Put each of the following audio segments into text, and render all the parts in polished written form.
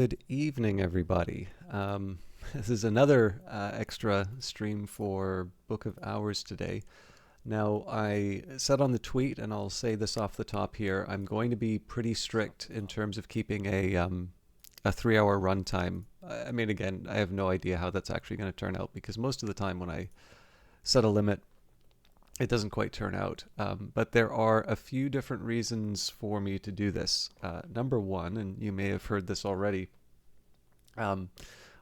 Good evening, everybody. This is another extra stream for Book of Hours today. Now, I said on the tweet, and I'll say this off the top here, I'm going to be pretty strict in terms of keeping a 3 hour runtime. I mean, again, I have no idea how that's actually going to turn out because most of the time when I set a limit, it doesn't quite turn out. But there are a few different reasons for me to do this. Number one, and you may have heard this already, um,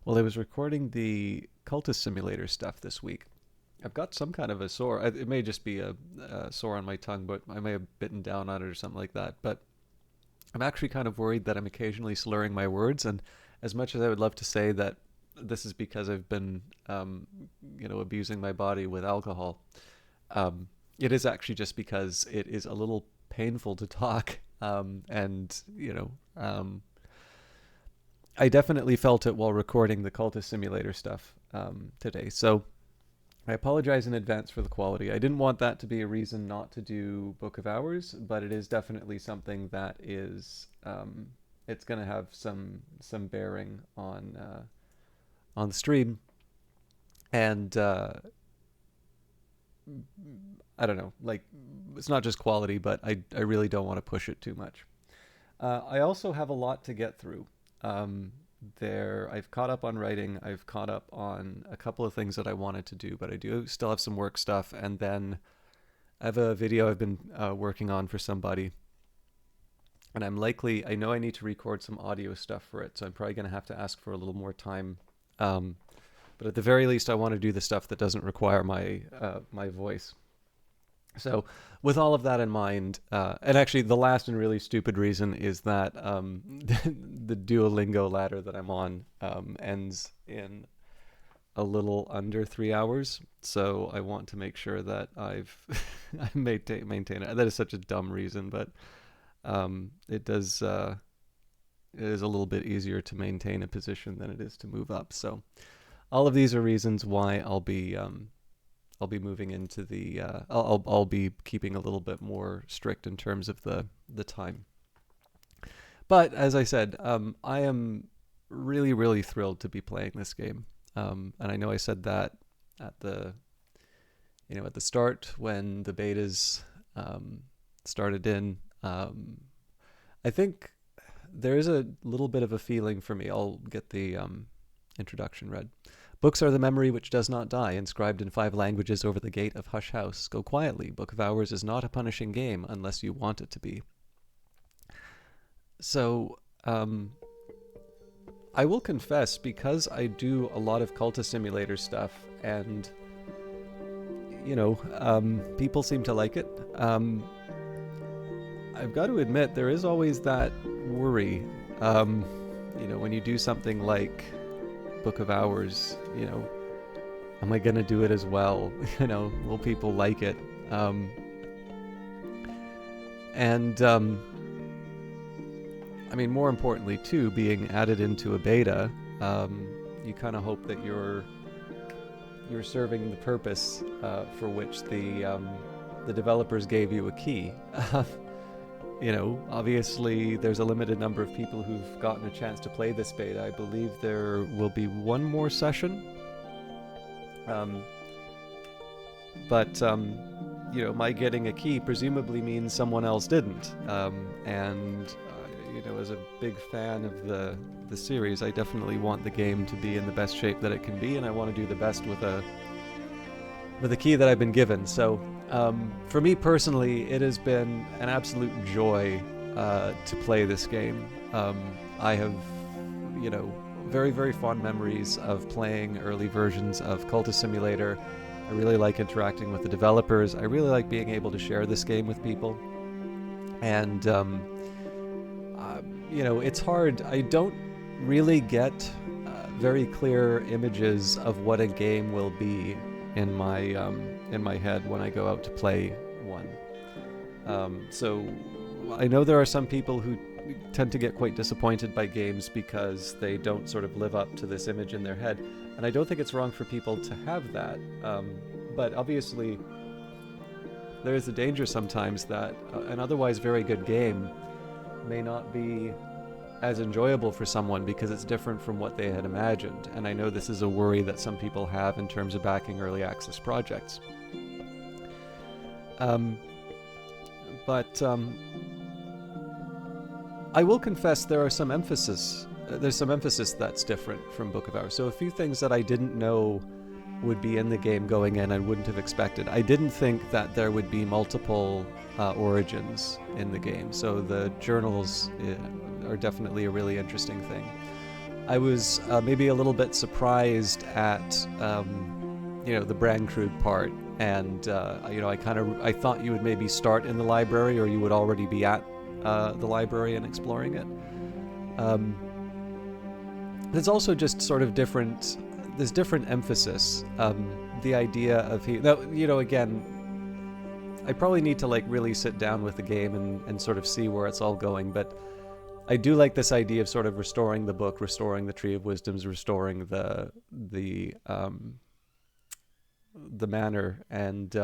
while I was recording the Cultist Simulator stuff this week, I've got some kind of a sore. It may just be a sore on my tongue, but I may have bitten down on it or something like that. But I'm actually kind of worried that I'm occasionally slurring my words. And as much as I would love to say that this is because I've been, abusing my body with alcohol, it is actually just because it is a little painful to talk. I definitely felt it while recording the Cultist Simulator stuff today. So I apologize in advance for the quality. I didn't want that to be a reason not to do Book of Hours, but it is definitely something that is it's going to have some bearing on the stream, and I don't know, like it's not just quality, but I really don't want to push it too much. I also have a lot to get through. Um, I've caught up on writing. I've caught up on a couple of things that I wanted to do, but I do still have some work stuff. And then I have a video I've been working on for somebody, and I know I need to record some audio stuff for it, so I'm probably going to have to ask for a little more time. Um, but at the very least, I want to do the stuff that doesn't require my voice. So, with all of that in mind, and actually, the last and really stupid reason is that the Duolingo ladder that I'm on ends in a little under 3 hours. So I want to make sure that I maintain it. That is such a dumb reason, but it does. It is a little bit easier to maintain a position than it is to move up. So all of these are reasons why I'll be moving into the I'll be keeping a little bit more strict in terms of the time. But as I said, I am really thrilled to be playing this game. And I know I said that at the at the start when the betas started in. I think there is a little bit of a feeling for me. I'll get the introduction read. Books are the memory which does not die, inscribed in 5 languages over the gate of Hush House. Go quietly. Book of Hours is not a punishing game unless you want it to be. So, I will confess, because I do a lot of Cultist Simulator stuff, and, people seem to like it. I've got to admit, there is always that worry, when you do something like Book of Hours, am I gonna do it as well? Will people like it? And I mean, more importantly, too, being added into a beta, you kind of hope that you're serving the purpose for which the developers gave you a key. Obviously there's a limited number of people who've gotten a chance to play this beta. I believe there will be one more session. But my getting a key presumably means someone else didn't. As a big fan of the series, I definitely want the game to be in the best shape that it can be, and I want to do the best with the key that I've been given. So for me personally, it has been an absolute joy to play this game. I have, very fond memories of playing early versions of Cultist Simulator. I really like interacting with the developers. I really like being able to share this game with people. And, it's hard. I don't really get very clear images of what a game will be in my head when I go out to play one. So I know there are some people who tend to get quite disappointed by games because they don't sort of live up to this image in their head, and I don't think it's wrong for people to have that. But obviously, there is a danger sometimes that an otherwise very good game may not be as enjoyable for someone because it's different from what they had imagined. And I know this is a worry that some people have in terms of backing early access projects. But I will confess there's some emphasis that's different from Book of Hours. So a few things that I didn't know would be in the game going in I wouldn't have expected. I didn't think that there would be multiple origins in the game. So the journals are definitely a really interesting thing. I was maybe a little bit surprised at the Brancrude part, and I thought you would maybe start in the library, or you would already be at the library and exploring it. There's also just sort of different emphasis. The idea of again, I probably need to like really sit down with the game and sort of see where it's all going, but I do like this idea of sort of restoring the book, restoring the Tree of Wisdoms, restoring the manor, and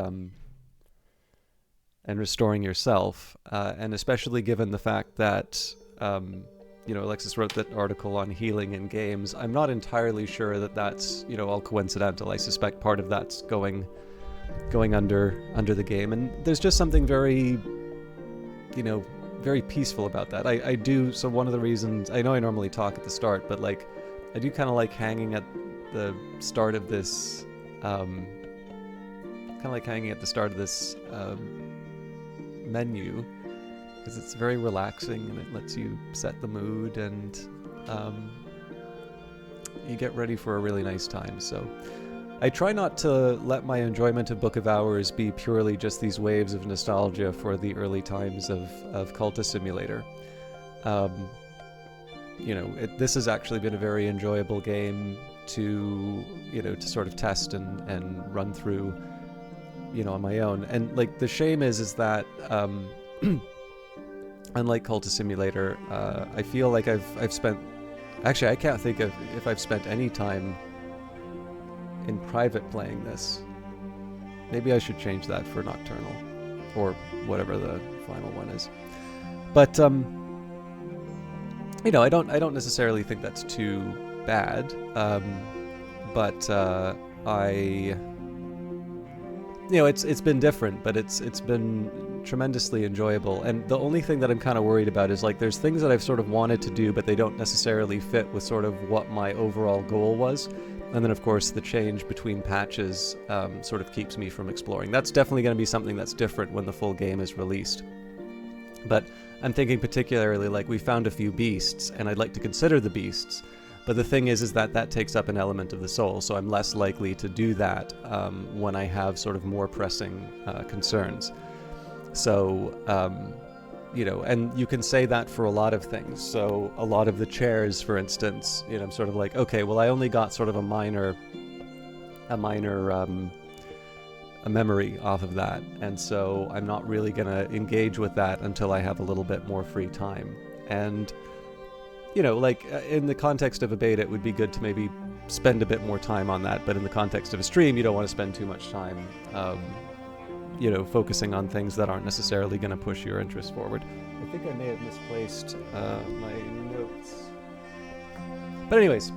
restoring yourself, and especially given the fact that Alexis wrote that article on healing in games. I'm not entirely sure that that's all coincidental. I suspect part of that's going under the game, and there's just something very very peaceful about that. I do. So one of the reasons, I know I normally talk at the start, but like I do kind of like hanging at the start of this menu, because it's very relaxing and it lets you set the mood, and you get ready for a really nice time. So I try not to let my enjoyment of Book of Hours be purely just these waves of nostalgia for the early times of Cultist Simulator. This has actually been a very enjoyable game to sort of test and run through on my own. And like the shame is that unlike Cultist Simulator, I feel like I've spent, actually I can't think of if I've spent any time in private playing this. Maybe I should change that for Nocturnal, or whatever the final one is. But I don't necessarily think that's too bad. But it's been different, but it's been tremendously enjoyable. And the only thing that I'm kind of worried about is like there's things that I've sort of wanted to do, but they don't necessarily fit with sort of what my overall goal was. And then, of course, the change between patches sort of keeps me from exploring. That's definitely going to be something that's different when the full game is released. But I'm thinking particularly, like, we found a few beasts, and I'd like to consider the beasts. But the thing is that takes up an element of the soul, so I'm less likely to do that when I have sort of more pressing concerns. So, and you can say that for a lot of things. So a lot of the chairs, for instance, I'm sort of like, okay, well, I only got sort of a minor memory off of that, and so I'm not really going to engage with that until I have a little bit more free time. And in the context of a beta, it would be good to maybe spend a bit more time on that, but in the context of a stream, you don't want to spend too much time focusing on things that aren't necessarily going to push your interest forward. I think I may have misplaced my notes. But anyways,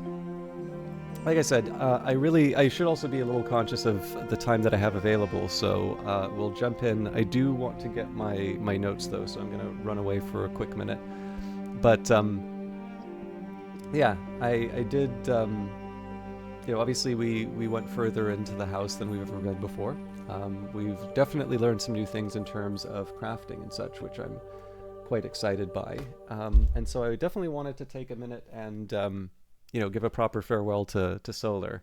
like I said, I should also be a little conscious of the time that I have available, so we'll jump in. I do want to get my notes, though, so I'm going to run away for a quick minute. But, I did... obviously we went further into the house than we've ever been before. We've definitely learned some new things in terms of crafting and such, which I'm quite excited by. And so I definitely wanted to take a minute and, give a proper farewell to Solar,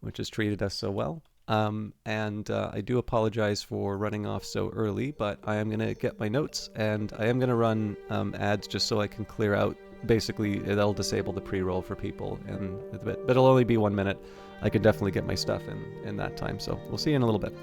which has treated us so well. And I do apologize for running off so early, but I am going to get my notes, and I am going to run ads just so I can clear out. Basically, that'll disable the pre-roll for people in a bit, but it'll only be 1 minute. I could definitely get my stuff in that time, so we'll see you in a little bit.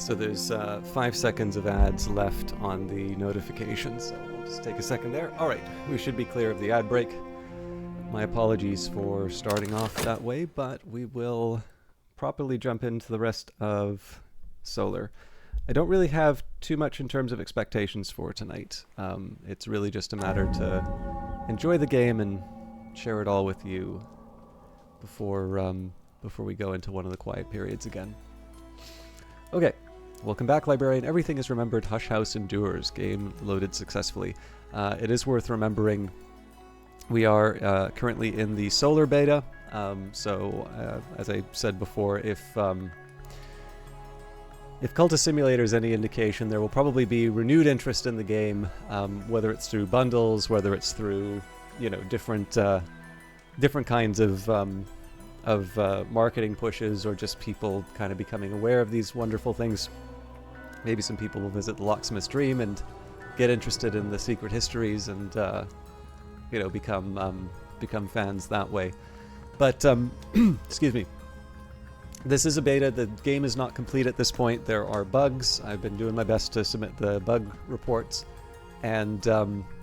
So there's 5 seconds of ads left on the notifications, so we'll just take a second there. All right, we should be clear of the ad break. My apologies for starting off that way, but we will properly jump into the rest of Solar. I don't really have too much in terms of expectations for tonight. It's really just a matter to enjoy the game and share it all with you before we go into one of the quiet periods again. Okay, welcome back, Librarian. Everything is remembered. Hush House endures. Game loaded successfully. It is worth remembering we are currently in the Solar beta. As I said before, if Cultist Simulator is any indication, there will probably be renewed interest in the game, whether it's through bundles, whether it's through, different kinds of marketing pushes, or just people kind of becoming aware of these wonderful things. Maybe some people will visit the Locksmith's Dream and get interested in the secret histories and become fans that way. But excuse me. This is a beta. The game is not complete at this point. There are bugs. I've been doing my best to submit the bug reports. And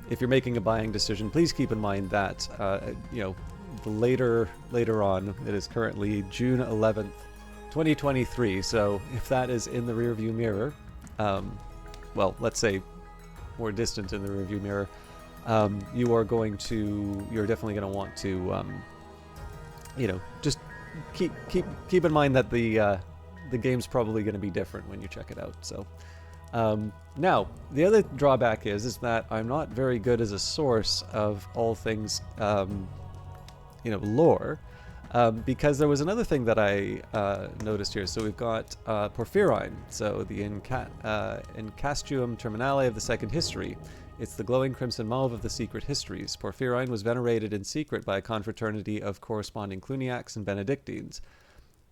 if you're making a buying decision, please keep in mind that later on, it is currently June 11th, 2023. So if that is in the rearview mirror, let's say more distant in the rearview mirror, you're definitely going to want to, just keep in mind that the game's probably going to be different when you check it out. So now the other drawback is that I'm not very good as a source of all things lore, because there was another thing that I noticed here. So we've got Porphyryne, so the Incastuum Terminale of the Second History. It's the glowing crimson mauve of the secret histories. Porphyryne was venerated in secret by a confraternity of corresponding Cluniacs and Benedictines.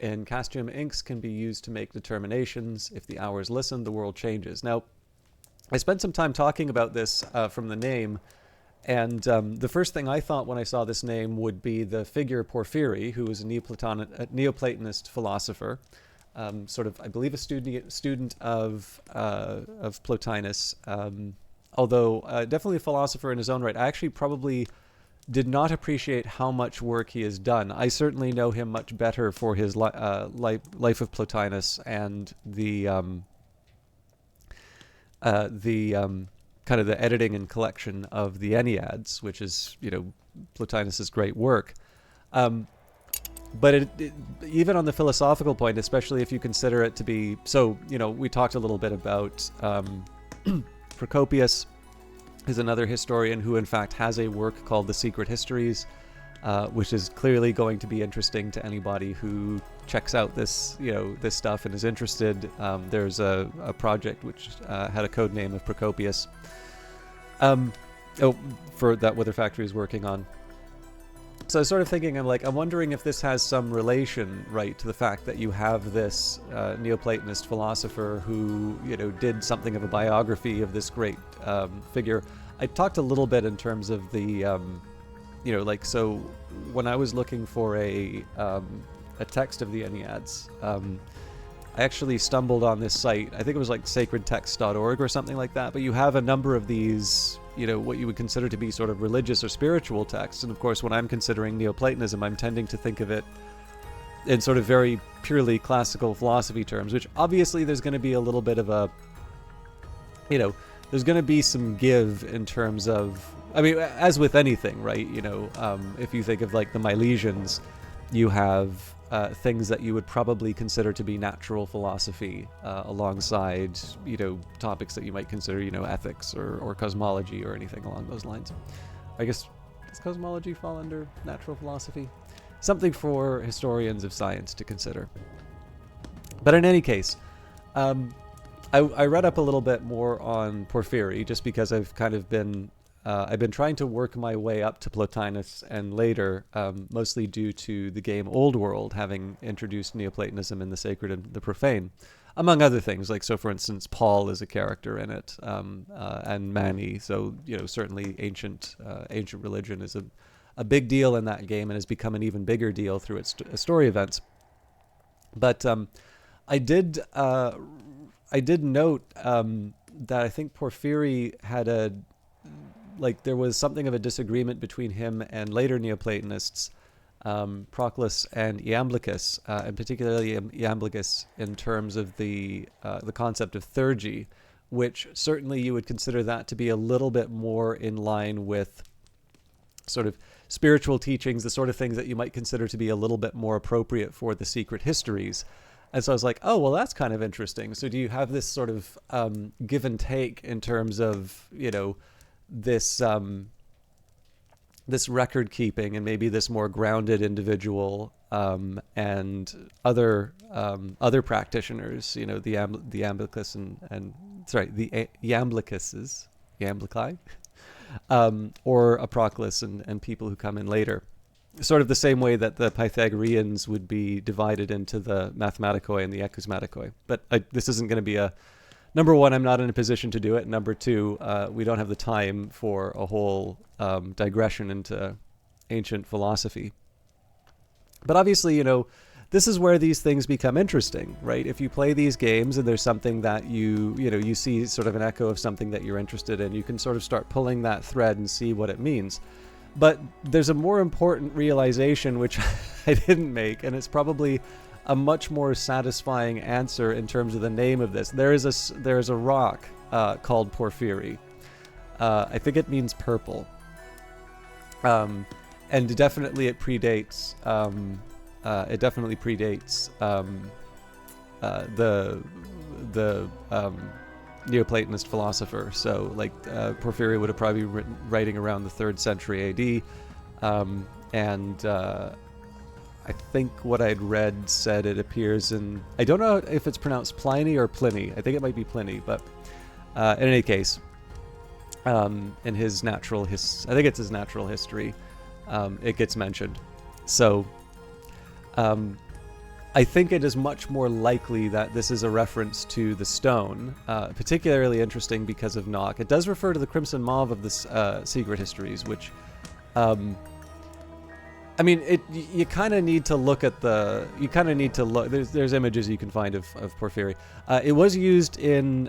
Incastuum inks can be used to make determinations. If the hours listen, the world changes. Now, I spent some time talking about this from the name, and the first thing I thought when I saw this name would be the figure Porphyry, who was a Neoplatonist philosopher, I believe a student of Plotinus, although definitely a philosopher in his own right. I actually probably did not appreciate how much work he has done. I certainly know him much better for his Life of Plotinus and the kind of the editing and collection of the Enneads, which is, Plotinus's great work. But even on the philosophical point, especially if you consider it to be, we talked a little bit about Procopius is another historian who in fact has a work called The Secret Histories, which is clearly going to be interesting to anybody who checks out this stuff and is interested. There's a project which had a code name of Procopius, for that Wither Factory is working on. So I was sort of thinking, I'm wondering if this has some relation, right, to the fact that you have this Neoplatonist philosopher who, did something of a biography of this great figure. I talked a little bit in terms of the, so when I was looking for a text of the Enneads, I actually stumbled on this site. I think it was like sacredtext.org or something like that, but you have a number of these, what you would consider to be sort of religious or spiritual texts. And of course, when I'm considering Neoplatonism, I'm tending to think of it in sort of very purely classical philosophy terms, which obviously there's going to be a little bit of a, there's going to be some give in terms of, as with anything, right? If you think of like the Milesians, you have things that you would probably consider to be natural philosophy alongside, topics that you might consider, ethics or cosmology or anything along those lines. I guess, does cosmology fall under natural philosophy? Something for historians of science to consider. But in any case, I read up a little bit more on Porphyry just because I've kind of been I've been trying to work my way up to Plotinus and later, mostly due to the game Old World having introduced Neoplatonism in the sacred and the profane, among other things. Like, so for instance, Paul is a character in it, and Mani. So, certainly ancient religion is a big deal in that game and has become an even bigger deal through its story events. But I did I did note that I think Porphyry had there was something of a disagreement between him and later Neoplatonists, Proclus and Iamblichus, and particularly Iamblichus in terms of the concept of theurgy, which certainly you would consider that to be a little bit more in line with sort of spiritual teachings, the sort of things that you might consider to be a little bit more appropriate for the secret histories. And so I was like, oh, well, that's kind of interesting. So do you have this sort of give and take in terms of, this this record keeping and maybe this more grounded individual and other practitioners, the Iamblichus and the Iamblichuses, Iamblichi, or a Proclus and people who come in later. Sort of the same way that the Pythagoreans would be divided into the mathematicoi and the ecusmaticoi. But this isn't going to be a... Number one, I'm not in a position to do it. Number two, we don't have the time for a whole digression into ancient philosophy. But obviously, this is where these things become interesting, right? If you play these games and there's something that you see sort of an echo of something that you're interested in, you can sort of start pulling that thread and see what it means. But there's a more important realization, which I didn't make, and it's probably a much more satisfying answer in terms of the name of this. There is a rock called Porphyry. I think it means purple, and definitely it predates. It definitely predates the Neoplatonist philosopher. So, Porphyry would have probably been writing around the 3rd century AD, and I think what I'd read said it appears in... I don't know if it's pronounced Pliny or Pliny. I think it might be Pliny, but in any case, in his natural I think it's his natural history, it gets mentioned. So, I think it is much more likely that this is a reference to the stone, particularly interesting because of Nock. It does refer to the crimson mauve of the secret histories, which... you kind of need to look at there's images you can find of Porphyry. It was used in,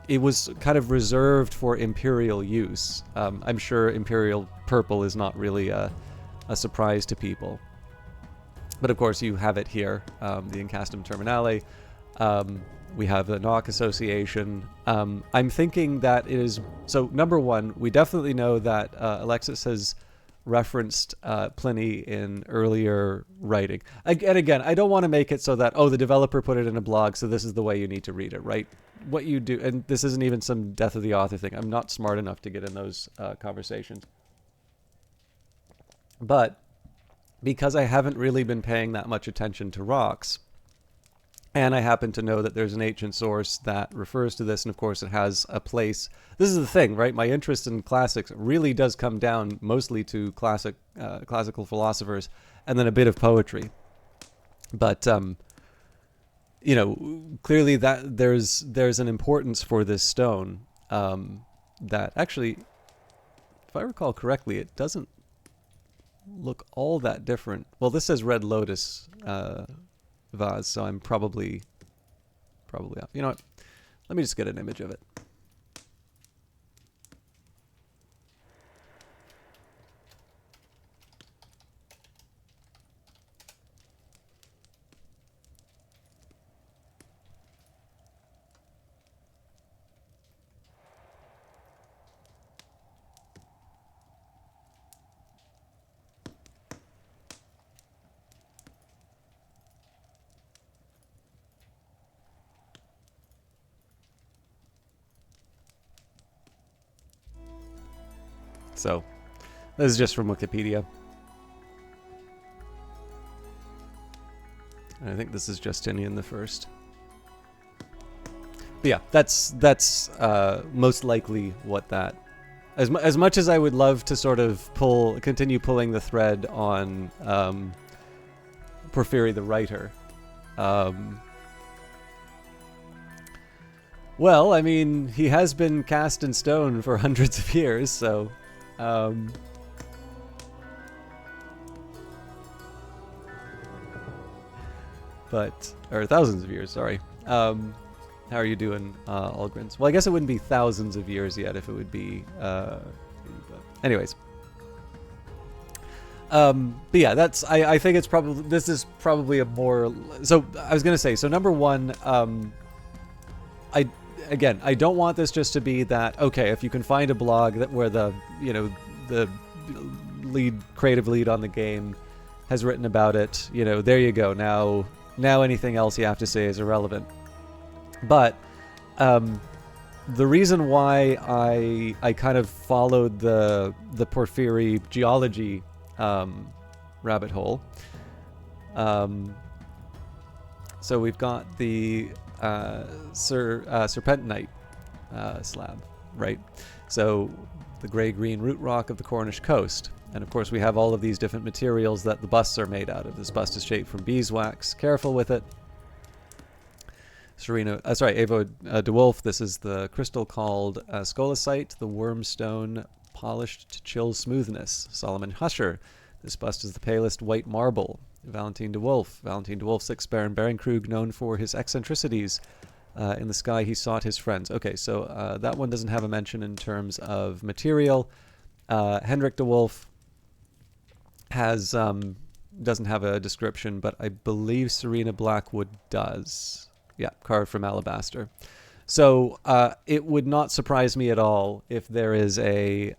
it was kind of reserved for imperial use. I'm sure imperial purple is not really a surprise to people. But of course you have it here, the Incastum Terminale. We have the Nock Association. I'm thinking that it is, so number one, we definitely know that Alexis has referenced Pliny in earlier writing. And again, I don't want to make it so that, the developer put it in a blog, so this is the way you need to read it, right? What you do, and this isn't even some death of the author thing. I'm not smart enough to get in those conversations. But because I haven't really been paying that much attention to rocks, and I happen to know that there's an ancient source that refers to this, and of course it has a place. This is the thing, right? My interest in classics really does come down mostly to classical philosophers, and then a bit of poetry. But clearly that there's an importance for this stone that actually, if I recall correctly, it doesn't look all that different. Well, this says Red Lotus vase, so I'm probably off. You know what? Let me just get an image of it. So, this is just from Wikipedia. And I think this is Justinian the First. But yeah, that's most likely what that. As much as I would love to sort of continue pulling the thread on Porphyry the writer. Well, I mean, he has been cast in stone for hundreds of years, so. Or thousands of years, sorry. How are you doing, Algrins? Well, I guess it wouldn't be thousands of years yet if it would be... but anyways. But yeah, that's... I think it's probably... This is probably a more... So, I was going to say, so number one, I don't want this just to be that, okay, if you can find a blog that where the creative lead on the game has written about it, there you go. Now anything else you have to say is irrelevant. But the reason why I kind of followed the Porphyry geology rabbit hole. So we've got the serpentinite slab, right? So the gray-green root rock of the Cornish coast. And of course we have all of these different materials that the busts are made out of. This bust is shaped from beeswax. Careful with it. Evo DeWolf, this is the crystal called scolecite, the wormstone polished to chill smoothness. Solomon Husher, this bust is the palest white marble. Valentine DeWolf, sixth Baron Barenkrug, known for his eccentricities. In the sky he sought his friends. Okay, so that one doesn't have a mention in terms of material. Hendrik DeWolf doesn't have a description, but I believe Serena Blackwood does. Yeah, carved from alabaster. So it would not surprise me at all if there is a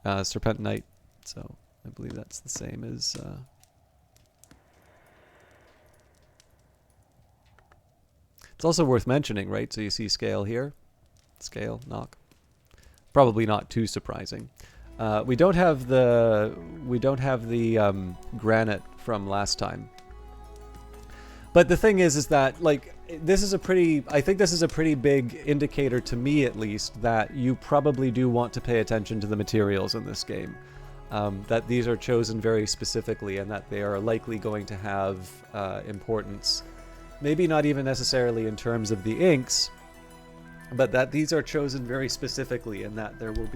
serpentinite. So I believe that's the same as... It's also worth mentioning, right? So you see scale here. Scale, knock. Probably not too surprising. We don't have the granite from last time. But the thing is that, like, this is I think this is a pretty big indicator to me, at least, that you probably do want to pay attention to the materials in this game. That these are chosen very specifically and that they are likely going to have importance. Maybe not even necessarily in terms of the inks, but that these are chosen very specifically and that there will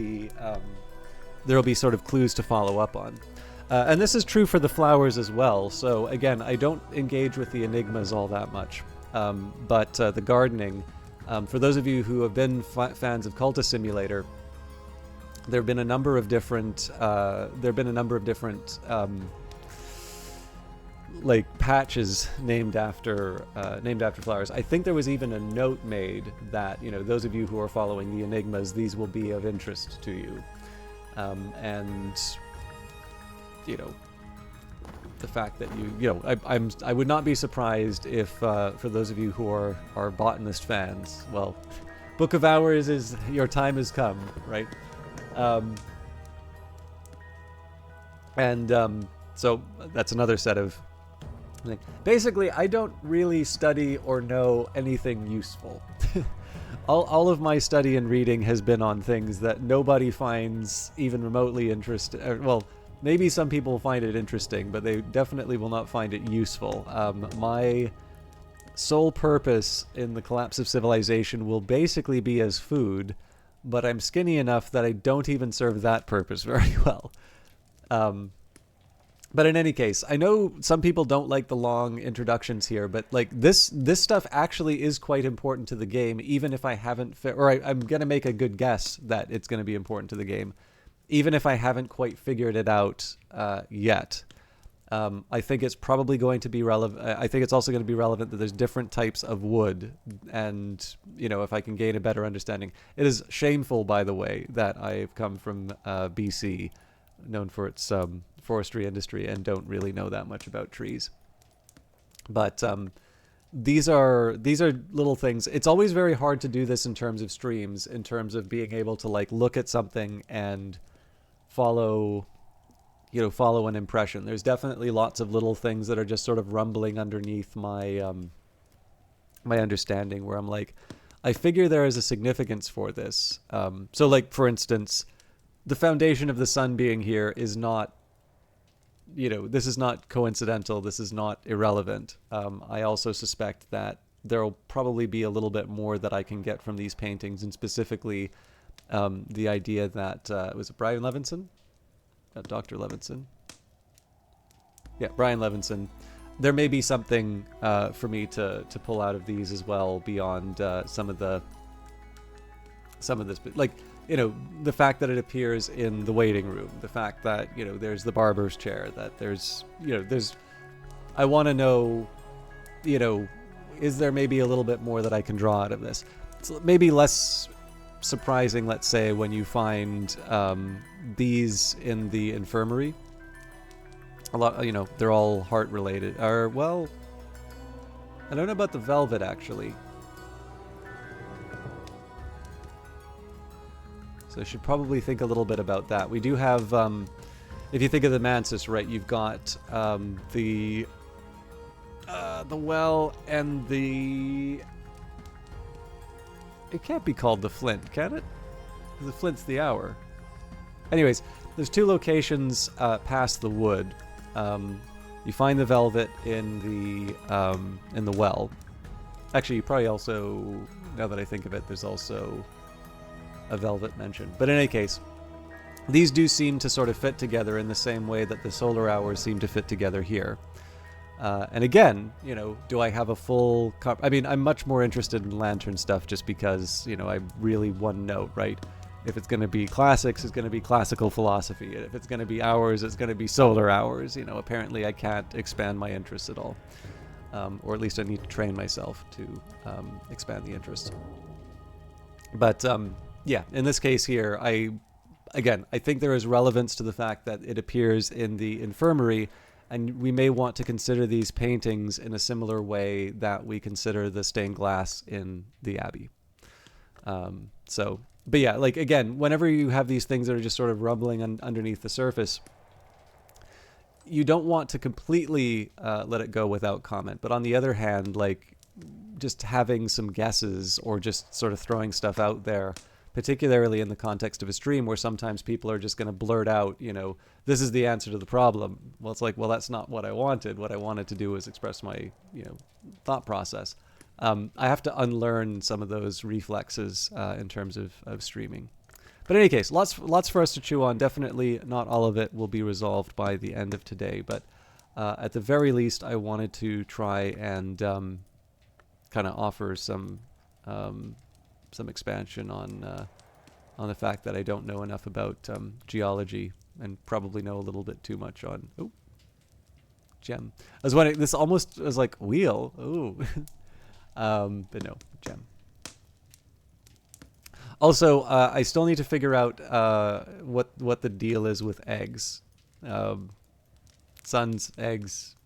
be sort of clues to follow up on. And this is true for the flowers as well. So again, I don't engage with the enigmas all that much. But the gardening, for those of you who have been fans of Cultist Simulator, there have been a number of different like patches named after flowers. I think there was even a note made that, those of you who are following the enigmas, these will be of interest to you. And the fact that I would not be surprised if for those of you who are botanist fans, well, Book of Hours is your time has come, right? So that's another set of things. Basically, I don't really study or know anything useful. All of my study and reading has been on things that nobody finds even remotely interesting. Well, maybe some people find it interesting, but they definitely will not find it useful. My sole purpose in the collapse of civilization will basically be as food, but I'm skinny enough that I don't even serve that purpose very well. But in any case, I know some people don't like the long introductions here, but like this stuff actually is quite important to the game, even if I haven't... I'm going to make a good guess that it's going to be important to the game, even if I haven't quite figured it out yet. I think it's probably going to be relevant. I think it's also going to be relevant that there's different types of wood, and if I can gain a better understanding. It is shameful, by the way, that I've come from BC, known for its forestry industry, and don't really know that much about trees. But these are little things. It's always very hard to do this in terms of streams, in terms of being able to like look at something and follow an impression. There's definitely lots of little things that are just sort of rumbling underneath my my understanding, where I'm like, I figure there is a significance for this. So like, for instance, the foundation of the sun being here is not, this is not coincidental. This is not irrelevant. I also suspect that there'll probably be a little bit more that I can get from these paintings, and specifically the idea that, was it Brian Levinson? Dr. Levinson. Yeah, Brian Levinson there may be something for me to pull out of these as well beyond some of this, like, you know, the fact that it appears in the waiting room, the fact that, you know, there's the barber's chair, that there's, you know, I want to know, you know, is there maybe a little bit more that I can draw out of this? It's maybe less surprising, let's say, when you find these in the infirmary. A lot, you know, they're all heart related. Or, well, I don't know about the velvet, actually. So I should probably think a little bit about that. We do have, if you think of the Mantis, right, you've got the well and the... It can't be called the Flint, can it? The Flint's the hour. Anyways, there's two locations past the wood. You find the velvet in the well. Actually, you probably also, now that I think of it, there's also a velvet mentioned. But in any case, these do seem to sort of fit together in the same way that the solar hours seem to fit together here. And again, you know, do I have a full... I mean, I'm much more interested in lantern stuff just because, you know, I really one note, right? If it's going to be classics, it's going to be classical philosophy. If it's going to be hours, it's going to be solar hours. You know, apparently I can't expand my interests at all. Or at least I need to train myself to expand the interest. But, yeah, in this case here, I think there is relevance to the fact that it appears in the infirmary, and we may want to consider these paintings in a similar way that we consider the stained glass in the Abbey. But yeah, like, again, whenever you have these things that are just sort of rumbling underneath the surface, you don't want to completely let it go without comment. But on the other hand, like, just having some guesses or just sort of throwing stuff out there, particularly in the context of a stream where sometimes people are just going to blurt out, you know, this is the answer to the problem. Well, it's like, well, that's not what I wanted. What I wanted to do was express my, you know, thought process. I have to unlearn some of those reflexes in terms of streaming. But in any case, lots for us to chew on. Definitely not all of it will be resolved by the end of today. But at the very least, I wanted to try and kind of offer some expansion on the fact that I don't know enough about geology and probably know a little bit too much on gem. I was wondering, this almost was like wheel. Ooh. But no, gem. Also, I still need to figure out what the deal is with eggs. Sons, eggs.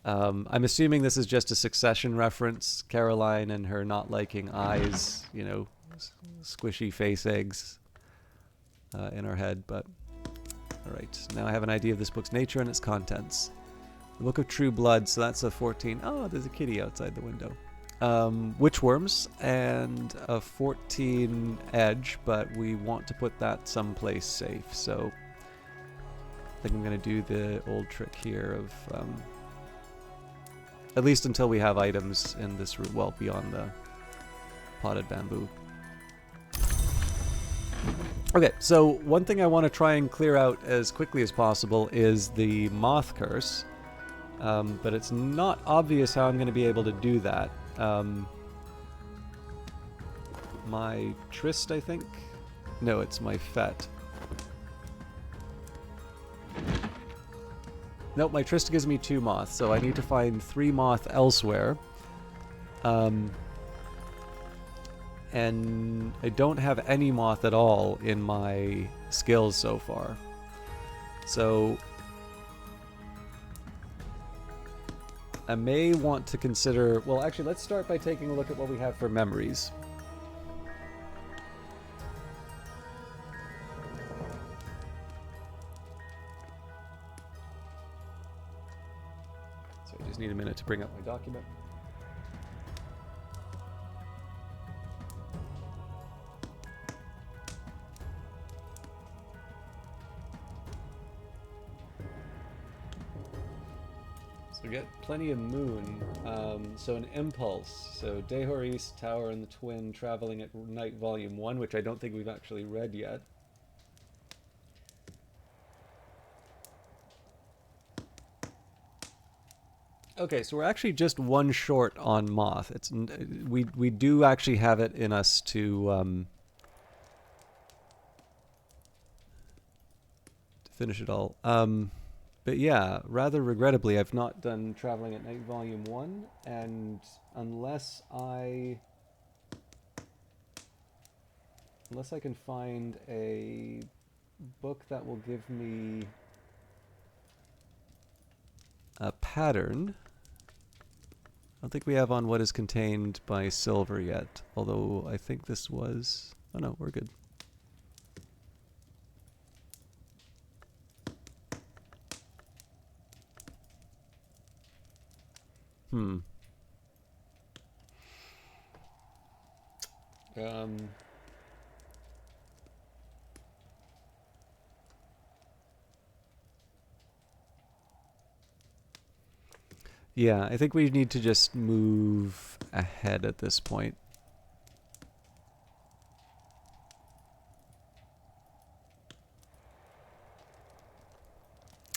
I'm assuming this is just a Succession reference. Caroline and her not liking eyes, you know, squishy face eggs in our head. But all right, now I have an idea of this book's nature and its contents. The Book of True Blood, so that's a 14. Oh, there's a kitty outside the window. Witchworms and a 14 edge, but we want to put that someplace safe. So I think I'm going to do the old trick here of... at least until we have items in this room, well, beyond the potted bamboo. Okay, so one thing I want to try and clear out as quickly as possible is the moth curse, but it's not obvious how I'm going to be able to do that. My Tryst, I think? No, it's my Fet. Nope, my Tryst gives me 2 moth, so I need to find 3 moth elsewhere. And I don't have any moth at all in my skills so far. So I may want to consider... Well, actually, let's start by taking a look at what we have for memories. So I just need a minute to bring up my document. So we get plenty of moon. So an impulse. So Dehor East, Tower, and the Twin, Traveling at Night, Volume 1, which I don't think we've actually read yet. Okay, so we're actually just one short on Moth. We do actually have it in us to finish it all. But yeah, rather regrettably, I've not done Traveling at Night Volume 1, and unless I can find a book that will give me a pattern. I don't think we have on what is contained by silver yet, although I think this was... Oh no, we're good. Hmm. Yeah, I think we need to just move ahead at this point.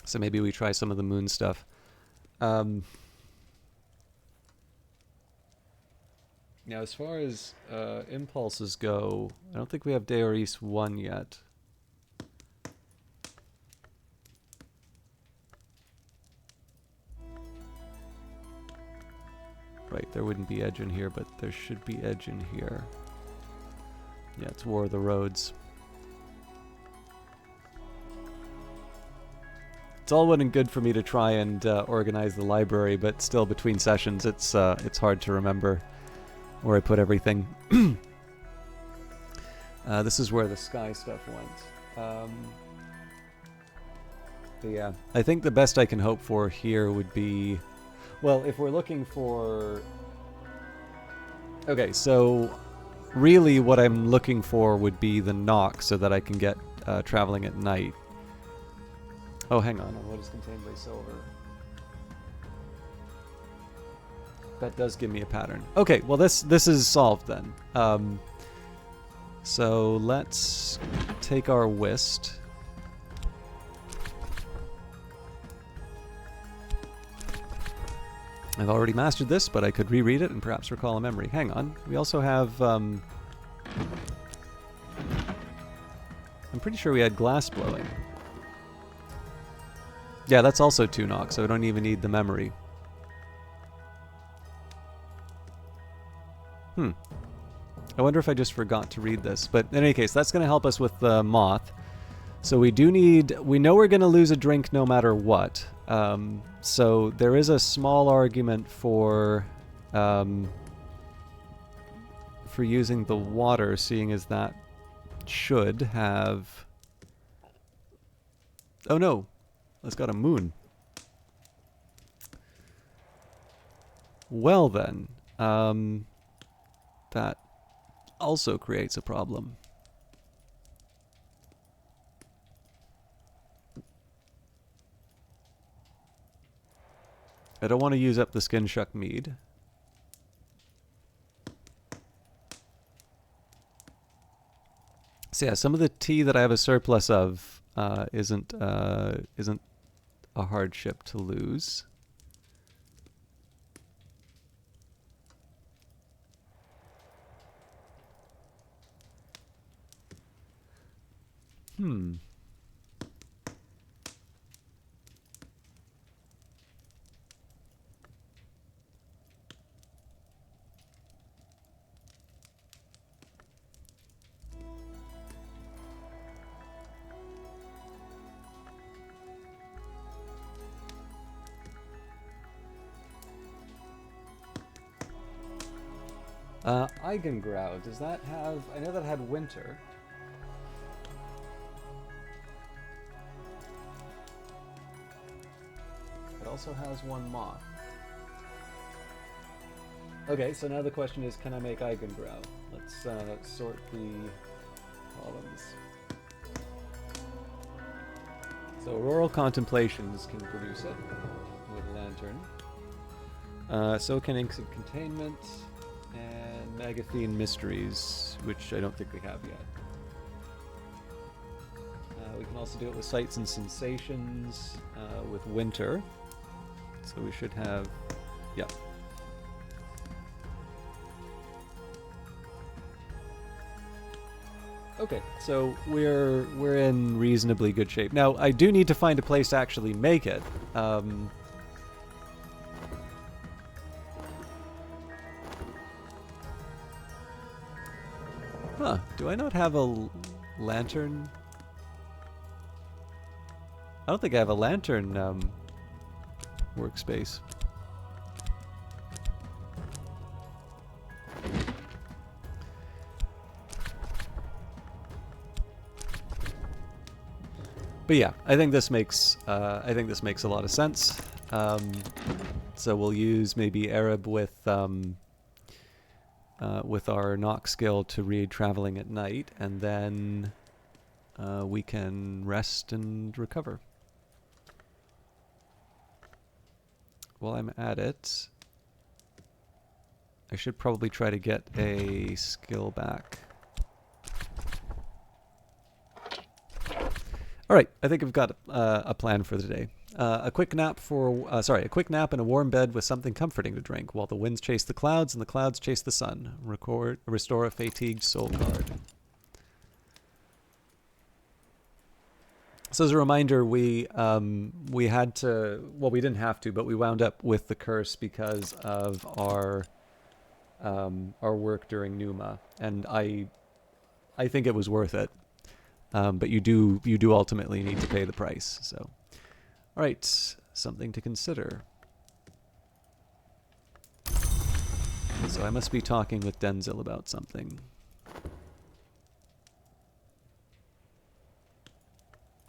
So maybe we try some of the moon stuff. Now, as far as impulses go, I don't think we have Deoris 1 yet. Right, there wouldn't be edge in here, but there should be edge in here. Yeah, it's War of the Roads. It's all well and good for me to try and organize the library, but still between sessions it's hard to remember where I put everything. This is where the sky stuff went. But yeah, I think the best I can hope for here would be... Well, if we're looking for... Okay, so really what I'm looking for would be the knock so that I can get Traveling at Night. Oh, hang on. What is contained by silver? That does give me a pattern. Okay, well this is solved then. So let's take our whist. I've already mastered this, but I could reread it and perhaps recall a memory. Hang on. We also have... I'm pretty sure we had glass blowing. Yeah, that's also 2 knocks, so I don't even need the memory. I wonder if I just forgot to read this. But in any case, that's going to help us with the Moth. So we know we're going to lose a drink no matter what. So there is a small argument for using the water, seeing as that should have... Oh no, it's got a moon. Well then, that also creates a problem. I don't want to use up the Skin Shuck Mead. So yeah, some of the tea that I have a surplus of isn't a hardship to lose. Eigengrau, does that have... I know that had winter. It also has 1 moth. Okay, so now the question is, can I make Eigengrau? Let's sort the columns. So Auroral Contemplations can produce it with Lantern. So can Inks of Containment, and Magathene Mysteries, which I don't think we have yet. We can also do it with Sights and Sensations, with Winter. So we should have Yeah. Okay, so we're in reasonably good shape. Now, I do need to find a place to actually make it. Huh, do I not have a lantern? I don't think I have a lantern workspace. But yeah, I think this makes a lot of sense. So we'll use maybe Arab with our knock skill to read traveling at night, and then we can rest and recover. While I'm at it, I should probably try to get a skill back. All right, I think I've got a plan for the day. A quick nap and a warm bed with something comforting to drink, while the winds chase the clouds and the clouds chase the sun. Restore a fatigued soul card. So as a reminder, we had to. Well, we didn't have to, but we wound up with the curse because of our work during Numa, and I think it was worth it. But you do ultimately need to pay the price. So, all right, something to consider. So I must be talking with Denzil about something.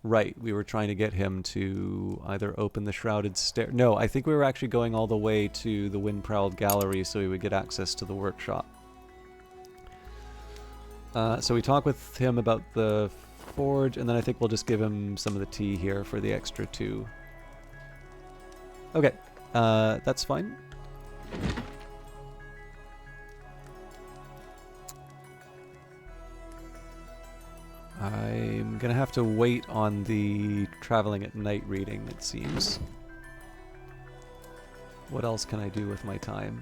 Right, we were trying to get him to either open the shrouded stair. No, I think we were actually going all the way to the wind-prowled gallery so we would get access to the workshop. So we talk with him about the forge, and then I think we'll just give him some of the tea here for the extra 2. Okay, that's fine. I'm gonna have to wait on the traveling at night reading, it seems. What else can I do with my time?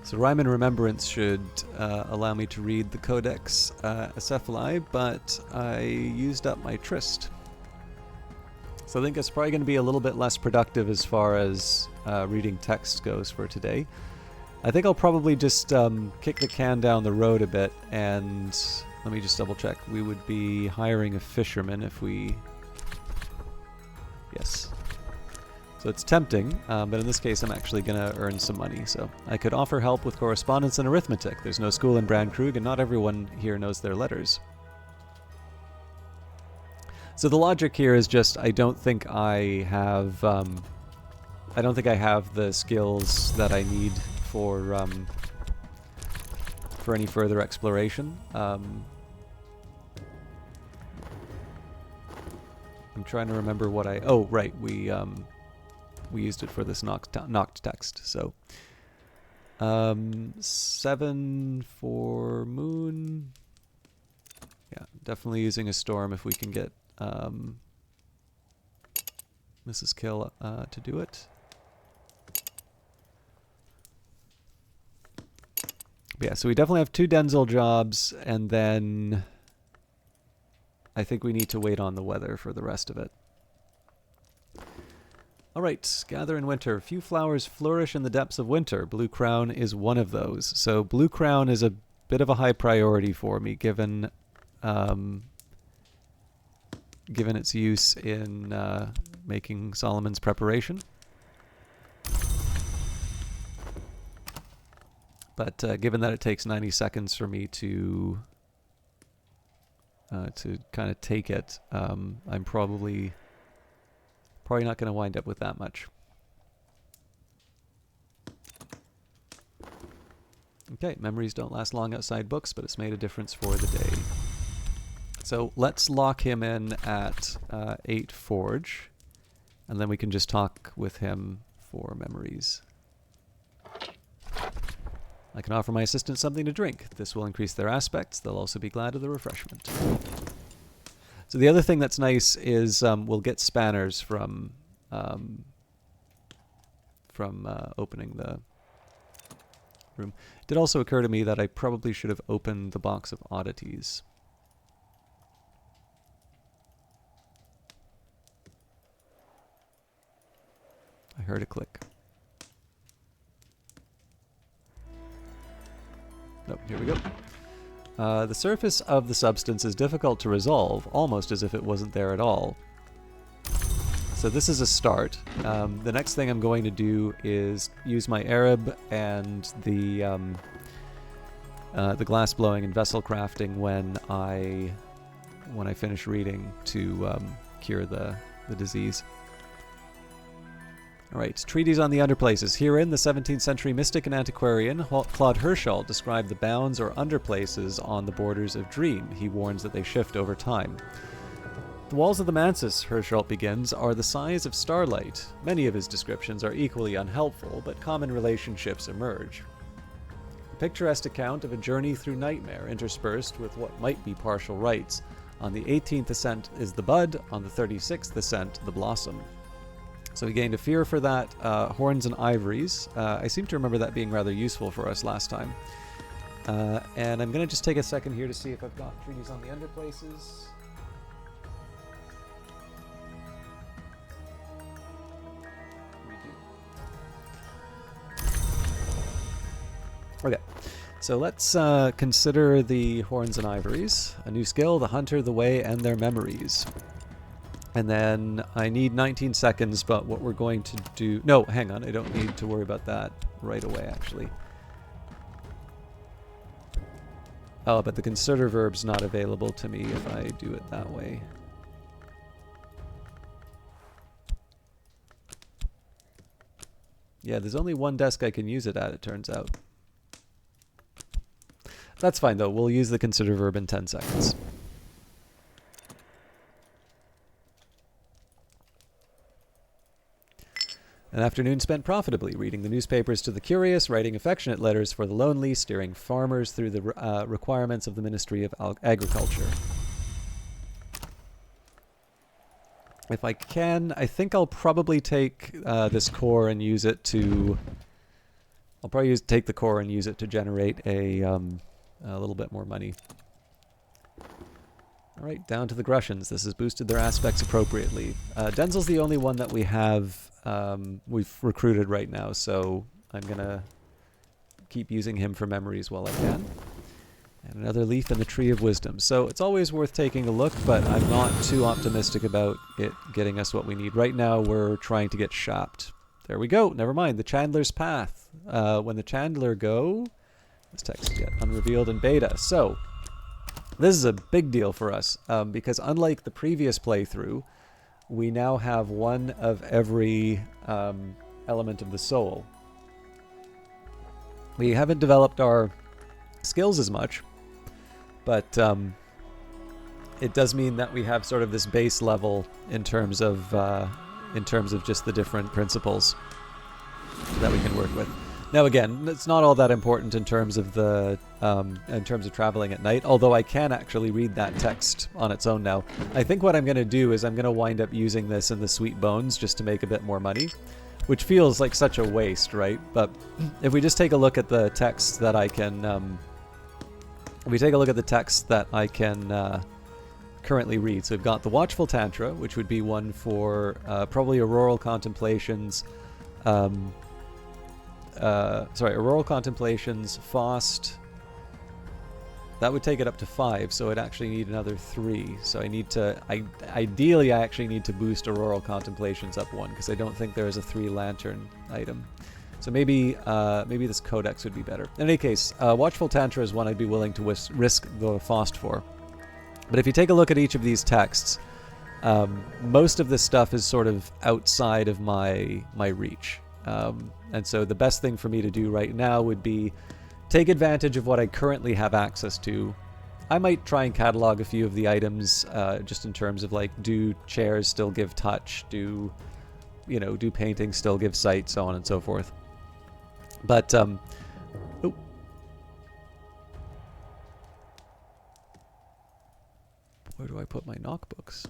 So Rhyme and Remembrance should allow me to read the Codex Acephali, but I used up my Tryst. So I think it's probably going to be a little bit less productive as far as reading text goes for today. I think I'll probably just kick the can down the road a bit, and let me just double check. We would be hiring a fisherman if we... Yes. So it's tempting, but in this case I'm actually going to earn some money. So I could offer help with correspondence and arithmetic. There's no school in Brandkrug, and not everyone here knows their letters. So the logic here is just I don't think I have the skills that I need for any further exploration. I'm trying to remember what I... Oh, right, we used it for this knocked text. So 7 for Moon. Yeah, definitely using a storm if we can get Mrs. Kill to do it. But yeah, so we definitely have 2 Denzil jobs, and then I think we need to wait on the weather for the rest of it. All right, gather in winter. Few flowers flourish in the depths of winter. Blue Crown is one of those. So Blue Crown is a bit of a high priority for me, given its use in making Solomon's preparation. But given that it takes 90 seconds for me to kind of take it, I'm probably not going to wind up with that much. Okay, memories don't last long outside books, but it's made a difference for the day. So let's lock him in at 8 Forge, and then we can just talk with him for memories. I can offer my assistants something to drink. This will increase their aspects. They'll also be glad of the refreshment. So the other thing that's nice is we'll get spanners from opening the room. It did also occur to me that I probably should have opened the box of oddities. I heard a click. Oh, here we go. The surface of the substance is difficult to resolve, almost as if it wasn't there at all. So this is a start. The next thing I'm going to do is use my Arab and the glass blowing and vessel crafting when I finish reading to cure the disease. All right, treatise on the underplaces. Herein, the 17th century mystic and antiquarian Claude Herschel described the bounds or underplaces on the borders of dream. He warns that they shift over time. The walls of the mansus, Herschel begins, are the size of starlight. Many of his descriptions are equally unhelpful, but common relationships emerge. A picturesque account of a journey through nightmare, interspersed with what might be partial rites. On the 18th ascent is the bud, on the 36th ascent, the blossom. So we gained a fear for that. Horns and ivories. I seem to remember that being rather useful for us last time. And I'm going to just take a second here to see if I've got treaties on the underplaces. We do. Okay. So let's consider the horns and ivories. A new skill, the hunter, the way, and their memories. And then I need 19 seconds, but what we're going to do... No, hang on. I don't need to worry about that right away, actually. Oh, but the consider verb's not available to me if I do it that way. Yeah, there's only one desk I can use it at, it turns out. That's fine, though. We'll use the consider verb in 10 seconds. An afternoon spent profitably, reading the newspapers to the curious, writing affectionate letters for the lonely, steering farmers through the requirements of the Ministry of Agriculture. If I can, I think I'll probably take this core and use it to... I'll probably take the core and use it to generate a little bit more money. Alright, down to the Grussians. This has boosted their aspects appropriately. Denzel's the only one that we have... we've recruited right now, so I'm gonna keep using him for memories while I can. And another leaf in the Tree of Wisdom. So it's always worth taking a look, but I'm not too optimistic about it getting us what we need. Right now we're trying to get shopped. There we go. Never mind. The Chandler's Path. When the Chandler go... This text is yet unrevealed in beta. So, this is a big deal for us, because unlike the previous playthrough, we now have one of every element of the soul. We haven't developed our skills as much, but it does mean that we have sort of this base level in terms of just the different principles that we can work with. Now again, it's not all that important in terms of the traveling at night, although I can actually read that text on its own now. I think what I'm going to do is I'm going to wind up using this in the Sweet Bones just to make a bit more money, which feels like such a waste, right? But if we just take a look at the text that I can, currently read. So we've got the Watchful Tantra, which would be one for probably Auroral Contemplations. Auroral Contemplations, Faust. That would take it up to 5, so I'd actually need another 3. So I need to... ideally, I actually need to boost Auroral Contemplations up 1, because I don't think there is a 3-lantern item. So maybe this Codex would be better. In any case, Watchful Tantra is one I'd be willing to risk the Faust for. But if you take a look at each of these texts, most of this stuff is sort of outside of my reach. And so the best thing for me to do right now would be take advantage of what I currently have access to. I might try and catalog a few of the items, just in terms of like, do chairs still give touch? Do paintings still give sight? So on and so forth. But, Where do I put my knock books?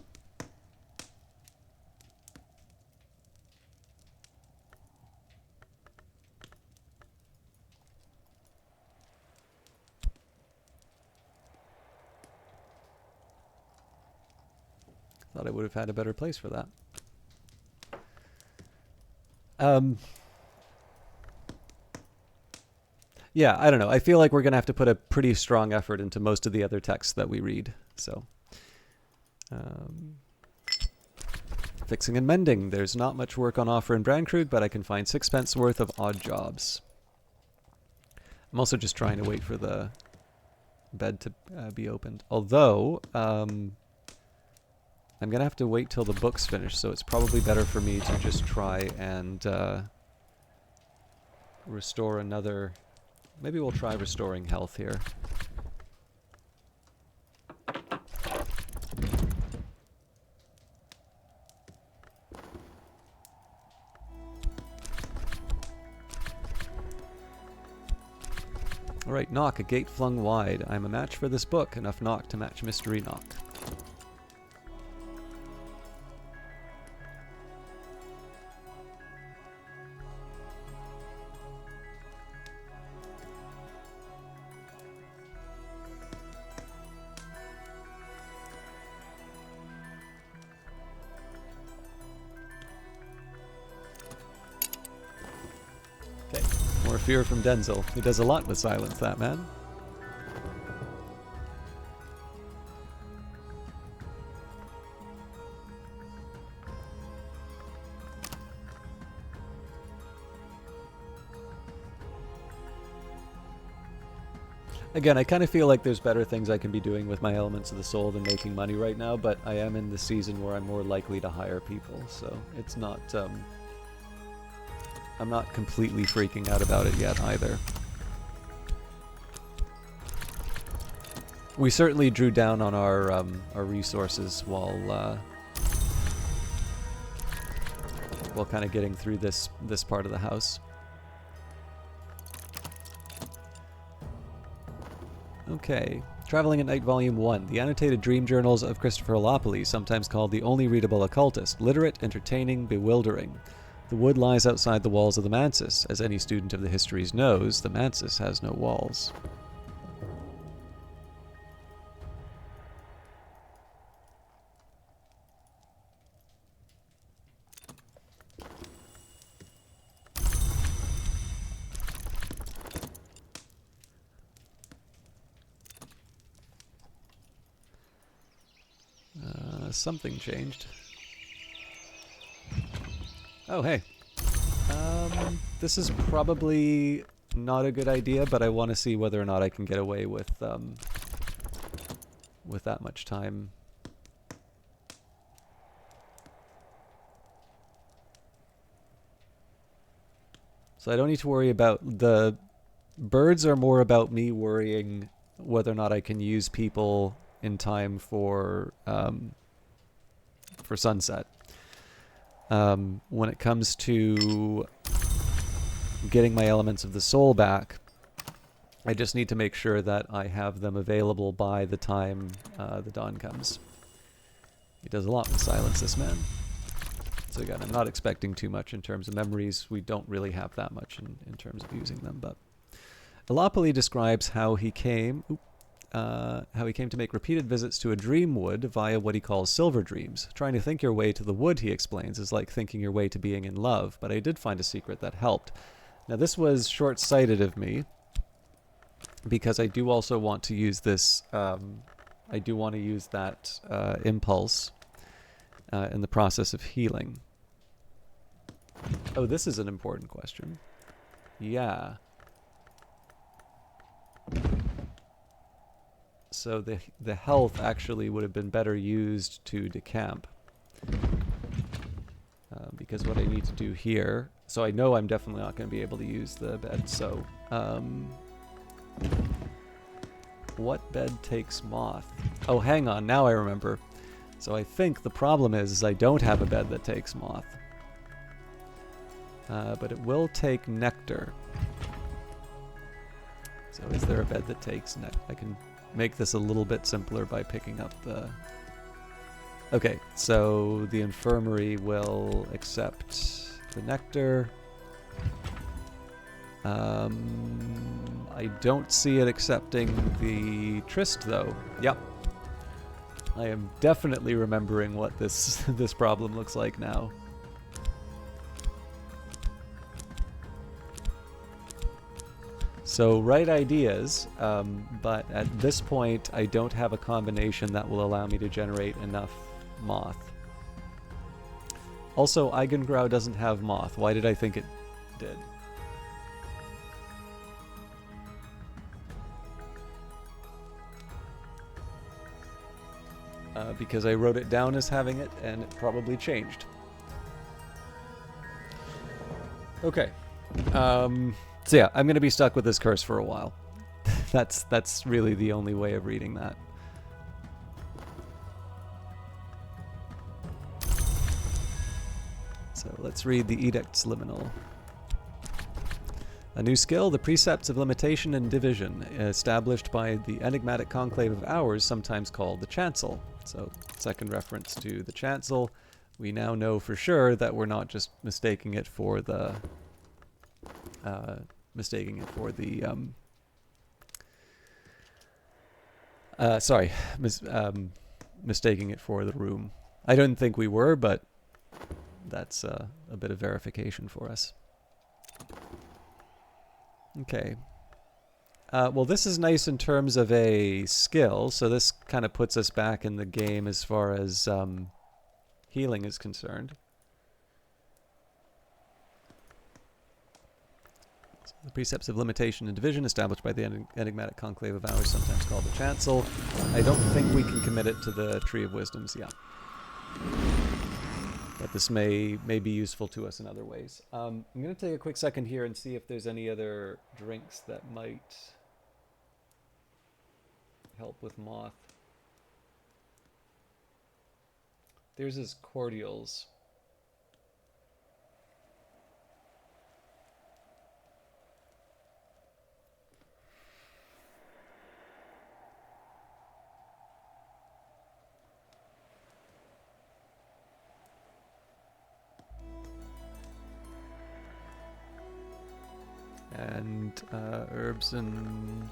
Thought I would have had a better place for that. Yeah, I don't know. I feel like we're going to have to put a pretty strong effort into most of the other texts that we read. So, fixing and mending. There's not much work on offer in Brandkrug, but I can find 6 pence worth of odd jobs. I'm also just trying to wait for the bed to be opened. Although, I'm going to have to wait till the book's finished, so it's probably better for me to just try and restore another... Maybe we'll try restoring health here. Alright, knock, a gate flung wide. I'm a match for this book. Enough knock to match mystery knock. Fear from Denzel. He does a lot with silence, that man. Again, I kind of feel like there's better things I can be doing with my Elements of the Soul than making money right now, but I am in the season where I'm more likely to hire people, so it's not... I'm not completely freaking out about it yet either. We certainly drew down on our resources while kind of getting through this part of the house. Okay, Traveling at Night Volume 1, the annotated dream journals of Christopher Lopley, sometimes called the only readable occultist, literate, entertaining, bewildering. The wood lies outside the walls of the Mansis. As any student of the histories knows, the Mansis has no walls. Something changed. Oh, hey. This is probably not a good idea, but I want to see whether or not I can get away with that much time. So I don't need to worry about the birds are more about me worrying whether or not I can use people in time for sunset. When it comes to getting my Elements of the Soul back, I just need to make sure that I have them available by the time the dawn comes. He does a lot with silence, this man. So again, I'm not expecting too much in terms of memories. We don't really have that much in terms of using them, but Elopoli describes how he came to make repeated visits to a dream wood via what he calls silver dreams. Trying to think your way to the wood, he explains, is like thinking your way to being in love, but I did find a secret that helped. Now this was short-sighted of me, because I do also want to use this, I do want to use that impulse in the process of healing. Oh, this is an important question. Yeah. So the health actually would have been better used to decamp. Because what I need to do here... So I know I'm definitely not going to be able to use the bed, so... what bed takes moth? Oh, hang on, now I remember. So I think the problem is I don't have a bed that takes moth. But it will take nectar. So is there a bed that takes nectar? I can make this a little bit simpler by picking up the... Okay, so the infirmary will accept the nectar. I don't see it accepting the tryst, though. Yep. I am definitely remembering what this this problem looks like now. So, right ideas, but at this point I don't have a combination that will allow me to generate enough moth. Also, Eigengrau doesn't have moth. Why did I think it did? Because I wrote it down as having it, and it probably changed. Okay. So yeah, I'm going to be stuck with this curse for a while. That's really the only way of reading that. So let's read the Edict's Liminal. A new skill, the Precepts of Limitation and Division, established by the enigmatic conclave of Hours, sometimes called the Chancel. So, second reference to the Chancel. We now know for sure that we're not just mistaking it for the... mistaking it for the room. I don't think we were, but that's a bit of verification for us. Okay. Well, this is nice in terms of a skill, so this kind of puts us back in the game as far as healing is concerned. So the Precepts of Limitation and Division, established by the enigmatic conclave of Hours, sometimes called the Chancel. I don't think we can commit it to the Tree of Wisdoms, yeah. But this may be useful to us in other ways. I'm going to take a quick second here and see if there's any other drinks that might help with moth. There's his cordials. And herbs and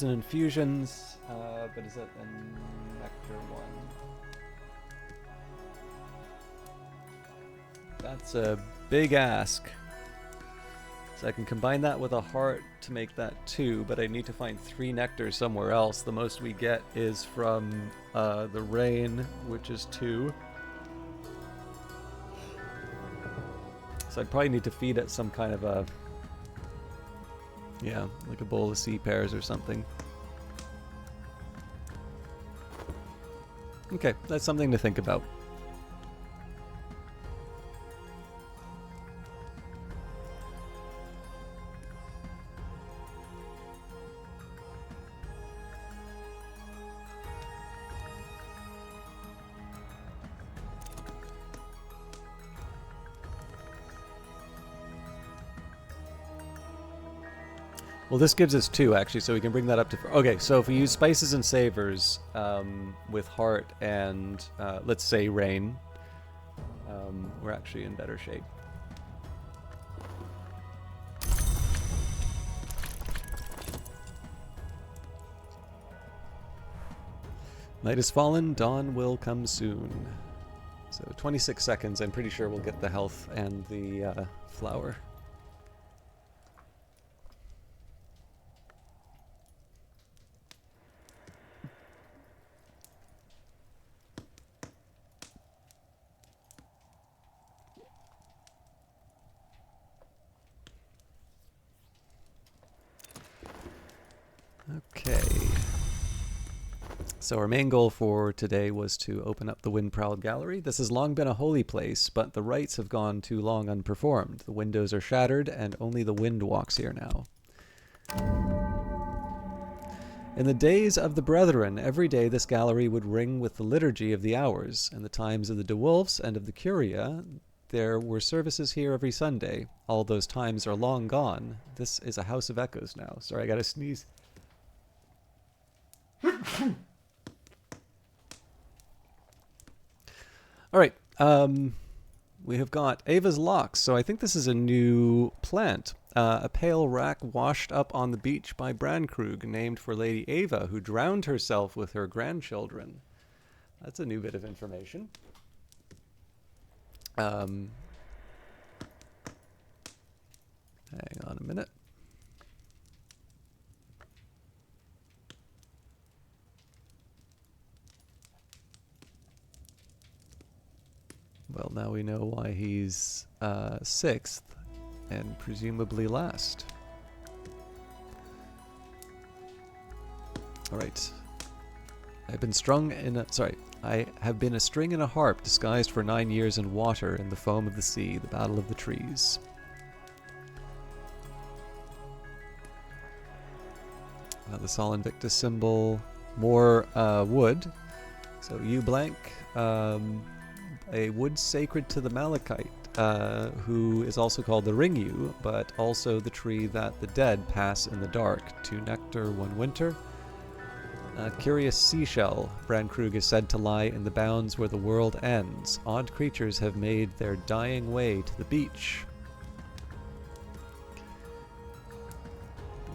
infusions, but is that a nectar one? That's a big ask. So I can combine that with a heart to make that 2, but I need to find 3 nectars somewhere else. The most we get is from the rain, which is 2. So I'd probably need to feed it some kind of a... yeah, like a bowl of sea pears or something. Okay, that's something to think about. Well, this gives us 2, actually, so we can bring that up to... Okay, so if we use spices and savors with heart and, let's say, rain, we're actually in better shape. Night has fallen, dawn will come soon. So 26 seconds, I'm pretty sure we'll get the health and the flower. Okay. So our main goal for today was to open up the Wind-Prowled Gallery. This has long been a holy place, but the rites have gone too long unperformed. The windows are shattered, and only the wind walks here now. In the days of the Brethren, every day this gallery would ring with the liturgy of the hours. In the times of the De Wolfs and of the Curia, There were services here every Sunday. All those times are long gone. This is a house of echoes now. Sorry, I gotta sneeze. All right. We have got Ava's Locks. So I think this is a new plant. A pale rack washed up on the beach by Brandkrug, named for Lady Ava, who drowned herself with her grandchildren. That's a new bit of information. Hang on a minute. Well, now we know why he's sixth and presumably last. All right. I have been a string in a harp disguised for 9 years in water in the foam of the sea, the battle of the trees. The Sol Invictus symbol, more wood. So U blank, a wood sacred to the Malachite, who is also called the ring yew, but also the tree that the dead pass in the dark. 2 nectar, 1 winter. A curious seashell. Brandkrug is said to lie in the bounds where the world ends. Odd creatures have made their dying way to the beach.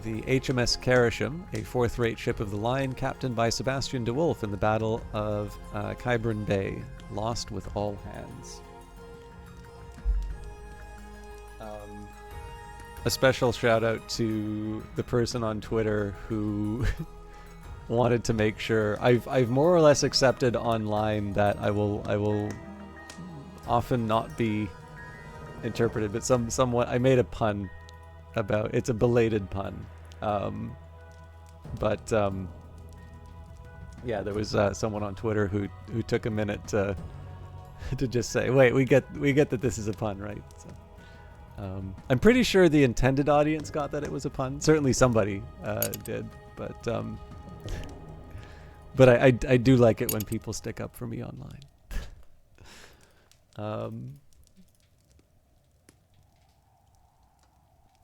The HMS Karashim, a fourth-rate ship of the line, captained by Sebastian de Wolf in the Battle of Qibrun Bay, lost with all hands. A special shout out to the person on Twitter who wanted to make sure I've more or less accepted online that I will often not be interpreted, but somewhat I made a pun about it's a belated pun, yeah, there was someone on Twitter who took a minute to just say, wait, we get that this is a pun, right? So, I'm pretty sure the intended audience got that it was a pun. Certainly somebody did, but I do like it when people stick up for me online.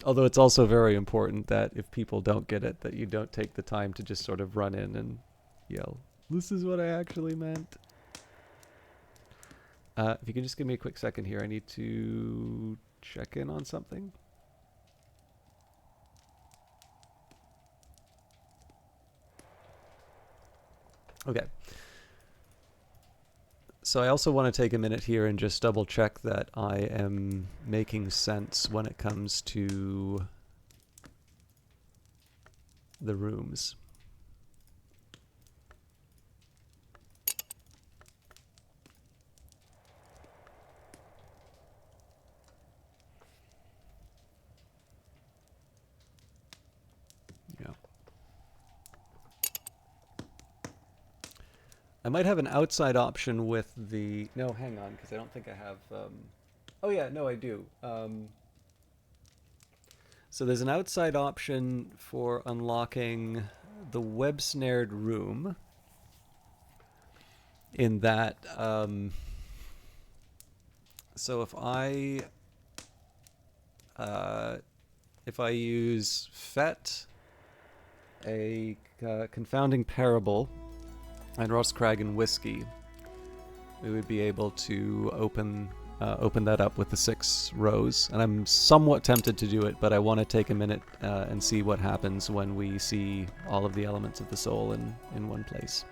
Although it's also very important that if people don't get it, that you don't take the time to just sort of run in and yell, "This is what I actually meant." If you can just give me a quick second here, I need to check in on something. Okay. So I also want to take a minute here and just double check that I am making sense when it comes to the rooms. Yeah. I might have an outside option with the... No, hang on, because I don't think I have... Oh yeah, no, I do. So there's an outside option for unlocking the web-snared room in that... So if I use FET, a confounding parable, and Roskragen whiskey, we would be able to open that up with the 6 rows. And I'm somewhat tempted to do it, but I want to take a minute and see what happens when we see all of the elements of the soul in one place.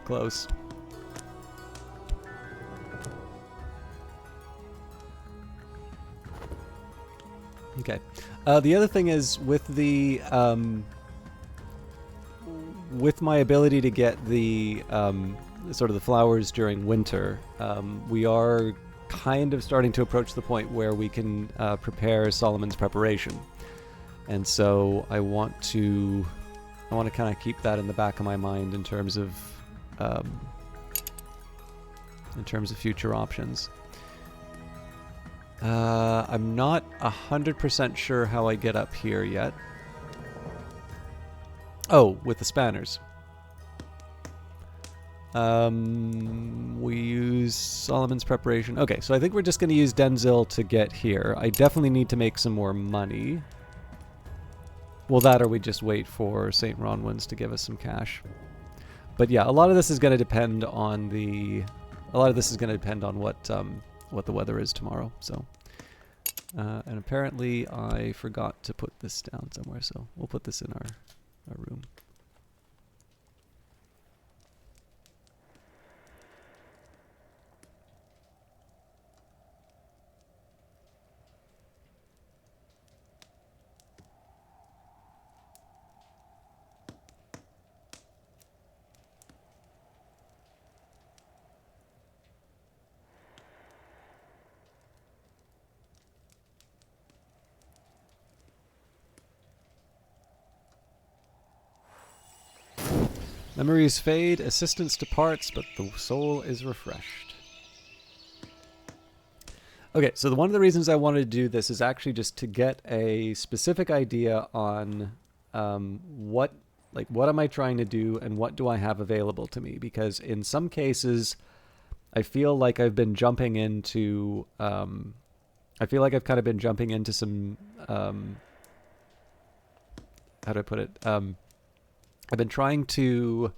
Close. Okay. The other thing is with the with my ability to get the sort of the flowers during winter, we are kind of starting to approach the point where we can prepare Solomon's preparation, and so I want to kind of keep that in the back of my mind in terms of in terms of future options. I'm not 100% sure how I get up here yet. Oh, with the spanners. We use Solomon's preparation. Okay, so I think we're just going to use Denzil to get here. I definitely need to make some more money. Well, that or we just wait for St. Ronwin's to give us some cash. But yeah, a lot of this is going to depend on what the weather is tomorrow. So, and apparently I forgot to put this down somewhere, so we'll put this in our room. Memories fade, assistance departs, but the soul is refreshed. Okay, so one of the reasons I wanted to do this is actually just to get a specific idea on what am I trying to do and what do I have available to me? Because in some cases, I feel like I've been jumping into some how do I put it? I've been trying to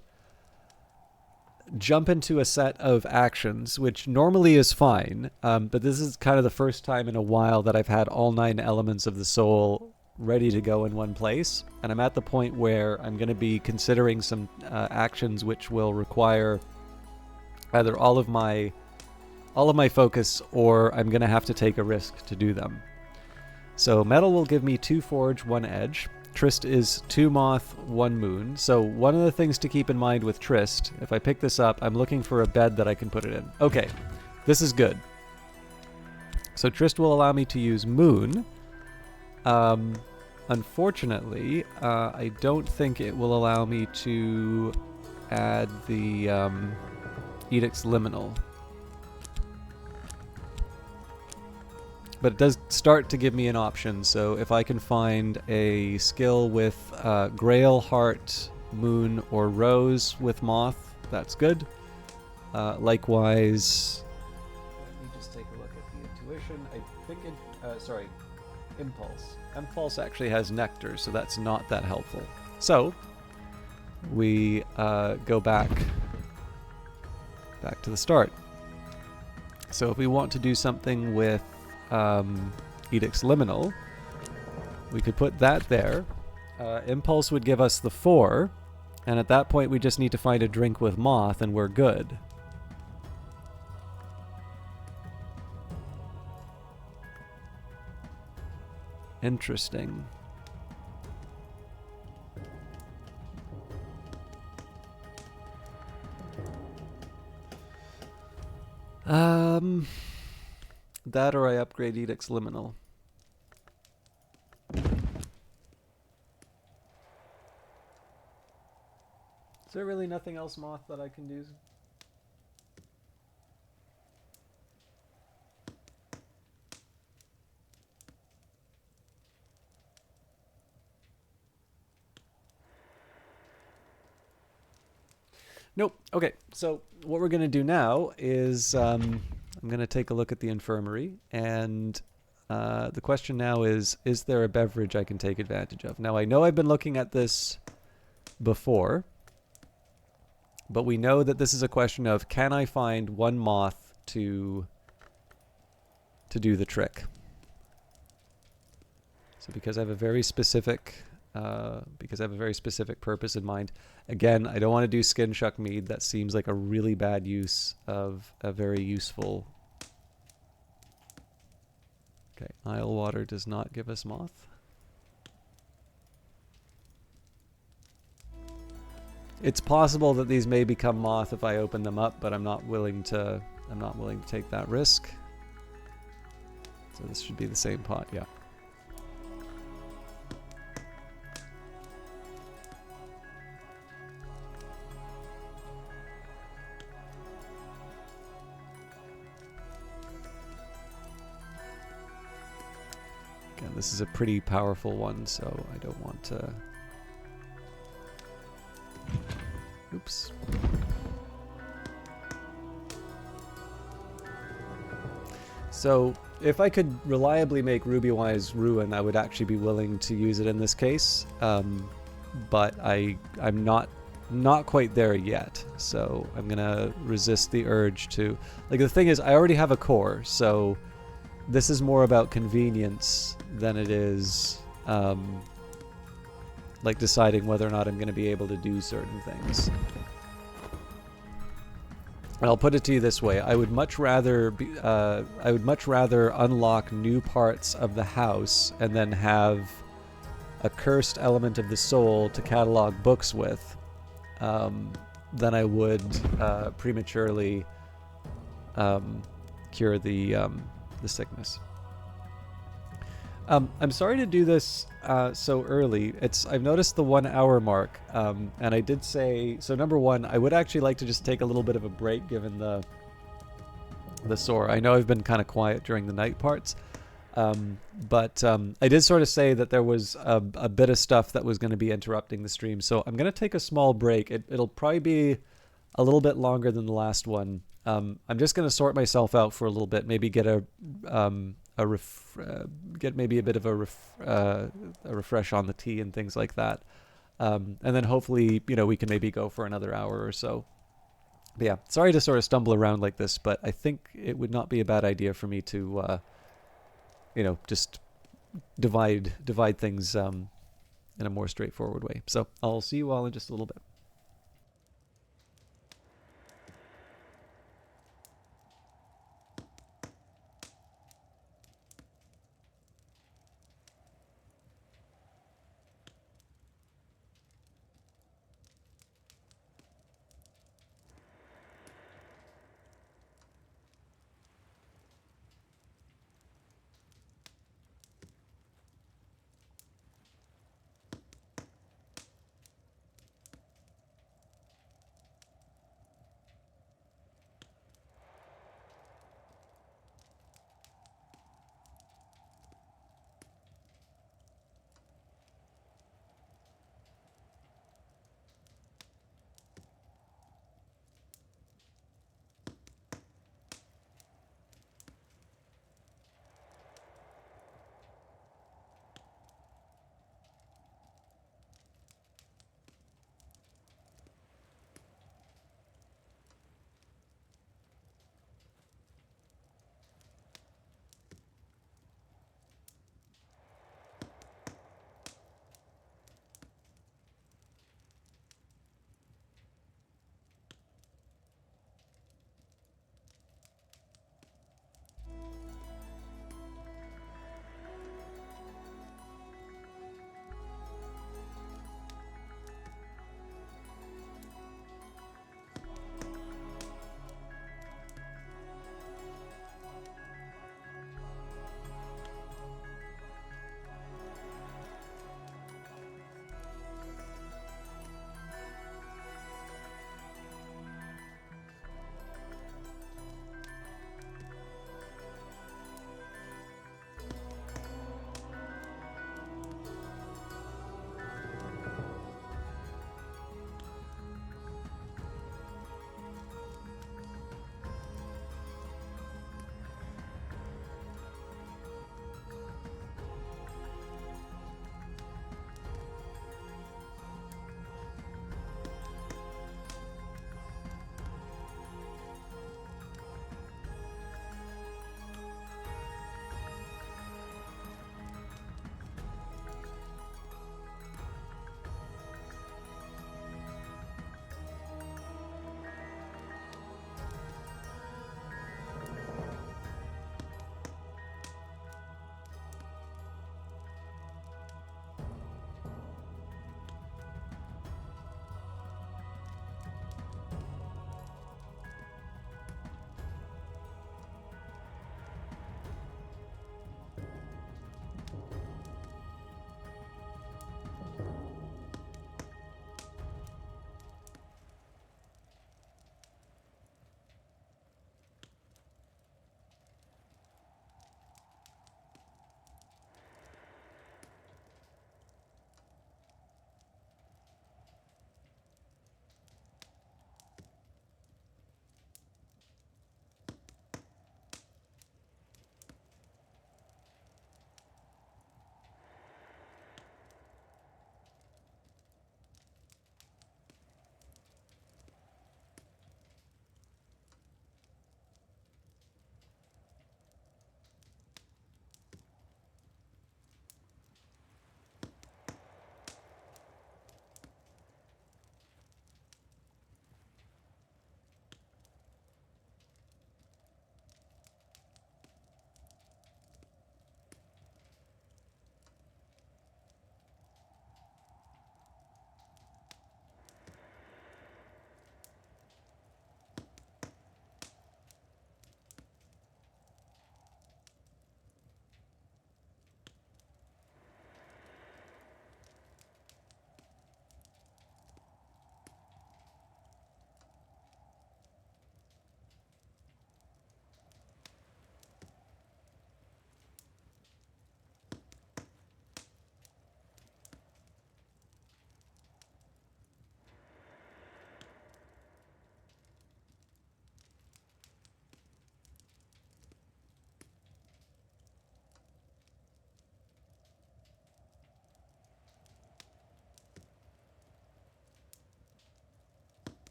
jump into a set of actions, which normally is fine, but this is kind of the first time in a while that I've had all 9 elements of the soul ready to go in one place, and I'm at the point where I'm going to be considering some actions which will require either all of my focus, or I'm going to have to take a risk to do them. So metal will give me 2 forge, 1 edge. Trist is 2 moth, 1 moon. So one of the things to keep in mind with Trist, if I pick this up, I'm looking for a bed that I can put it in. Okay, this is good. So Trist will allow me to use moon. Unfortunately, I don't think it will allow me to add the Edict's Liminal. But it does start to give me an option, so if I can find a skill with Grail, Heart, Moon, or Rose with Moth, that's good. Likewise, let me just take a look at the Intuition. I think Impulse. Impulse actually has Nectar, so that's not that helpful. So, we go back to the start. So if we want to do something with Edict's Liminal, we could put that there. Impulse would give us the 4, and at that point we just need to find a drink with Moth and we're good. Interesting. That or I upgrade Edict's Liminal. Is there really nothing else, Moth, that I can do? Nope. Okay, so what we're going to do now is I'm going to take a look at the infirmary, and the question now is there a beverage I can take advantage of? Now, I know I've been looking at this before, but we know that this is a question of, can I find 1 moth to do the trick? So because I have a very specific purpose in mind. Again, I don't want to do Skin Shuck Mead. That seems like a really bad use of a very useful... Okay, Isle Water does not give us Moth. It's possible that these may become Moth if I open them up, but I'm not willing to take that risk. So this should be the same pot, yeah. Again, this is a pretty powerful one, so I don't want to... Oops. So, if I could reliably make Rubywise Ruin, I would actually be willing to use it in this case. But I'm not quite there yet, so I'm gonna resist the urge to... Like, the thing is, I already have a core, so this is more about convenience than it is, like, deciding whether or not I'm gonna be able to do certain things. And I'll put it to you this way: I would much rather unlock new parts of the house and then have a cursed element of the soul to catalog books with, than I would prematurely cure the sickness. I'm sorry to do this so early. I've noticed the 1 hour mark, and I did say, so number one, I would actually like to just take a little bit of a break given the sore. I know I've been kind of quiet during the night parts, but I did sort of say that there was a bit of stuff that was going to be interrupting the stream, so I'm going to take a small break. It'll probably be a little bit longer than the last one. I'm just going to sort myself out for a little bit, maybe get get maybe a bit of a refresh on the tea and things like that, and then hopefully, we can maybe go for another hour or so. But yeah, sorry to sort of stumble around like this, but I think it would not be a bad idea for me to just divide things in a more straightforward way. So I'll see you all in just a little bit.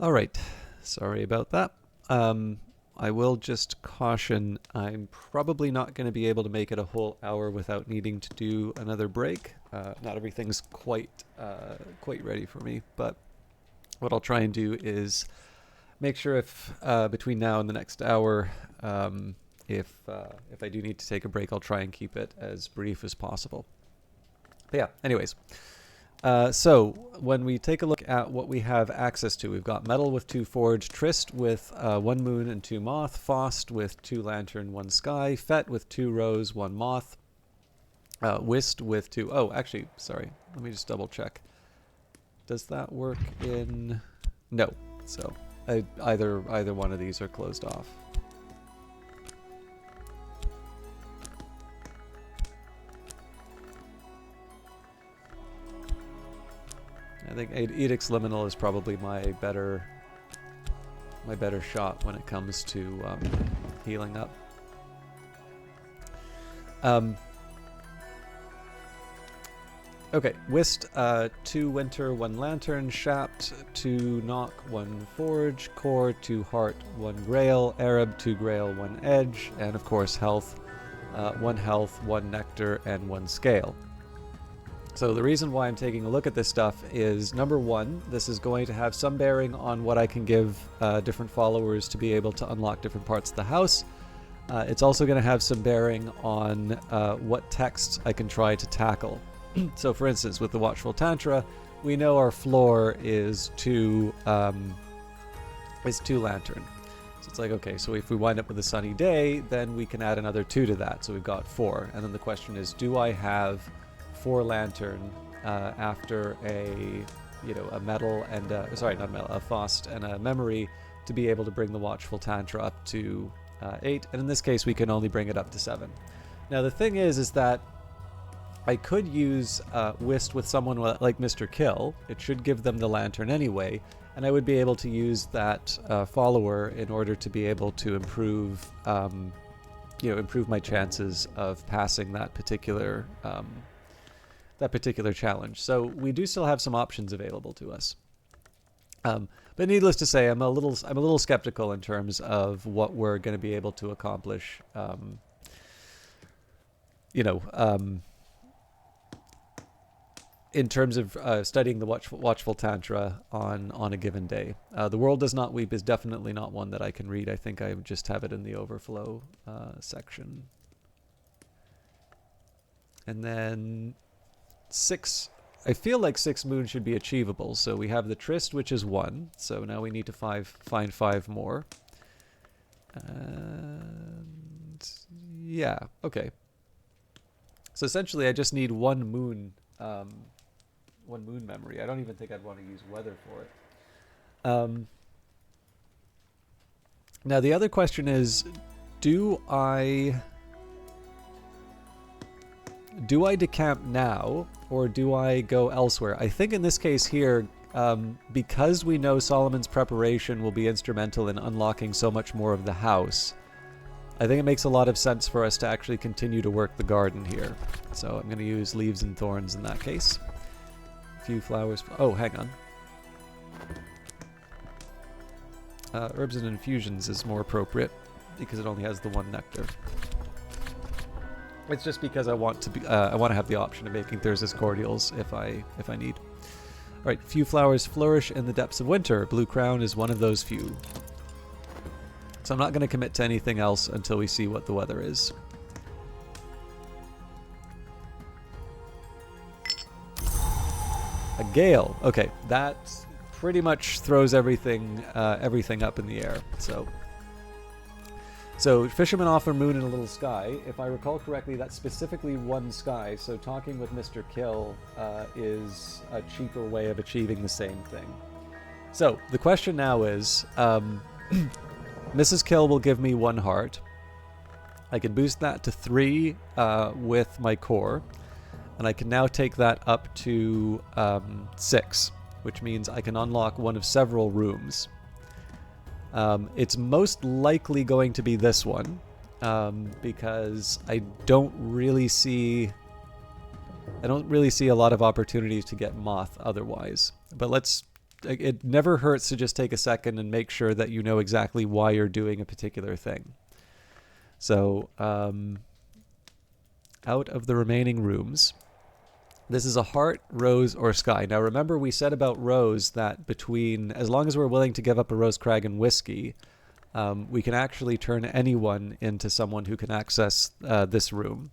All right. Sorry about that. I will just caution, I'm probably not going to be able to make it a whole hour without needing to do another break. Not everything's quite ready for me, but what I'll try and do is make sure if between now and the next hour, if I do need to take a break, I'll try and keep it as brief as possible. But yeah, anyways. So when we take a look at what we have access to, we've got Metal with 2 Forge, Trist with 1 Moon and 2 Moth, Faust with 2 Lantern, 1 Sky, Fet with 2 Rose, 1 Moth, Whist with 2... Oh, actually, sorry. Let me just double check. Does that work in... No. So either one of these are closed off. I think Edict's Liminal is probably my better shot when it comes to healing up. Okay, Whist, 2 Winter, 1 Lantern, Shapt, 2 Knock, 1 Forge, Core, 2 Heart, 1 Grail, Arab, 2 Grail, 1 Edge, and of course Health, 1 Health, 1 Nectar, and 1 Scale. So the reason why I'm taking a look at this stuff is, number one, this is going to have some bearing on what I can give different followers to be able to unlock different parts of the house. It's also going to have some bearing on what texts I can try to tackle. So for instance, with the Watchful Tantra, we know our floor is 2 Lantern. So it's like, okay, so if we wind up with a sunny day, then we can add another 2 to that. So we've got 4. And then the question is, do I have 4 Lantern after a Metal and a Faust and a Memory to be able to bring the Watchful Tantra up to 8, and in this case we can only bring it up to 7. Now the thing is that I could use Whist with someone like Mr. Kill. It should give them the Lantern anyway, and I would be able to use that follower in order to be able to improve my chances of passing that particular challenge. So we do still have some options available to us. But needless to say, I'm a little skeptical in terms of what we're going to be able to accomplish. In terms of studying the Watchful Tantra on a given day. The World Does Not Weep is definitely not one that I can read. I think I just have it in the overflow section. And then 6, I feel like 6 Moon should be achievable. So we have the Trist, which is 1. So now we need to find 5 more. And yeah, okay. So essentially I just need 1 Moon, 1 Moon memory. I don't even think I'd want to use Weather for it. Now the other question is, do I decamp now, or do I go elsewhere? I think in this case here, because we know Solomon's preparation will be instrumental in unlocking so much more of the house, I think it makes a lot of sense for us to actually continue to work the garden here. So I'm going to use Leaves and Thorns in that case. A few flowers. Oh, hang on. Herbs and Infusions is more appropriate because it only has the 1 nectar. It's just because I want to have the option of making Thyrsus cordials if I need. All right, few flowers flourish in the depths of winter. Blue Crown is one of those few. So I'm not going to commit to anything else until we see what the weather is. A gale. Okay, that pretty much throws everything up in the air. So Fisherman offer Moon and a Little Sky. If I recall correctly, that's specifically 1 sky. So talking with Mr. Kill is a cheaper way of achieving the same thing. So the question now is, Mrs. Kill will give me 1 heart. I can boost that to 3 with my core. And I can now take that up to 6, which means I can unlock one of several rooms. It's most likely going to be this one, because I don't really see a lot of opportunities to get Moth otherwise. But let's it never hurts to just take a second and make sure that you know exactly why you're doing a particular thing. So out of the remaining rooms, this is a heart, rose, or sky. Now remember we said about rose that between, as long as we're willing to give up a rose crag and whiskey, we can actually turn anyone into someone who can access this room.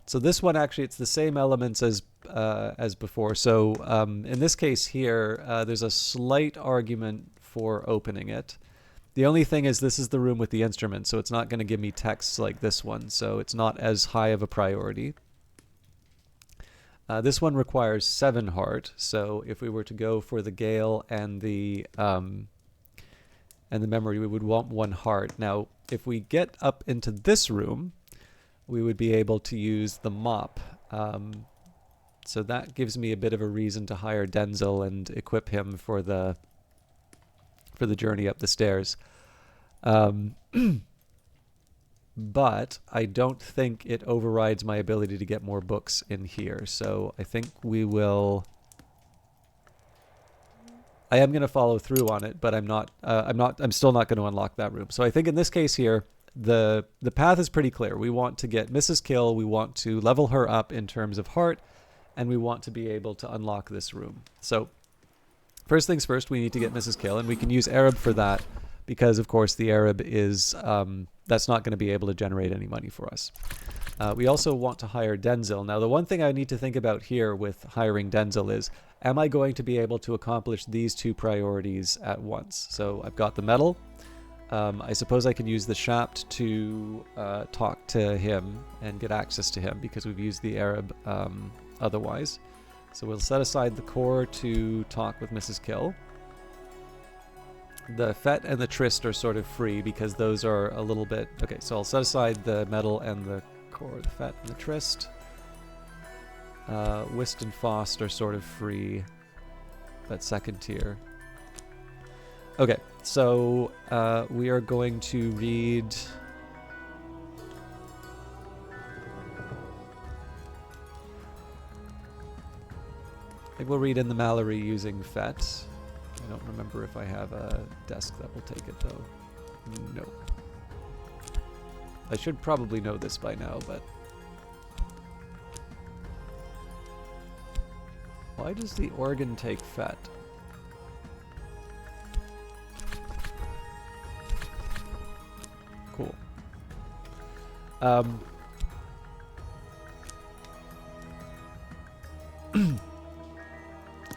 So this one actually, it's the same elements as before. So in this case here, there's a slight argument for opening it. The only thing is this is the room with the instrument, so it's not going to give me texts like this one, so it's not as high of a priority. This one requires 7 heart, so if we were to go for the Gale and the memory, we would want 1 heart. Now, if we get up into this room, we would be able to use the mop. So that gives me a bit of a reason to hire Denzel and equip him for the journey up the stairs. But I don't think it overrides my ability to get more books in here. So I think we will... I am going to follow through on it, but I'm still not going to unlock that room. So I think in this case here, the path is pretty clear. We want to get Mrs. Kill, we want to level her up in terms of heart, and we want to be able to unlock this room. So first things first, we need to get Mrs. Kill, and we can use Arab for that because, of course, the Arab is, that's not going to be able to generate any money for us. We also want to hire Denzel. Now, the one thing I need to think about here with hiring Denzel is, am I going to be able to accomplish these 2 priorities at once? So I've got the medal. I suppose I can use the Shapt to talk to him and get access to him because we've used the Arab otherwise. So we'll set aside the core to talk with Mrs. Kill. The Fett and the Trist are sort of free because those are a little bit... Okay, so I'll set aside the medal and the core, the Fett and the Trist. Whist and Faust are sort of free, but second tier. Okay, so we are going to read... I think we'll read in the Mallory using Fett. I don't remember if I have a desk that will take it, though. No. I should probably know this by now, but... Why does the organ take Fett? Cool.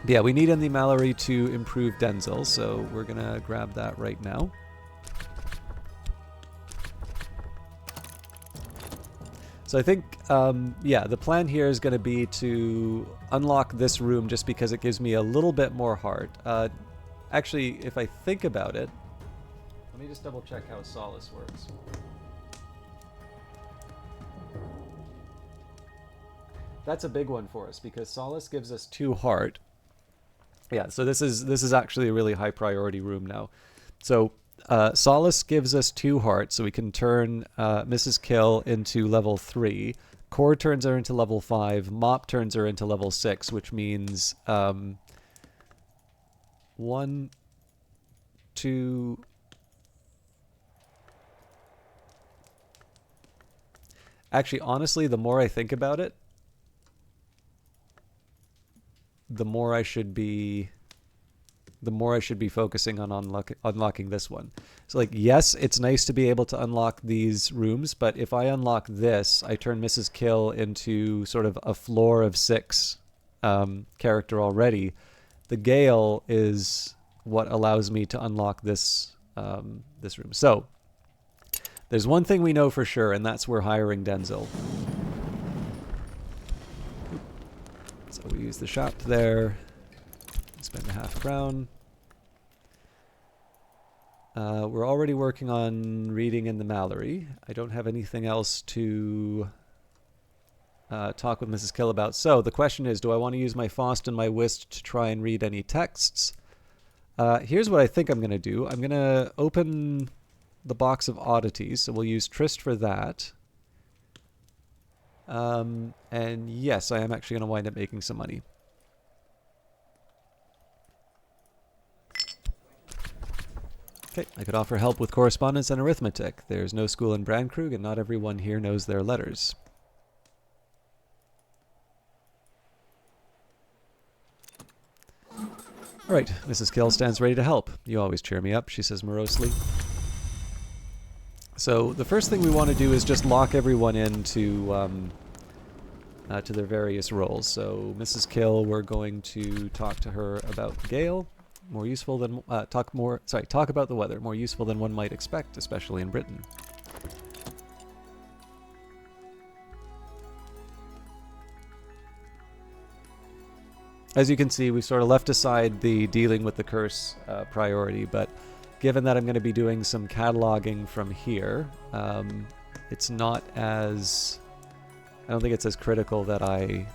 Yeah, we need in the Mallory to improve Denzel, so we're gonna grab that right now. So I think, yeah, the plan here is going to be to unlock this room just because it gives me a little bit more heart. Actually, if I think about it, let me just double check how Solace works. That's a big one for us because Solace gives us 2 heart. Yeah, so this is actually a really high priority room now. So Solace gives us 2 hearts, so we can turn Mrs. Kill into level 3. Core turns her into level 5. Mop turns her into level 6, which means 1, 2... Actually, honestly, the more I think about it, the more I should be focusing on unlocking this one. So like, yes, it's nice to be able to unlock these rooms, but if I unlock this, I turn Mrs. Kill into sort of a floor of 6 character already. The Gale is what allows me to unlock this this room. So there's one thing we know for sure, and that's we're hiring Denzel. So we use the shop there. Spend a half crown. We're already working on reading in the Mallory. I don't have anything else to talk with Mrs. Kill about. So the question is, do I want to use my Faust and my Whist to try and read any texts? Here's what I think I'm going to do. I'm going to open the box of oddities, so we'll use Trist for that. And yes, I am actually going to wind up making some money. Okay, I could offer help with correspondence and arithmetic. There's no school in Brandkrug, and not everyone here knows their letters. All right, Mrs. Kill stands ready to help. You always cheer me up, she says morosely. So the first thing we want to do is just lock everyone into to their various roles. So Mrs. Kill, we're going to talk to her about Gale. More useful than talk about the weather. More useful than one might expect, especially in Britain. As you can see, we've sort of left aside the dealing with the curse priority, but given that I'm going to be doing some cataloging from here, it's not as... I don't think it's as critical that I...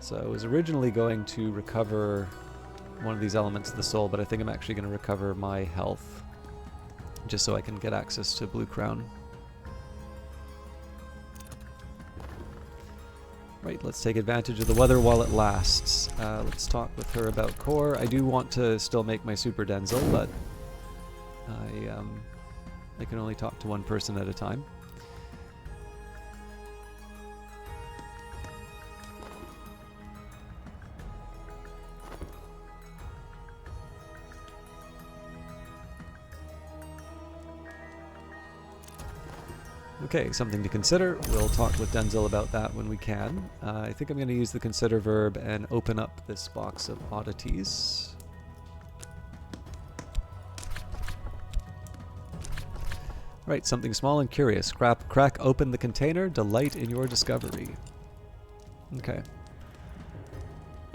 So I was originally going to recover one of these elements of the soul, but I think I'm actually going to recover my health, just so I can get access to Blue Crown. Right, let's take advantage of the weather while it lasts. Let's talk with her about core. I do want to still make my Super Denzel, but I can only talk to one person at a time. Okay, something to consider. We'll talk with Denzel about that when we can. I think I'm going to use the consider verb and open up this box of oddities. Right, something small and curious. Crack open the container. Delight in your discovery. Okay.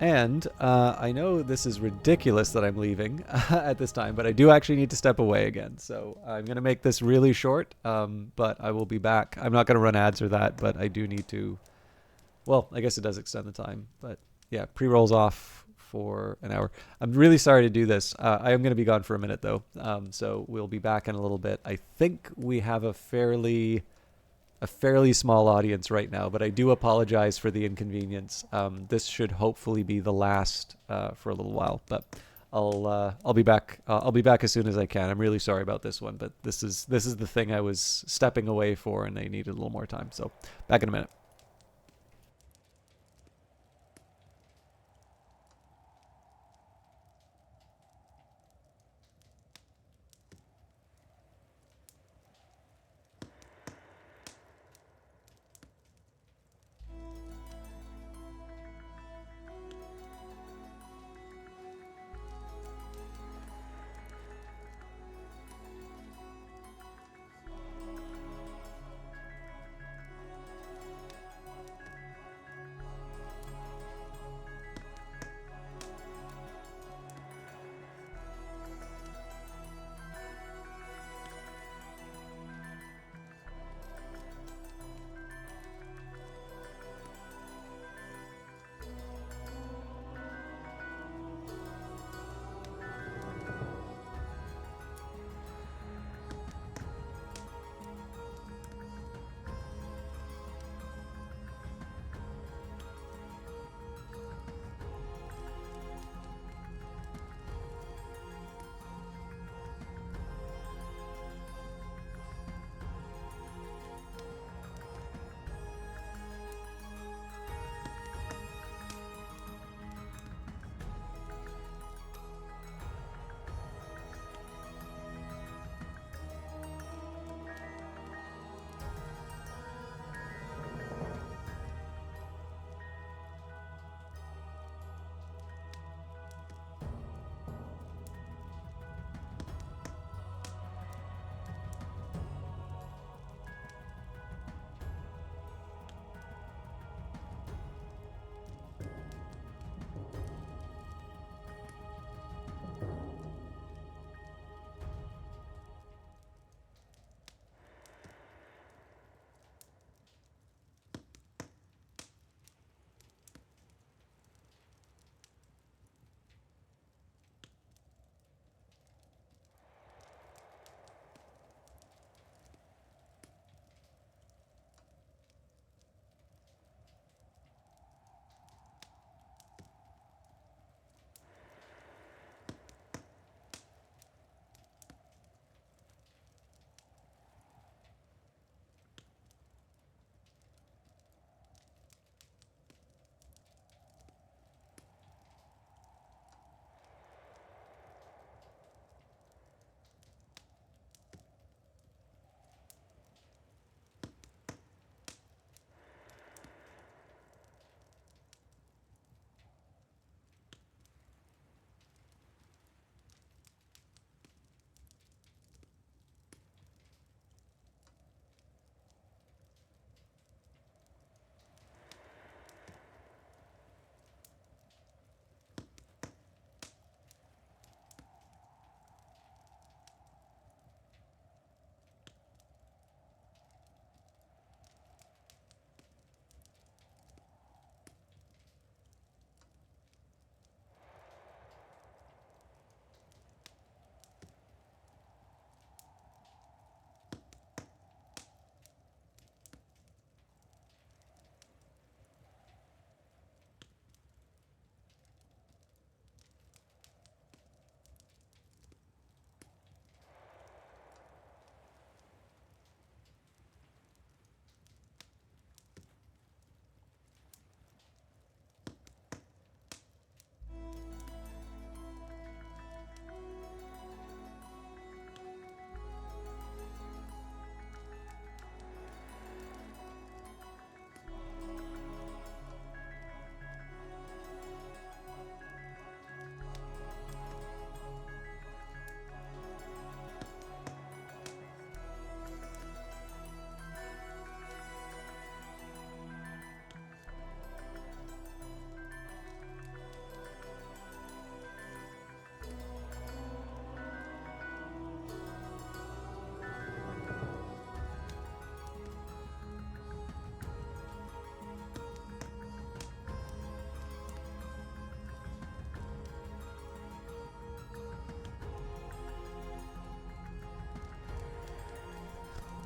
And I know this is ridiculous that I'm leaving at this time, but I do actually need to step away again. So I'm going to make this really short, but I will be back. I'm not going to run ads or that, but I do need to... Well, I guess it does extend the time. But yeah, pre-rolls off for an hour. I'm really sorry to do this. I am going to be gone for a minute, though. So we'll be back in a little bit. I think we have a fairly small audience right now, but I do apologize for the inconvenience. This should hopefully be the last for a little while, but I'll be back. I'll be back as soon as I can. I'm really sorry about this one, but this is the thing I was stepping away for, and I needed a little more time. So back in a minute.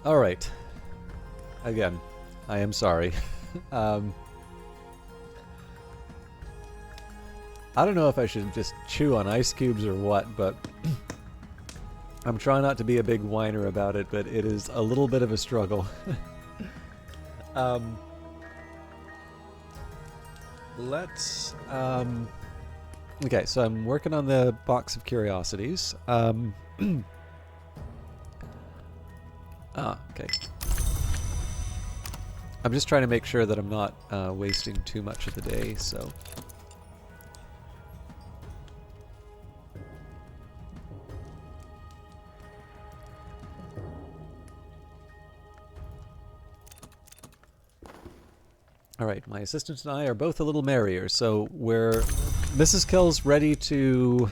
All right. Again, I am sorry. um, I don't know if I should just chew on ice cubes or what, but I'm trying not to be a big whiner about it, but it is a little bit of a struggle. um, let's... okay, so I'm working on the box of curiosities. Okay. I'm just trying to make sure that I'm not wasting too much of the day, so... Alright, my assistant and I are both a little merrier, so we're... Mrs. Kill's ready to...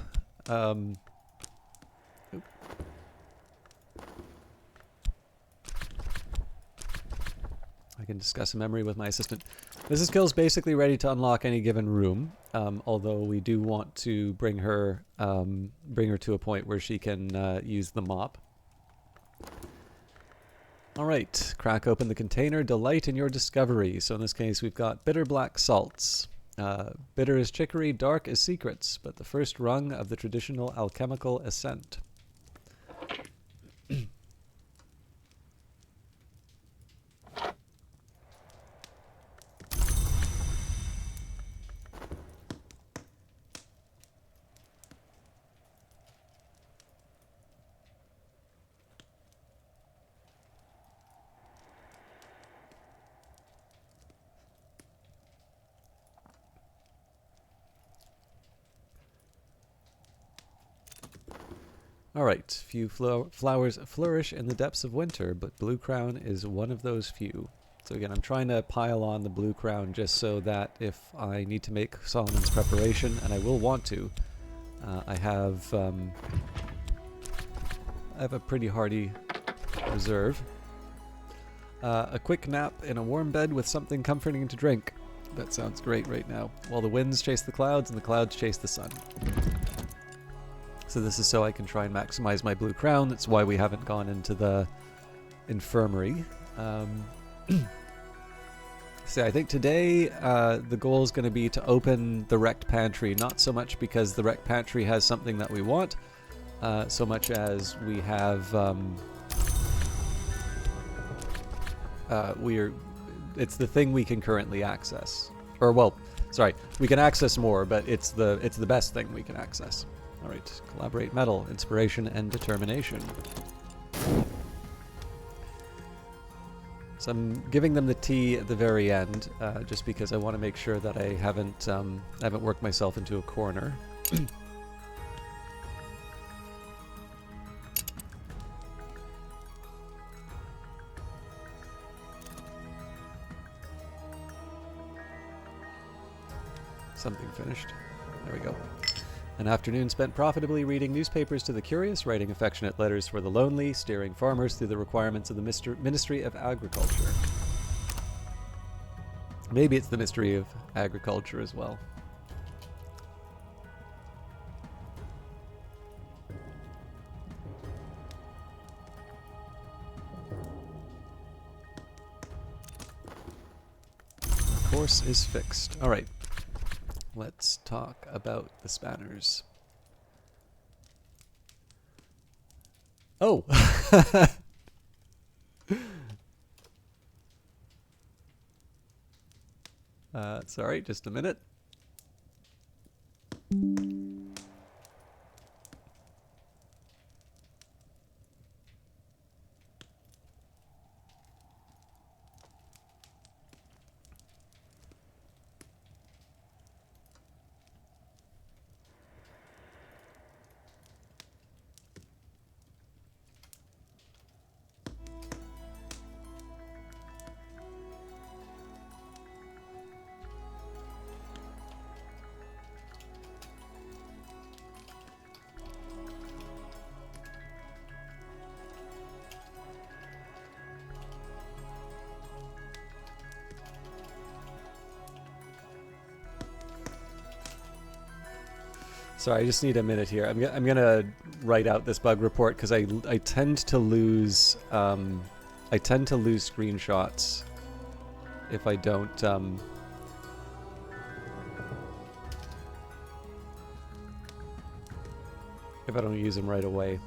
I can discuss a memory with my assistant. Mrs. Kill's basically ready to unlock any given room, although we do want to bring her to a point where she can use the mop. Alright, crack open the container, delight in your discovery. So in this case we've got bitter black salts. Bitter as chicory, dark as secrets, but the first rung of the traditional alchemical ascent. Alright, few flowers flourish in the depths of winter, but Blue Crown is one of those few. So again, I'm trying to pile on the Blue Crown just so that if I need to make Solomon's preparation, and I will want to, I have a pretty hearty reserve. A quick nap in a warm bed with something comforting to drink. That sounds great right now. While the winds chase the clouds and the clouds chase the sun. So this is so I can try and maximize my Blue Crown. That's why we haven't gone into the infirmary. So I think today the goal is going to be to open the wrecked pantry, not so much because the wrecked pantry has something that we want, so much as we have it's the thing we can currently access. Or well, sorry, we can access more, but it's the best thing we can access. Alright, collaborate metal, inspiration, and determination. So I'm giving them the tea at the very end, just because I want to make sure that I haven't worked myself into a corner. Something finished. There we go. An afternoon spent profitably reading newspapers to the curious, writing affectionate letters for the lonely, steering farmers through the requirements of the Ministry of Agriculture. Maybe it's the Ministry of Agriculture as well. The course is fixed. All right. Let's talk about the spanners. Oh! Sorry, just a minute. Sorry, I just need a minute here. I'm gonna write out this bug report because I tend to lose I tend to lose screenshots if I don't use them right away.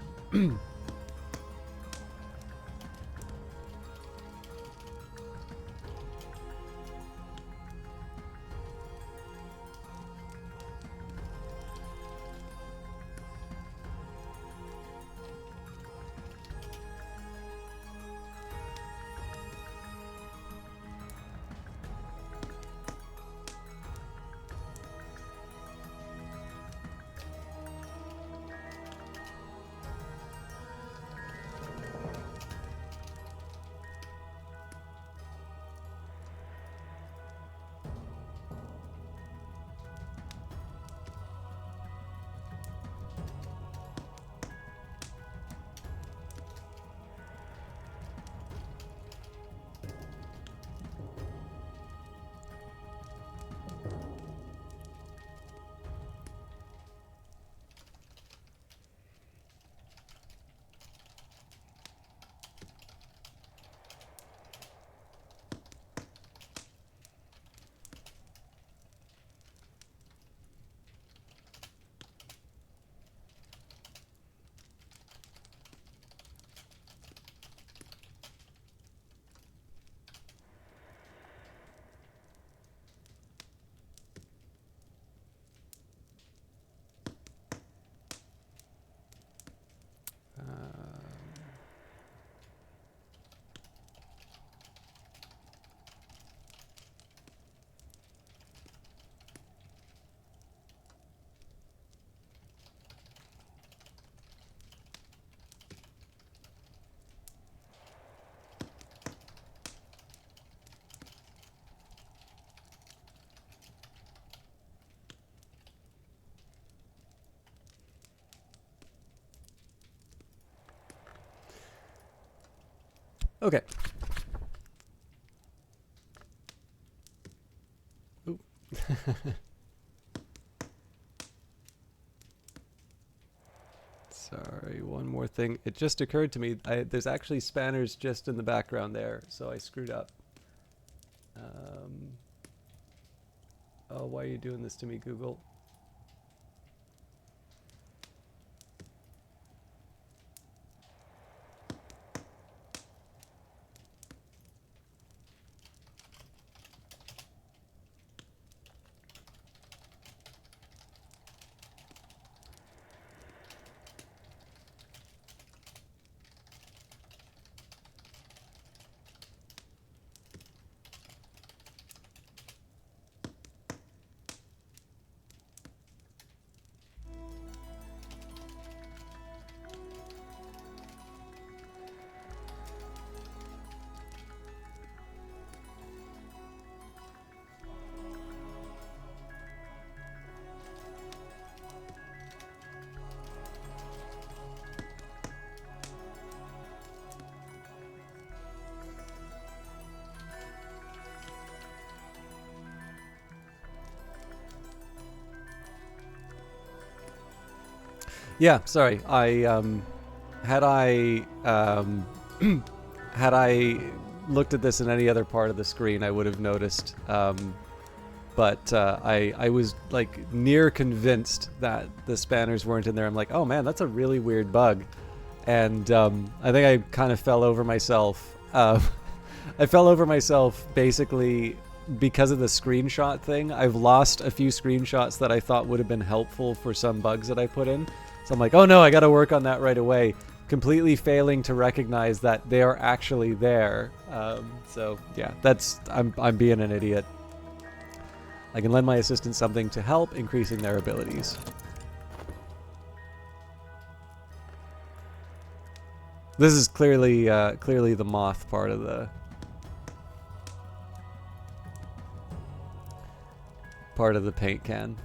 Okay. Ooh. Sorry, one more thing. It just occurred to me, there's actually spanners just in the background there, so I screwed up. Oh, why are you doing this to me, Google? Yeah, sorry. Had I had I looked at this in any other part of the screen, I would have noticed. But I was like near convinced that the spanners weren't in there. I'm like, oh man, that's a really weird bug, and I think I kind of fell over myself. I fell over myself basically because of the screenshot thing. I've lost a few screenshots that I thought would have been helpful for some bugs that I put in. So I'm like, oh no, I got to work on that right away. Completely failing to recognize that they are actually there. So yeah, I'm being an idiot. I can lend my assistant something to help increasing their abilities. This is clearly the moth part of the paint can.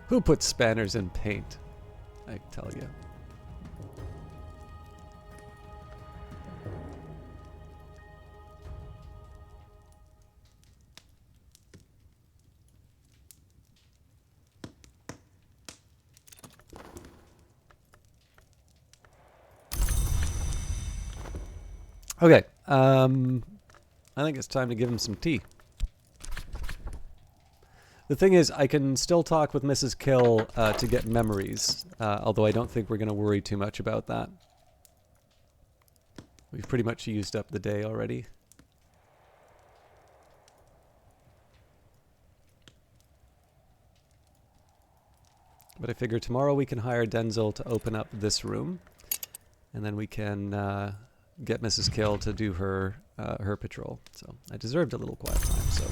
Who puts spanners in paint? I tell you. Okay. I think it's time to give him some tea. The thing is, I can still talk with Mrs. Kill to get memories, although I don't think we're going to worry too much about that. We've pretty much used up the day already. But I figure tomorrow we can hire Denzel to open up this room, and then we can get Mrs. Kill to do her her patrol. So I deserved a little quiet time. So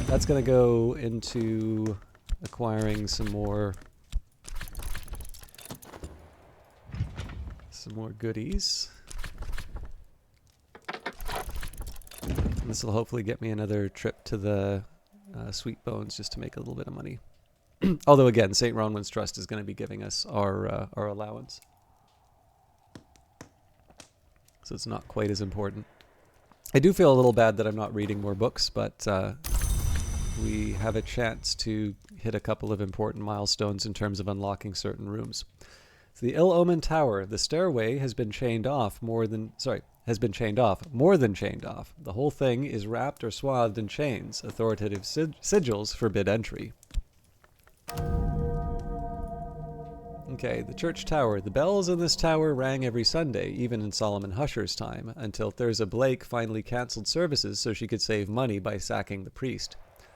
that's going to go into acquiring some more goodies. This will hopefully get me another trip to the Sweet Bones just to make a little bit of money. Although again, St. Ronwin's Trust is going to be giving us our allowance, so it's not quite as important. I do feel a little bad that I'm not reading more books, but we have a chance to hit a couple of important milestones in terms of unlocking certain rooms. So the Ill-Omen Tower, the stairway has been chained off more than chained off. The whole thing is wrapped or swathed in chains. Authoritative sigils forbid entry. Okay, the church tower. The bells in this tower rang every Sunday, even in Solomon Husher's time, until Thirza Blake finally cancelled services so she could save money by sacking the priest.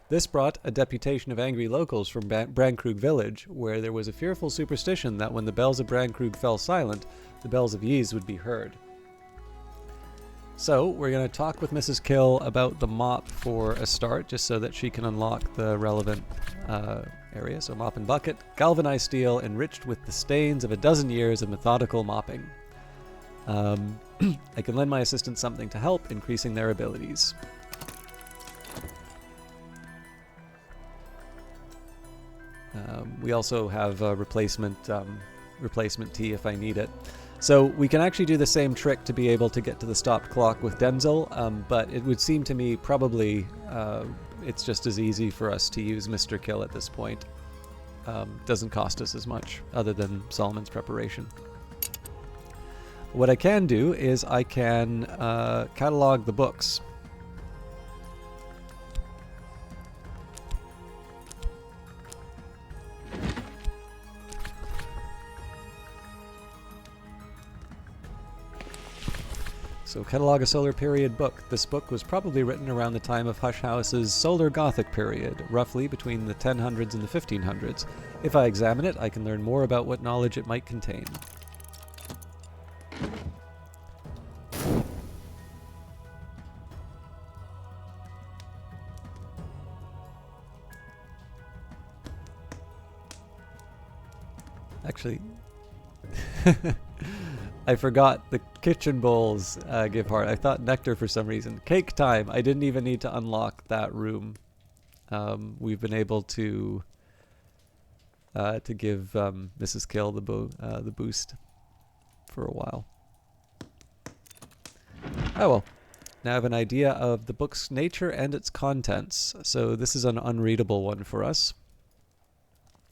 This brought a deputation of angry locals from Brankrug village, where there was a fearful superstition that when the bells of Brankrug fell silent, the bells of Ys would be heard. So, we're going to talk with Mrs. Kill about the mop for a start, just so that she can unlock the relevant area. So mop and bucket, galvanized steel, enriched with the stains of a dozen years of methodical mopping. I can lend my assistants something to help, increasing their abilities. We also have replacement tea if I need it. So we can actually do the same trick to be able to get to the stopped clock with Denzel, but it would seem to me probably it's just as easy for us to use Mr. Kill at this point. Doesn't cost us as much, other than Solomon's preparation. What I can do is I can catalog the books. So, catalog a solar period book. This book was probably written around the time of Hush House's solar Gothic period, roughly between the 1000s and the 1500s. If I examine it, I can learn more about what knowledge it might contain. Actually, I forgot the kitchen bowls give heart. I thought nectar for some reason. Cake time. I didn't even need to unlock that room. We've been able to give Mrs. Kill the boost for a while. Oh well. Now I have an idea of the book's nature and its contents. So this is an unreadable one for us.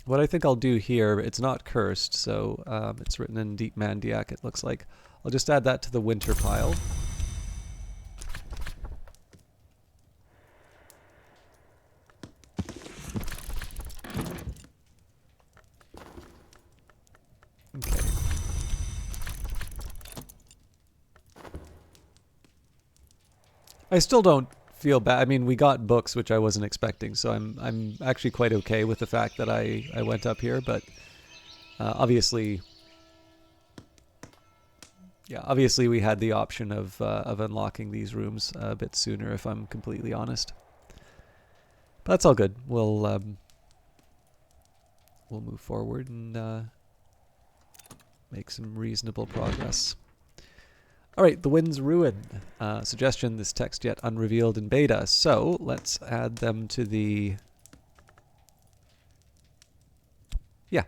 What I think I'll do here, it's not cursed, so it's written in Deep Mandiac, it looks like. I'll just add that to the winter pile. Okay. I still don't feel bad. I mean, we got books, which I wasn't expecting, so I'm actually quite okay with the fact that I went up here. But obviously we had the option of unlocking these rooms a bit sooner, if I'm completely honest. But that's all good. We'll move forward and make some reasonable progress. All right, the Wind's Ruin. Suggestion, this text yet unrevealed in beta. So let's add them to the... Yeah.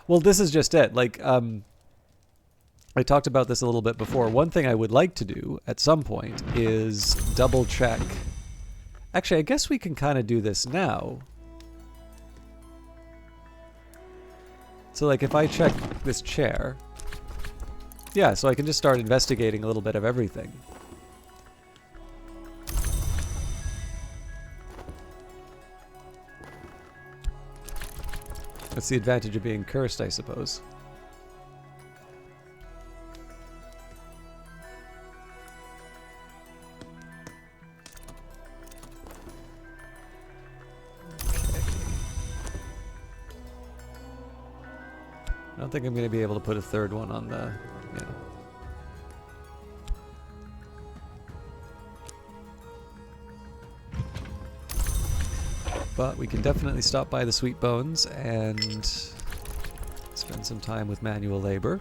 Well, this is just it. Like, I talked about this a little bit before. One thing I would like to do at some point is double check. Actually, I guess we can kind of do this now. So like if I check this chair... Yeah, so I can just start investigating a little bit of everything. That's the advantage of being cursed, I suppose. I don't think I'm going to be able to put a third one on the, you know. But we can definitely stop by the Sweet Bones and spend some time with manual labor.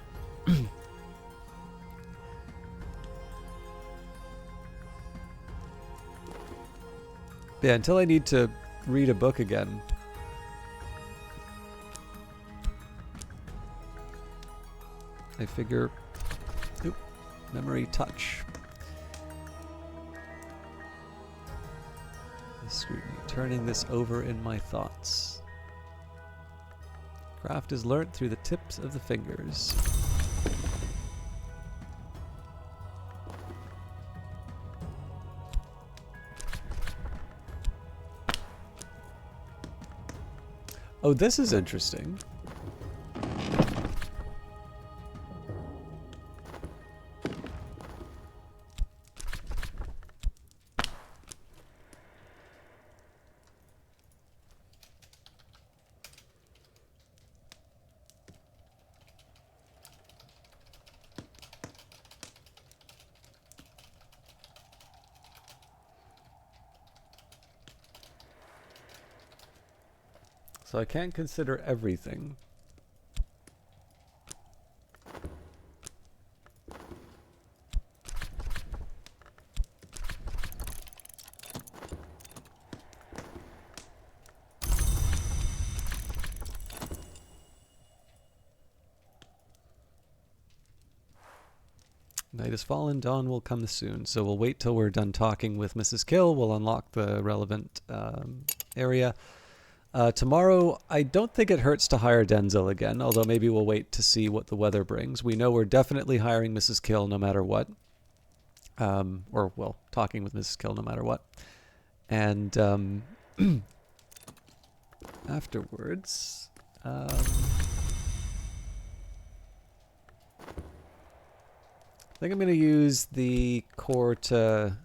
Yeah, until I need to read a book again. I figure... Oop, memory touch. Scrutiny. Turning this over in my thoughts. Craft is learnt through the tips of the fingers. Oh, this is interesting. So I can't consider everything. Night has fallen, dawn will come soon, so we'll wait till we're done talking with Mrs. Kill. We'll unlock the relevant area. Tomorrow, I don't think it hurts to hire Denzel again, although maybe we'll wait to see what the weather brings. We know we're definitely hiring Mrs. Kill no matter what. Or, well, talking with Mrs. Kill no matter what. And afterwards... I think I'm going to use the core to...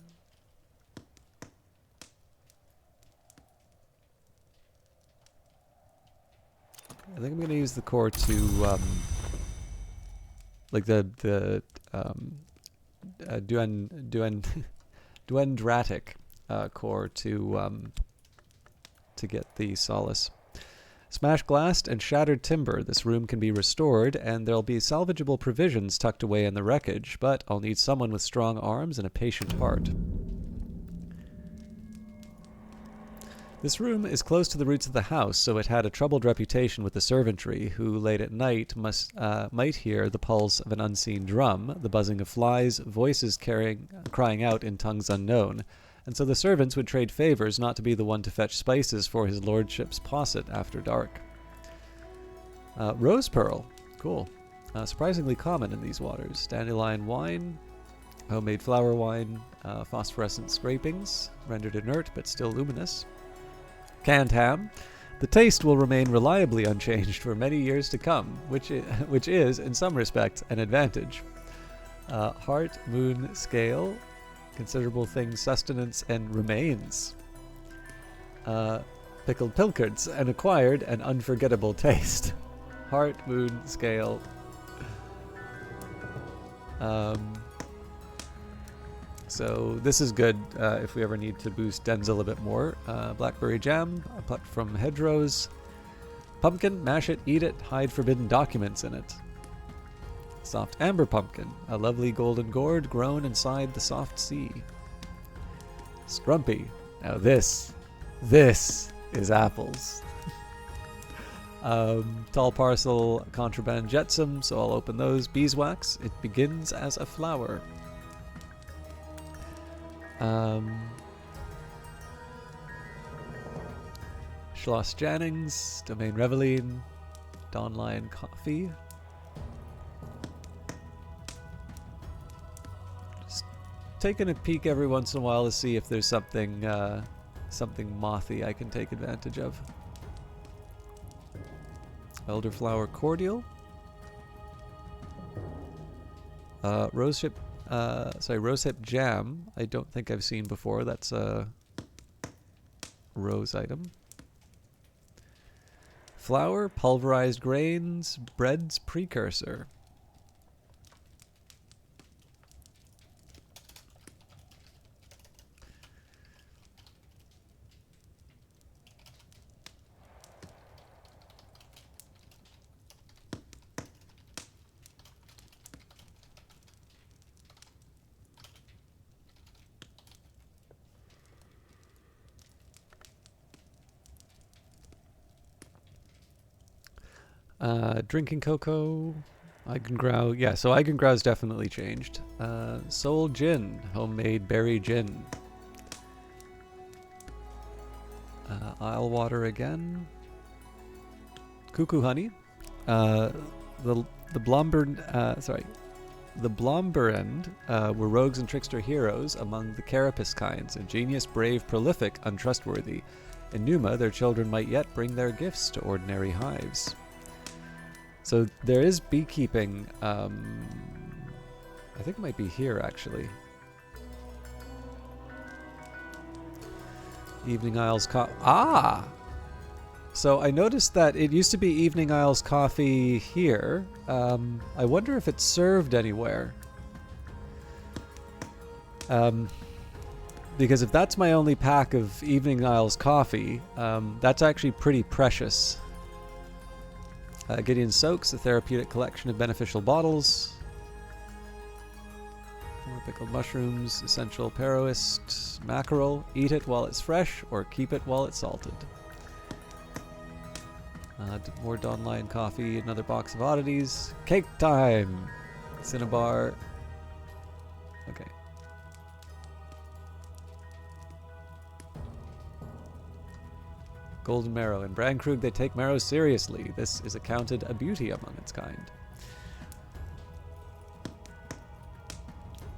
I think I'm going to use the core to, like the Duendratic core to get the solace. Smashed glass and shattered timber. This room can be restored, and there'll be salvageable provisions tucked away in the wreckage, but I'll need someone with strong arms and a patient heart. This room is close to the roots of the house, so it had a troubled reputation with the servantry, who late at night might hear the pulse of an unseen drum, the buzzing of flies, voices crying out in tongues unknown, and so the servants would trade favors not to be the one to fetch spices for his lordship's posset after dark. Rose pearl. Cool. Surprisingly common in these waters. Dandelion wine, homemade flower wine, phosphorescent scrapings, rendered inert but still luminous. Canned ham. The taste will remain reliably unchanged for many years to come, which is, in some respects, an advantage. Heart, moon, scale, considerable things, sustenance, and remains. Pickled pilchards, an acquired and unforgettable taste. Heart, moon, scale. So this is good if we ever need to boost Denzel a bit more. Blackberry jam, plucked from hedgerows. Pumpkin, mash it, eat it, hide forbidden documents in it. Soft amber pumpkin, a lovely golden gourd grown inside the soft sea. Scrumpy, now this is apples. Tall parcel, contraband jetsam, so I'll open those. Beeswax, it begins as a flower. Schloss Jannings, Domaine Reveline, Dawn Lion Coffee. Just taking a peek every once in a while to see if there's something mothy I can take advantage of. Elderflower cordial. Rosehip, rosehip jam. I don't think I've seen before. That's a rose item. Flour, pulverized grains, bread's precursor. Drinking cocoa, Eigengrau. Yeah, so Eigengrau's definitely changed. Soul gin, homemade berry gin. Isle water again. Cuckoo honey. The Blomberend were rogues and trickster heroes among the carapace kinds, ingenious, brave, prolific, untrustworthy. In Numa, their children might yet bring their gifts to ordinary hives. So there is beekeeping, I think it might be here actually. Evening Isles So I noticed that it used to be Evening Isles coffee here. I wonder if it's served anywhere. Because if that's my only pack of Evening Isles coffee, that's actually pretty precious. Gideon Soaks, a therapeutic collection of beneficial bottles. More pickled mushrooms, essential paroist, mackerel. Eat it while it's fresh, or keep it while it's salted. More Dawn Lion coffee, another box of oddities. Cake time! Cinnabar. Okay. Golden marrow. In Brandkrug, they take marrow seriously. This is accounted a beauty among its kind.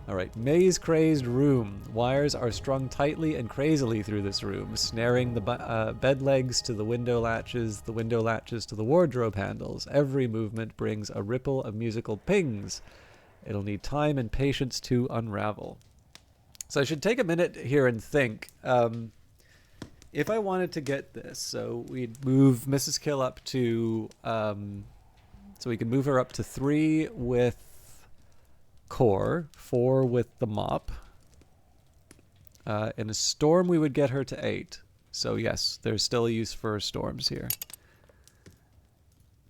Alright, maze-crazed room. Wires are strung tightly and crazily through this room, snaring the bed legs to the window latches to the wardrobe handles. Every movement brings a ripple of musical pings. It'll need time and patience to unravel. So I should take a minute here and think. If I wanted to get this, so we'd move Mrs. Kill up to, so we can move her up to 3 with core, 4 with the mop. In a storm, we would get her to 8. So yes, there's still a use for storms here.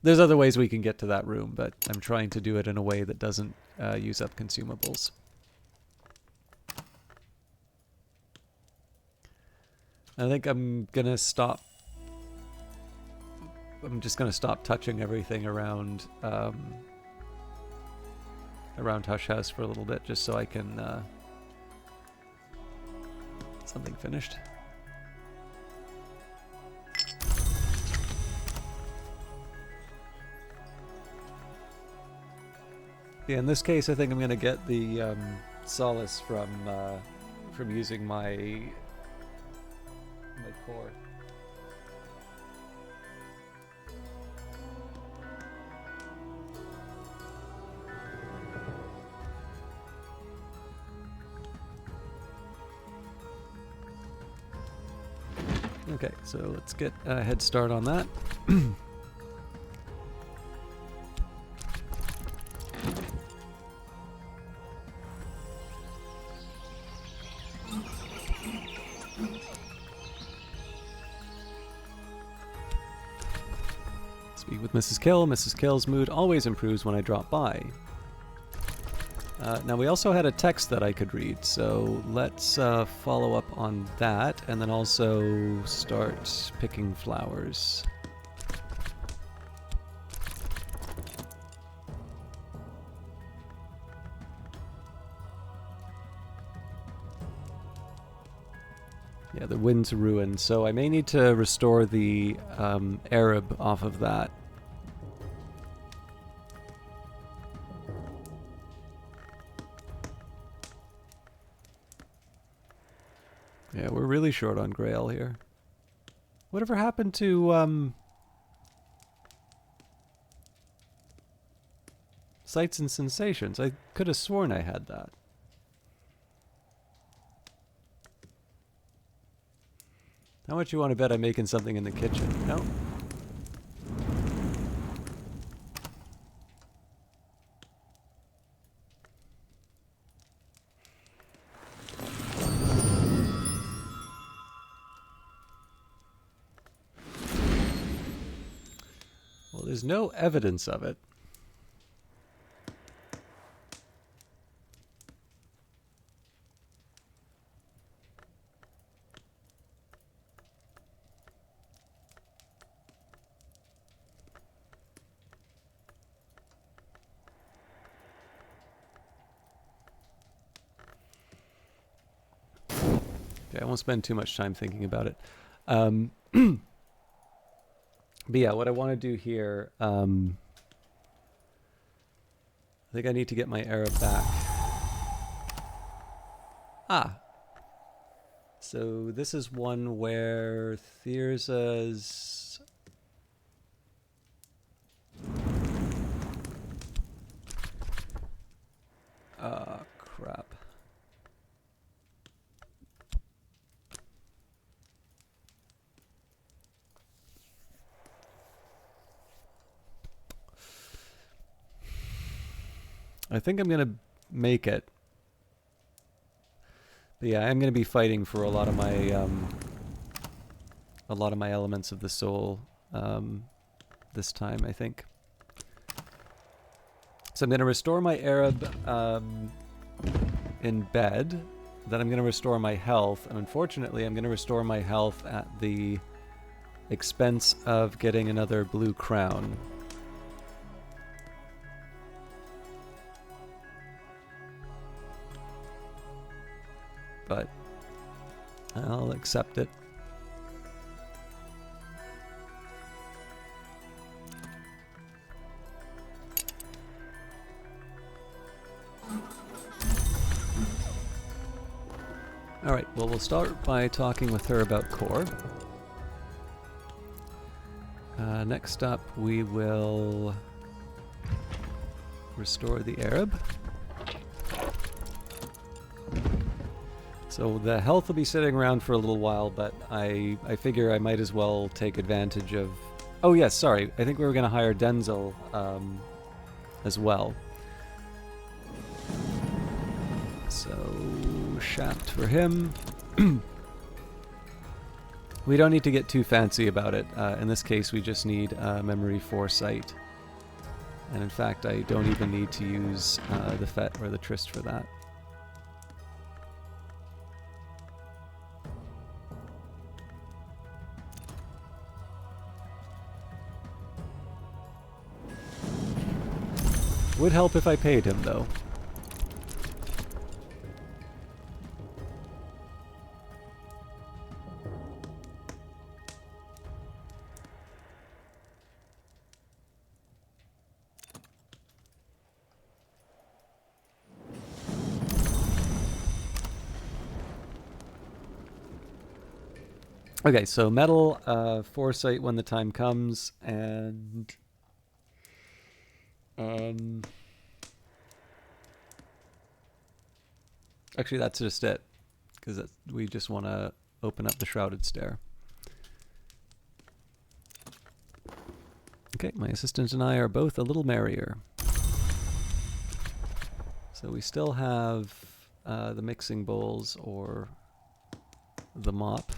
There's other ways we can get to that room, but I'm trying to do it in a way that doesn't use up consumables. I think I'm gonna stop. I'm just gonna stop touching everything around around Hush House for a little bit, just so I can get something finished. Yeah, in this case, I think I'm gonna get the solace from using my core. Okay, so let's get a head start on that. Speak with Mrs. Kill. Mrs. Kill's mood always improves when I drop by. Now we also had a text that I could read, so let's follow up on that, and then also start picking flowers. Yeah, the wind's ruined, so I may need to restore the Arab off of that. Yeah, we're really short on Grail here. Whatever happened to Sights and sensations. I could have sworn I had that. How much you want to bet I'm making something in the kitchen? No? Well, there's no evidence of it. Okay, I won't spend too much time thinking about it. But yeah, what I want to do here, I think I need to get my Arab back. Ah. So this is one where Thyrza's... Ah, crap. I think I'm going to make it. But yeah, I'm going to be fighting for a lot of my elements of the soul this time, I think. So I'm going to restore my Arab in bed. Then I'm going to restore my health. And unfortunately, I'm going to restore my health at the expense of getting another blue crown. But I'll accept it. Alright, well, we'll start by talking with her about core. Next up, we will restore the Arab. So the health will be sitting around for a little while, but I figure I might as well take advantage of... Oh yes, sorry. I think we were going to hire Denzel as well. So, Shaft for him. We don't need to get too fancy about it. In this case, we just need memory foresight. And in fact, I don't even need to use the Fet or the Trist for that. Would help if I paid him, though. Okay, so metal, foresight when the time comes, and actually that's just it, because we just want to open up the Shrouded Stair. Okay, my assistant and I are both a little merrier. So we still have the mixing bowls or the mop.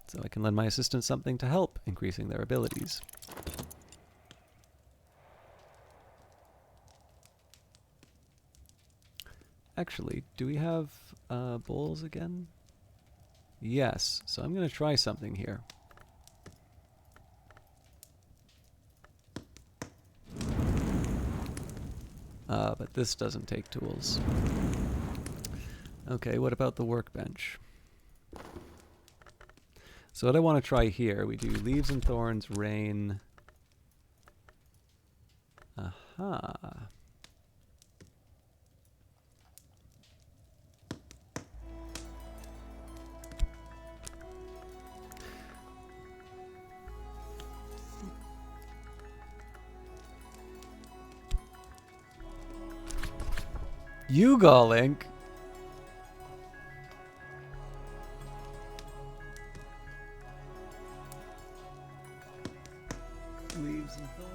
So I can lend my assistant something to help increasing their abilities. Actually, do we have bowls again? Yes, so I'm going to try something here. But this doesn't take tools. Okay, what about the workbench? So what I want to try here, we do leaves and thorns, rain. Aha. Yugal Link. Leaves and thorns.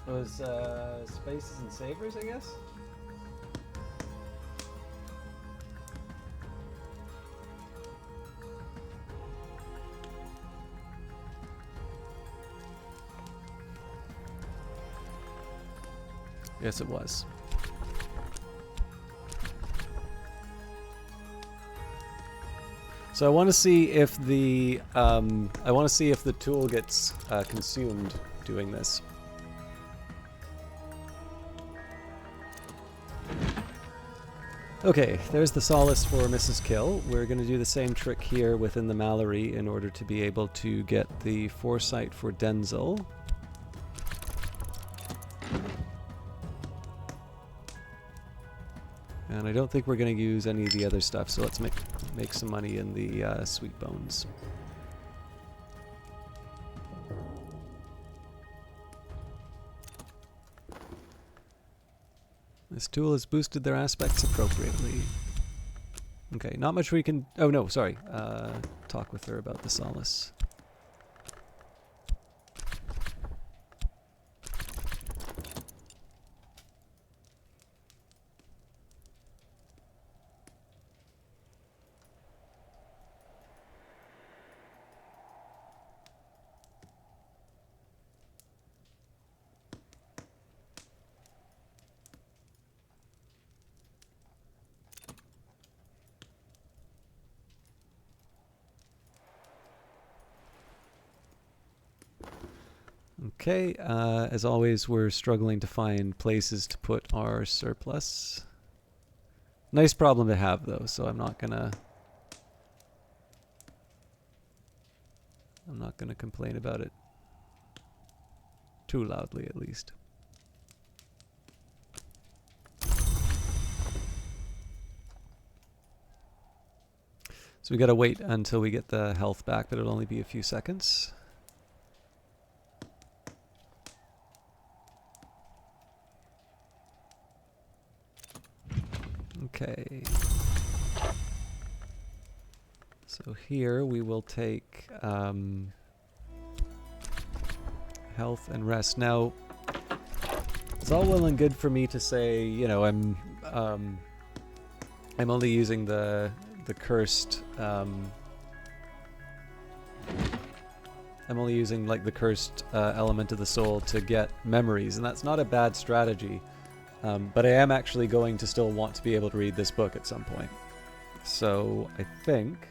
Those spices and savors, I guess. Yes, it was. So I want to see if the tool gets consumed doing this. Okay, there's the solace for Mrs. Kill. We're going to do the same trick here within the Mallory in order to be able to get the foresight for Denzel. And I don't think we're going to use any of the other stuff, so let's make some money in the sweet bones. This tool has boosted their aspects appropriately. Okay, not much we can... Oh no, sorry. Talk with her about the solace. Okay, as always, we're struggling to find places to put our surplus. Nice problem to have, though, so I'm not gonna complain about it too loudly, at least. So we gotta wait until we get the health back, but it'll only be a few seconds. Okay. So here we will take health and rest. Now, it's all well and good for me to say, you know, I'm only using the cursed. I'm only using like the cursed element of the soul to get memories, and that's not a bad strategy. But I am actually going to still want to be able to read this book at some point. So I think...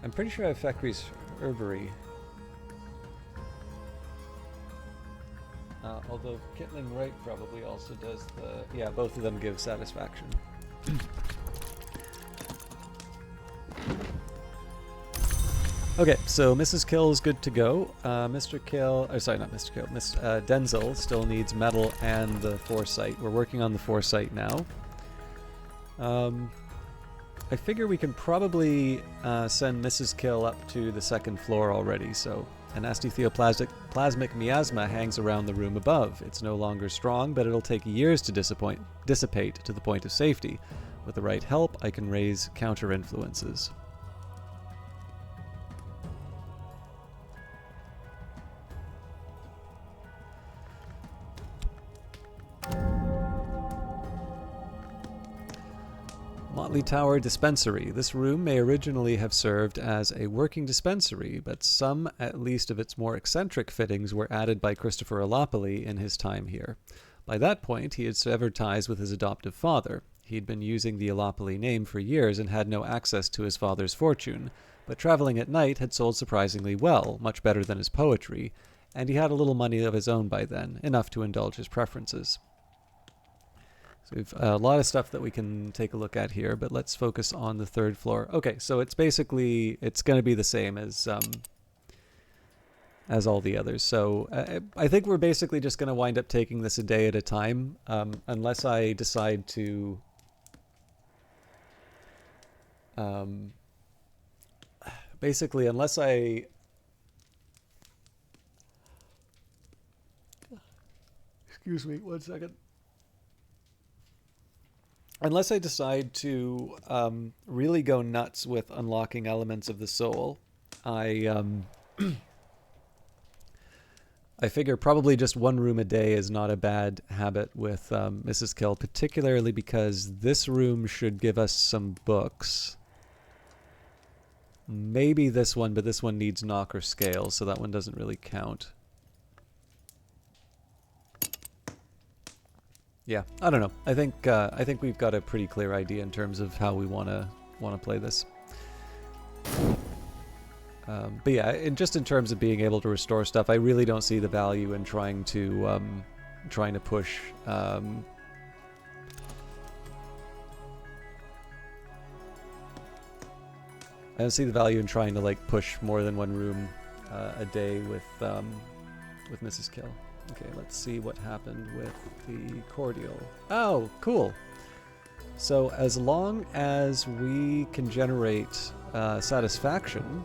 I'm pretty sure I have Fekri's Herbery. Although Kitling Wright probably also does the... Yeah, both of them give satisfaction. Okay, so Mrs. Kill is good to go. Mr. Kill, sorry, not Mr. Kill. Denzel still needs metal and the foresight. We're working on the foresight now. I figure we can probably send Mrs. Kill up to the second floor already. So an anesthesiophlasmic miasma hangs around the room above. It's no longer strong, but it'll take years to dissipate to the point of safety. With the right help, I can raise counter-influences. Motley Tower Dispensary. This room may originally have served as a working dispensary, but some, at least, of its more eccentric fittings were added by Christopher Alopoli in his time here. By that point, he had severed ties with his adoptive father. He'd been using the Alopoli name for years and had no access to his father's fortune, but traveling at night had sold surprisingly well, much better than his poetry, and he had a little money of his own by then, enough to indulge his preferences. So we've a lot of stuff that we can take a look at here, but let's focus on the third floor. Okay, so it's basically, it's going to be the same as all the others. So I think we're basically just going to wind up taking this a day at a time, unless I decide to basically, unless I excuse me, one second. Unless I decide to really go nuts with unlocking elements of the soul, I figure probably just one room a day is not a bad habit with Mrs. Kill, particularly because this room should give us some books. Maybe this one, but this one needs knock or scale, so that one doesn't really count. Yeah, I don't know. I think we've got a pretty clear idea in terms of how we want to play this. But yeah, just in terms of being able to restore stuff, I really don't see the value in trying to push. I don't see the value in trying to like push more than one room a day with Mrs. Kill. Okay, let's see what happened with the cordial. Oh, cool. So as long as we can generate satisfaction,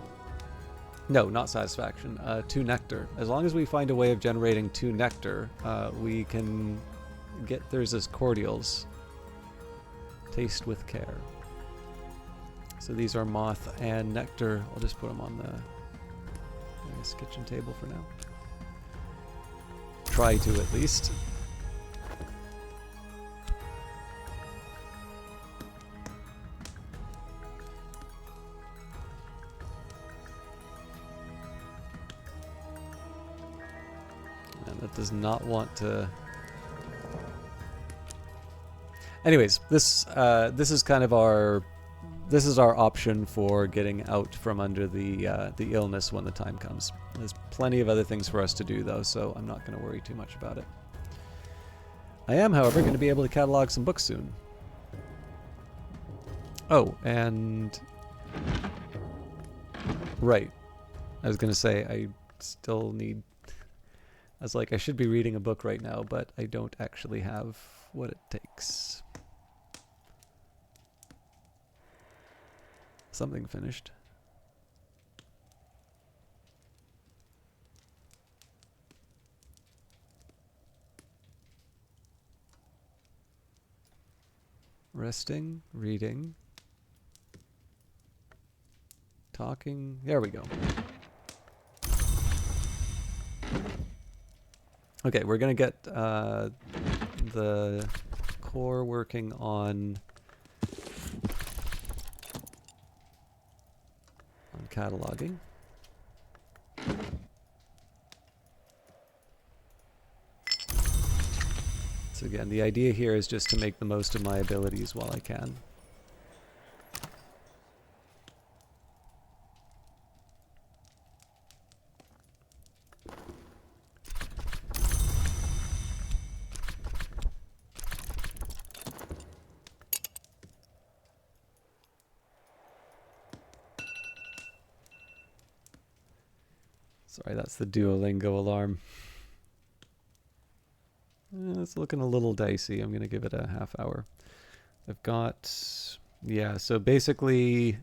no, not satisfaction, 2 nectar. As long as we find a way of generating 2 nectar, we can get, there's this cordials. Taste with care. So these are moth and nectar. I'll just put them on the nice kitchen table for now. Try to, at least. And that does not want to... Anyways, this is kind of our... This is our option for getting out from under the illness when the time comes. There's plenty of other things for us to do, though, so I'm not going to worry too much about it. I am, however, going to be able to catalog some books soon. Oh, and... Right. I was going to say, I still need... I was like, I should be reading a book right now, but I don't actually have what it takes. Something finished. Resting, reading, talking. There we go. Okay, we're gonna get the core working on cataloging. So again, the idea here is just to make the most of my abilities while I can. Sorry, that's the Duolingo alarm. It's looking a little dicey. I'm going to give it a half hour. I've got... Yeah, so basically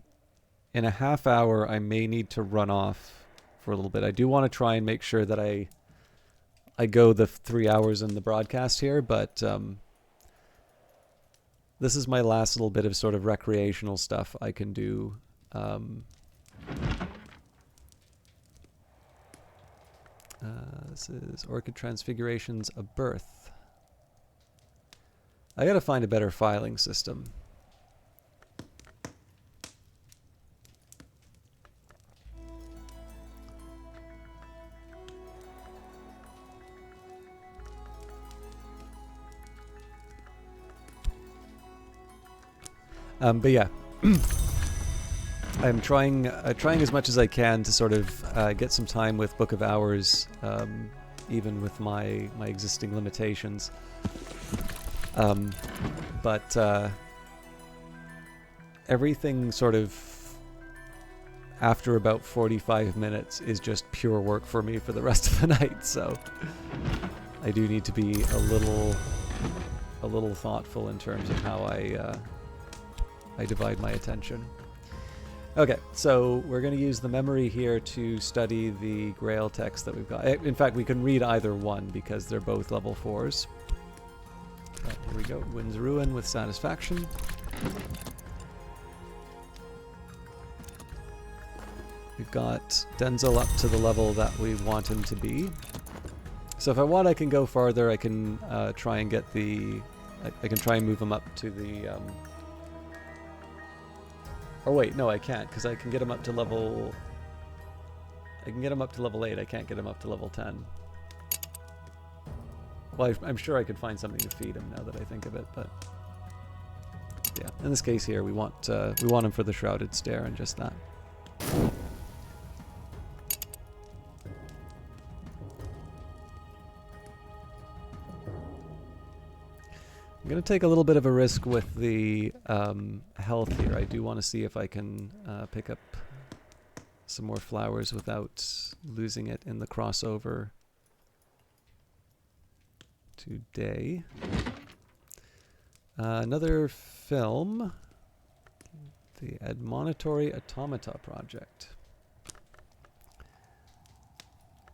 in a half hour I may need to run off for a little bit. I do want to try and make sure that I go the 3 hours in the broadcast here, but this is my last little bit of sort of recreational stuff I can do. This is Orchid Transfigurations, A Birth. I gotta find a better filing system. But yeah. I'm trying as much as I can to sort of get some time with Book of Hours, even with my existing limitations. But everything sort of after about 45 minutes is just pure work for me for the rest of the night, so I do need to be a little thoughtful in terms of how I divide my attention. Okay, so we're going to use the memory here to study the Grail text that we've got. In fact, we can read either one because they're both level 4s. Here we go. Wins Ruin with satisfaction. We've got Denzel up to the level that we want him to be. So if I want, I can go farther. I can try and get the... I can try and move him up to the... Or wait, no, I can't, because I can get him up to level... I can get him up to level 8. I can't get him up to level 10. Well, I'm sure I could find something to feed him now that I think of it, but... Yeah, in this case here, we want him for the Shrouded Stare and just that. I'm going to take a little bit of a risk with the health here. I do want to see if I can pick up some more flowers without losing it in the crossover today. Another film, the Admonitory Automata Project.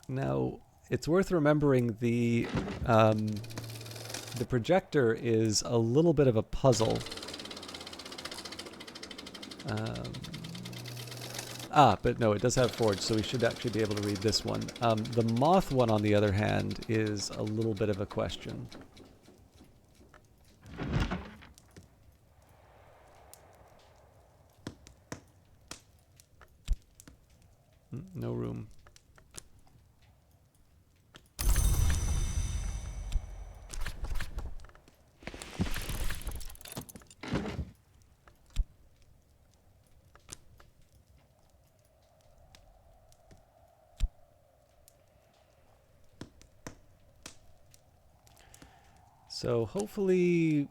Now, it's worth remembering the projector is a little bit of a puzzle. But no, it does have Forge, so we should actually be able to read this one. The Moth one, on the other hand, is a little bit of a question. No room. So hopefully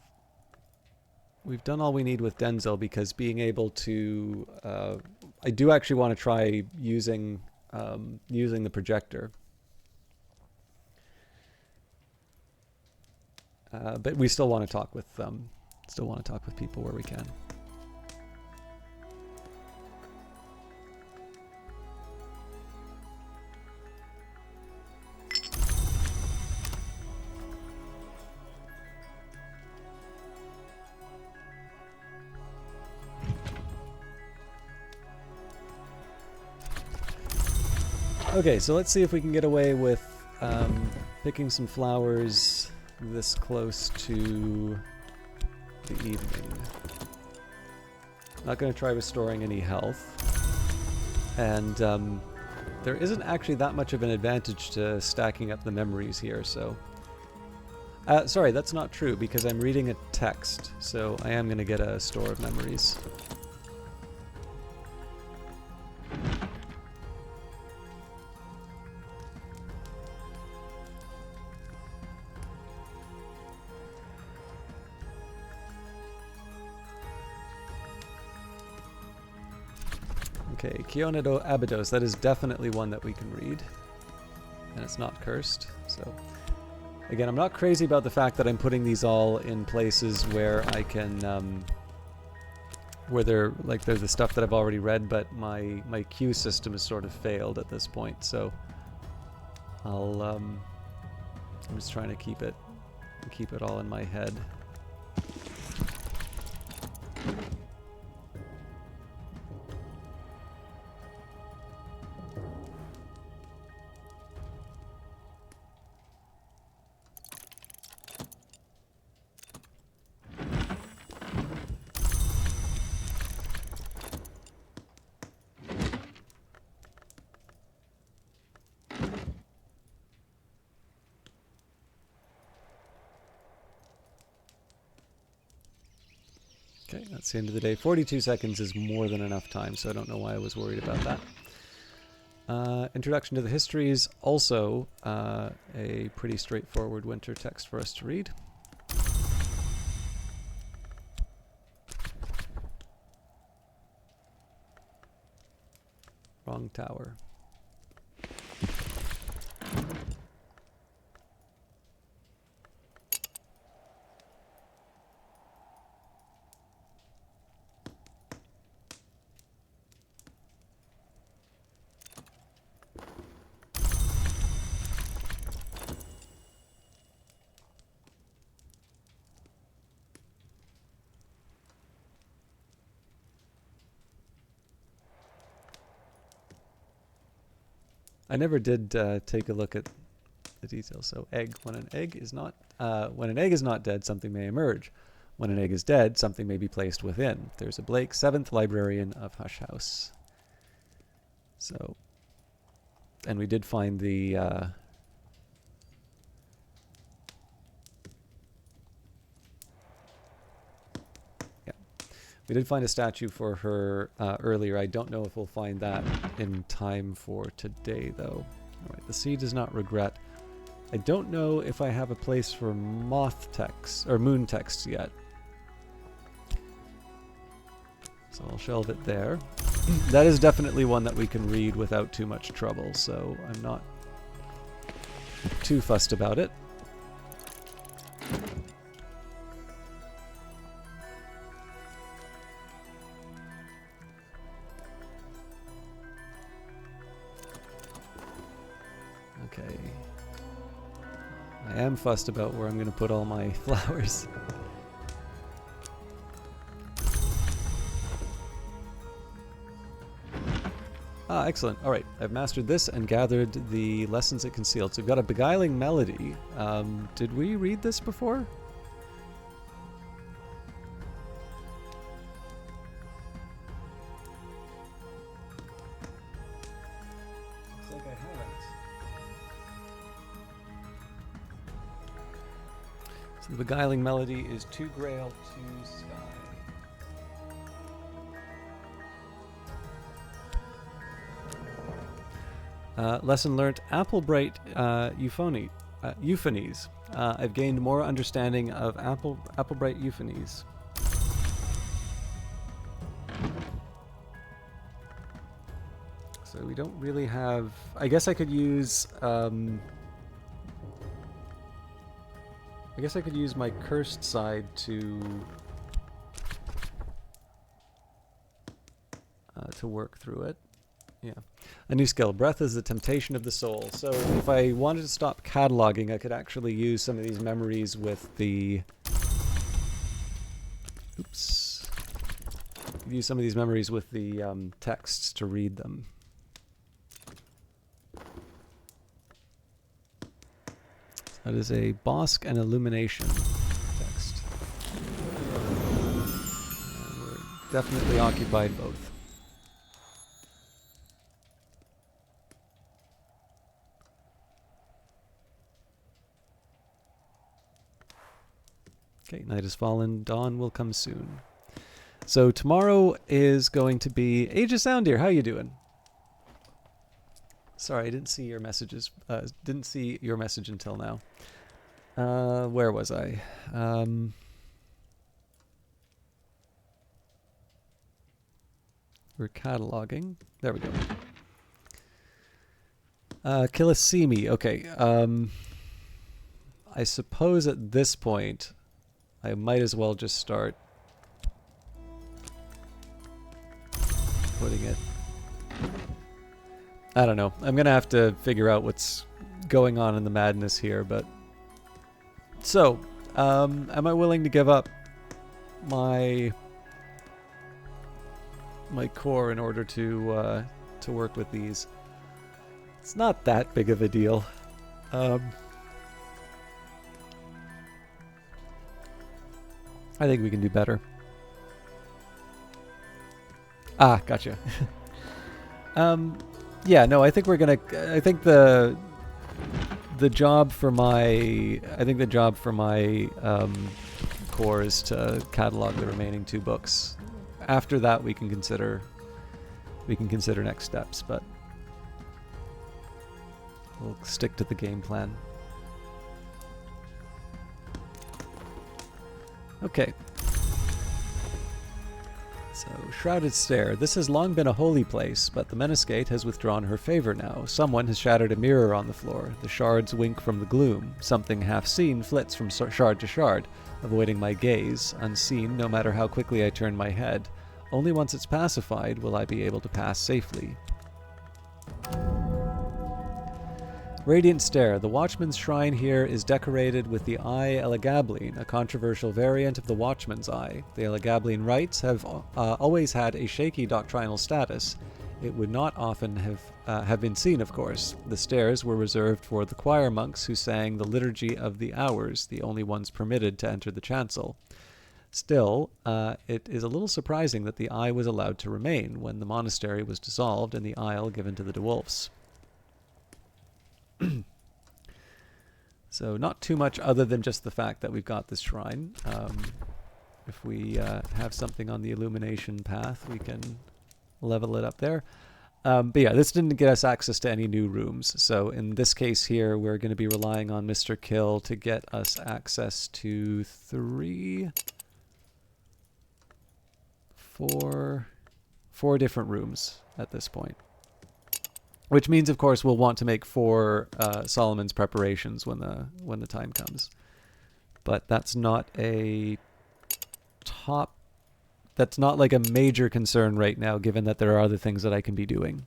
we've done all we need with Denzel, because being able to... I do actually want to try using the projector. But we still want to talk with people where we can. Okay, so let's see if we can get away with picking some flowers this close to the evening. Not going to try restoring any health. And there isn't actually that much of an advantage to stacking up the memories here, so... sorry, that's not true, because I'm reading a text, so I am going to get a store of memories. Okay, Kionedo Abydos, that is definitely one that we can read. And it's not cursed, so... Again, I'm not crazy about the fact that I'm putting these all in places where I can... where they're the stuff that I've already read, but my queue system has sort of failed at this point, so... I'm just trying to keep it all in my head. Okay, that's the end of the day. 42 seconds is more than enough time, so I don't know why I was worried about that. Introduction to the Histories, also a pretty straightforward winter text for us to read. Wrong tower. I never did take a look at the details. So egg. When an egg is not dead, something may emerge. When an egg is dead, something may be placed within. There's a Blake, 7th librarian of Hush House. So, and we did find the we did find a statue for her earlier. I don't know if we'll find that in time for today, though. All right, the sea does not regret. I don't know if I have a place for moth text or moon text yet. So I'll shelve it there. That is definitely one that we can read without too much trouble, so I'm not too fussed about it. Okay. I am fussed about where I'm going to put all my flowers. Ah, excellent. All right, I've mastered this and gathered the lessons it concealed. So we've got a beguiling melody. Did we read this before? Looks like I haven't. So the beguiling melody is 2 Grail, 2 Sky. Lesson learnt, Applebright euphonies. I've gained more understanding of Applebright euphonies. So we don't really have... I guess I could use... I guess I could use my cursed side to work through it. Yeah. A new skill. Breath is the temptation of the soul. So if I wanted to stop cataloging, I could actually use some of these memories with the... Oops. Use some of these memories with the texts to read them. That is a Bosk and Illumination text. And we're definitely occupied both. Okay, night has fallen, dawn will come soon. So tomorrow is going to be Aegis Soundeer. How you doing? Sorry, I didn't see your messages. Didn't see your message until now. Where was I? We're cataloging. There we go. Kilisimi. Okay. I suppose at this point, I might as well just start putting it... I don't know. I'm going to have to figure out what's going on in the madness here, but... So, am I willing to give up my core in order to work with these? It's not that big of a deal. I think we can do better. Ah, gotcha. Yeah, no, I think we're gonna. I think the job for my. I think the job for my core is to catalog the remaining 2 books. After that, we can consider. We can consider next steps, but we'll stick to the game plan. Okay. So, Shrouded Stair. This has long been a holy place, but the Menascate has withdrawn her favor now. Someone has shattered a mirror on the floor. The shards wink from the gloom. Something half-seen flits from shard to shard, avoiding my gaze, unseen no matter how quickly I turn my head. Only once it's pacified will I be able to pass safely. Radiant Stair. The Watchman's Shrine here is decorated with the Eye Elegabline, a controversial variant of the Watchman's Eye. The Elegabline rites have always had a shaky doctrinal status. It would not often have been seen, of course. The stairs were reserved for the choir monks who sang the Liturgy of the Hours, the only ones permitted to enter the chancel. Still, it is a little surprising that the eye was allowed to remain when the monastery was dissolved and the aisle given to the dwarfs. So not too much other than just the fact that we've got this shrine. If we have something on the illumination path, we can level it up there. But yeah, this didn't get us access to any new rooms. So in this case here, we're going to be relying on Mr. Kill to get us access to 4 different rooms at this point. Which means, of course, we'll want to make 4 Solomon's preparations when the time comes. But that's not that's not like a major concern right now, given that there are other things that I can be doing.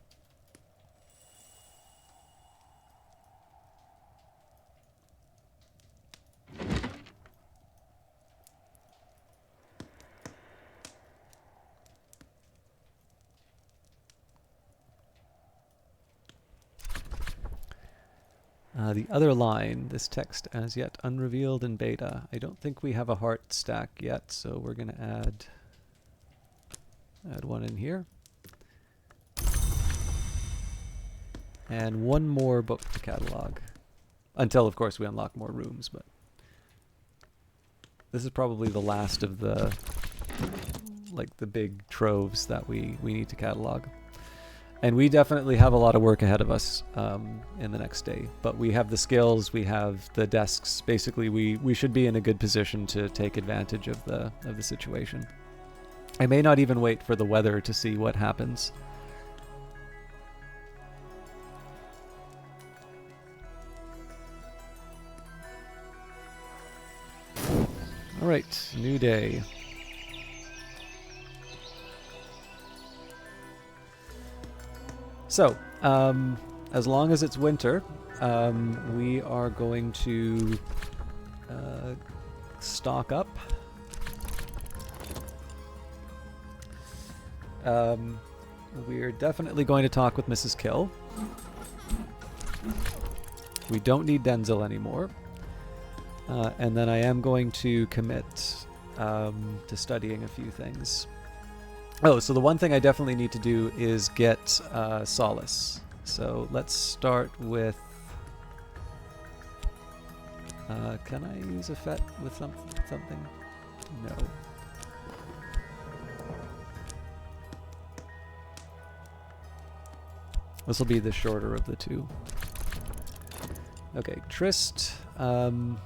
The other line, this text as yet unrevealed in beta. I don't think we have a heart stack yet, so we're going to add one in here. And one more book to catalog. Until, of course, we unlock more rooms, but this is probably the last of the big troves that we need to catalog. And we definitely have a lot of work ahead of us in the next day. But we have the skills, we have the desks. Basically, we should be in a good position to take advantage of the situation. I may not even wait for the weather to see what happens. All right, new day. So, as long as it's winter, we are going to stock up. We're definitely going to talk with Mrs. Kill. We don't need Denzel anymore. And then I am going to commit to studying a few things. Oh, so the one thing I definitely need to do is get Solace. So let's start with... can I use a FET with something? No. This will be the shorter of the two. Okay, Trist. I'm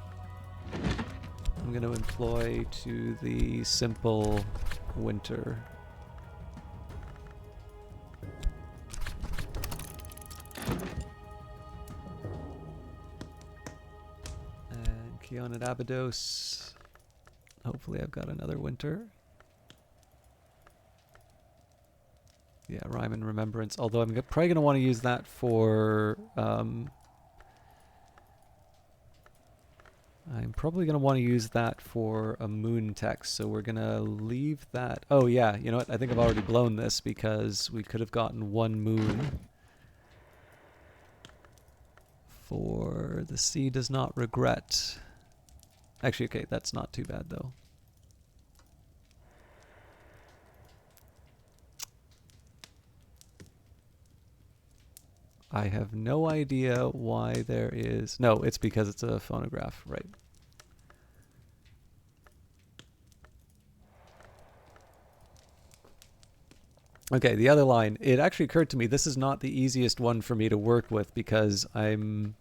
going to employ to the simple winter. Keon and Abydos. Hopefully I've got another winter. Yeah, Rhyme and Remembrance. Although I'm probably going to want to use that for... I'm probably going to want to use that for a moon text, so we're going to leave that. Oh yeah, you know what? I think I've already blown this because we could have gotten one moon for The Sea Does Not Regret. Actually, okay, that's not too bad though. I have no idea why there is... No, it's because it's a phonograph, right. Okay, the other line. It actually occurred to me this is not the easiest one for me to work with because I'm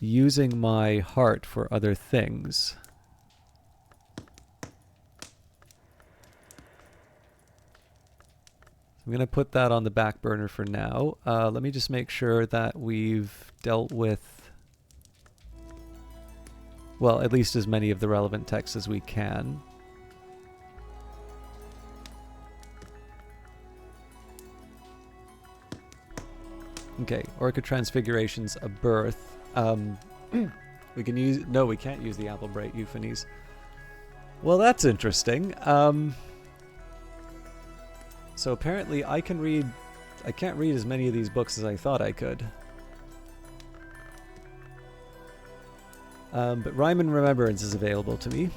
using my heart for other things. I'm going to put that on the back burner for now. Let me just make sure that we've dealt with, well, at least as many of the relevant texts as we can. Okay, Orchid Transfiguration's a birth. We can use, no, we can't use the Applebright Euphonies. Well, that's interesting. So apparently I can't read as many of these books as I thought I could. But Rhyme and Remembrance is available to me.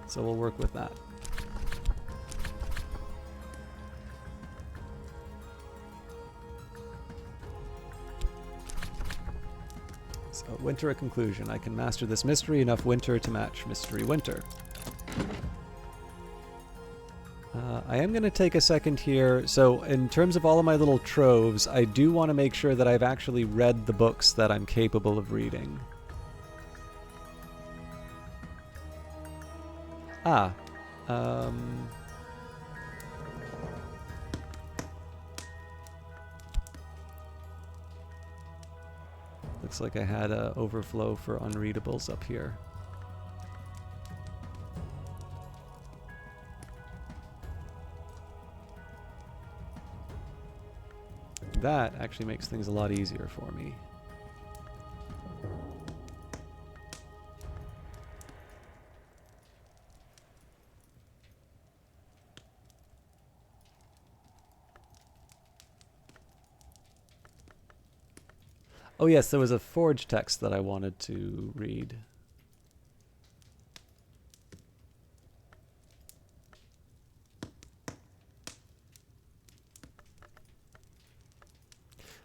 So we'll work with that. So Winter a conclusion. I can master this mystery enough Winter to match Mystery Winter. I am going to take a second here. So in terms of all of my little troves, I do want to make sure that I've actually read the books that I'm capable of reading. Looks like I had a overflow for unreadables up here. That actually makes things a lot easier for me. Oh yes, there was a Forge text that I wanted to read.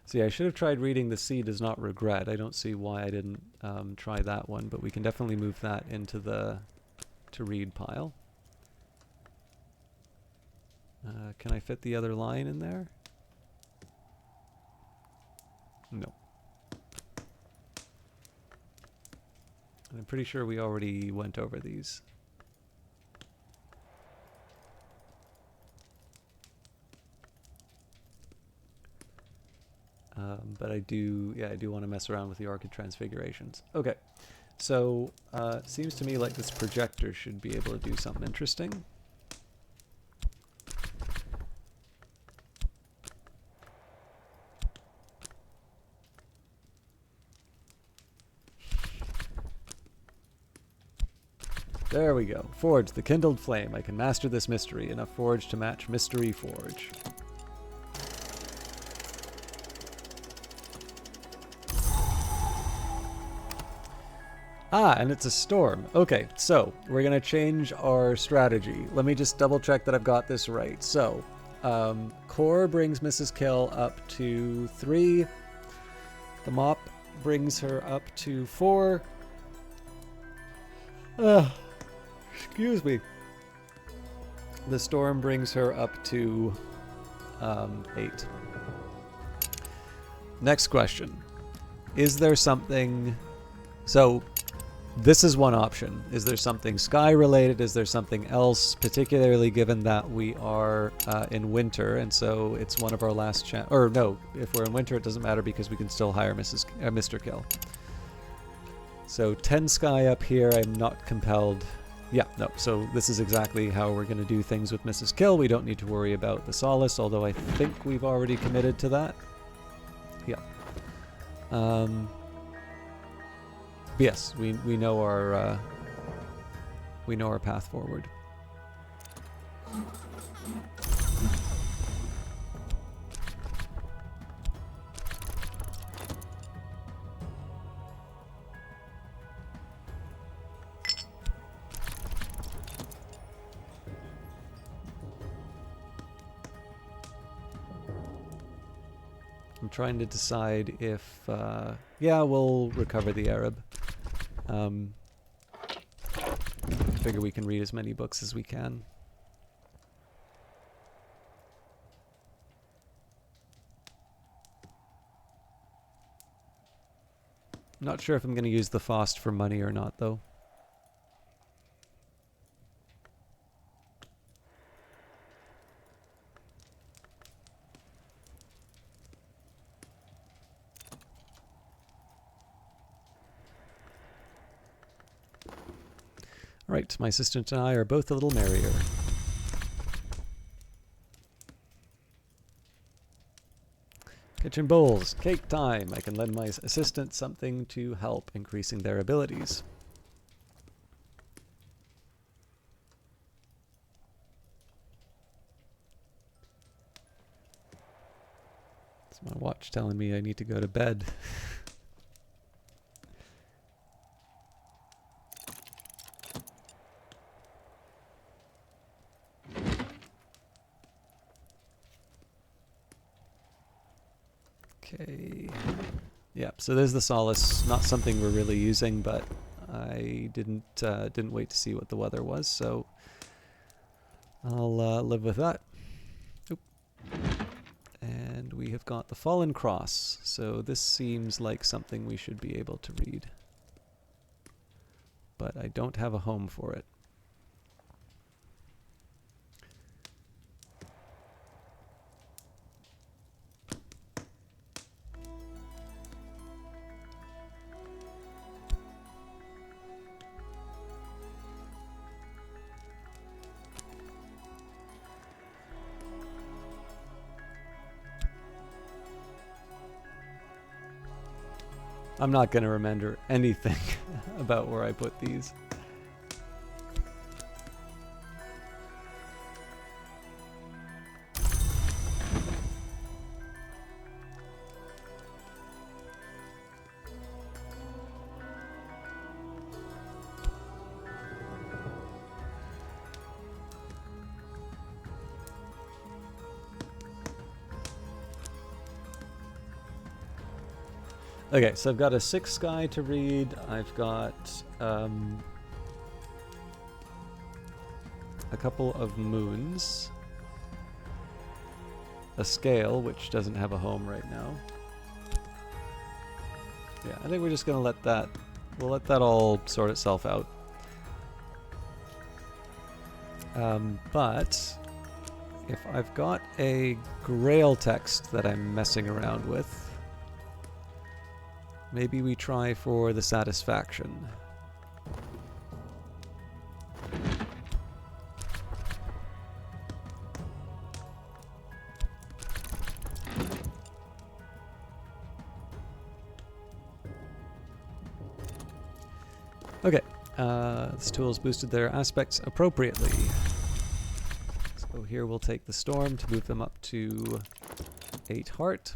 See, I should have tried reading The Sea Does Not Regret. I don't see why I didn't try that one, but we can definitely move that into the to read pile. Can I fit the other line in there? No. I'm pretty sure we already went over these. But I do want to mess around with the Orchid Transfigurations. Okay, so it seems to me like this projector should be able to do something interesting. There we go. Forge, the kindled flame. I can master this mystery. Enough forge to match Mystery Forge. Ah, and it's a storm. Okay, so we're going to change our strategy. Let me just double check that I've got this right. So, Core brings Mrs. Kill up to 3. The Mop brings her up to 4. Excuse me. The Storm brings her up to 8. Next question. Is there something... So, this is one option. Is there something sky related? Is there something else, particularly given that we are in winter, and so it's one of our last chance... Or no, if we're in winter, it doesn't matter because we can still hire Mr. Kill. So 10 sky up here, I'm not compelled... Yeah, no, so this is exactly how we're going to do things with Mrs. Kill. We don't need to worry about the Solace, although I think we've already committed to that. Yeah. Yes, we know our path forward. I'm trying to decide if yeah, we'll recover the Arab. Figure we can read as many books as we can. Not sure if I'm going to use the Faust for money or not, though. Right, my assistant and I are both a little merrier. Kitchen bowls, cake time. I can lend my assistant something to help increasing their abilities. It's my watch telling me I need to go to bed. Okay. Yeah, so there's the solace. Not something we're really using, but I didn't wait to see what the weather was, so I'll live with that. Oop. And we have got the Fallen Cross, so this seems like something we should be able to read. But I don't have a home for it. I'm not going to remember anything about where I put these. Okay, so I've got a 6 sky to read. I've got a couple of moons, a scale, which doesn't have a home right now. Yeah, I think we're just gonna let that, we'll let that all sort itself out. But if I've got a Grail text that I'm messing around with, maybe we try for the Satisfaction. Okay, this tool's boosted their aspects appropriately. So here we'll take the Storm to move them up to 8 heart.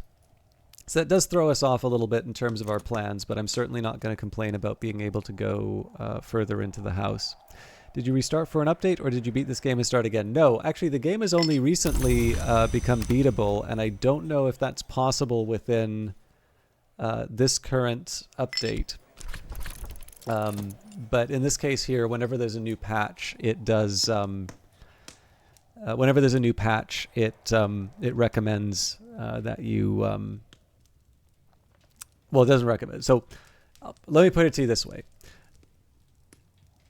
So that does throw us off a little bit in terms of our plans, but I'm certainly not going to complain about being able to go further into the house. Did you restart for an update, or did you beat this game and start again? No, actually the game has only recently become beatable, and I don't know if that's possible within this current update. But in this case here, whenever there's a new patch, it does... whenever there's a new patch, it recommends that you... well, it doesn't recommend. So let me put it to you this way.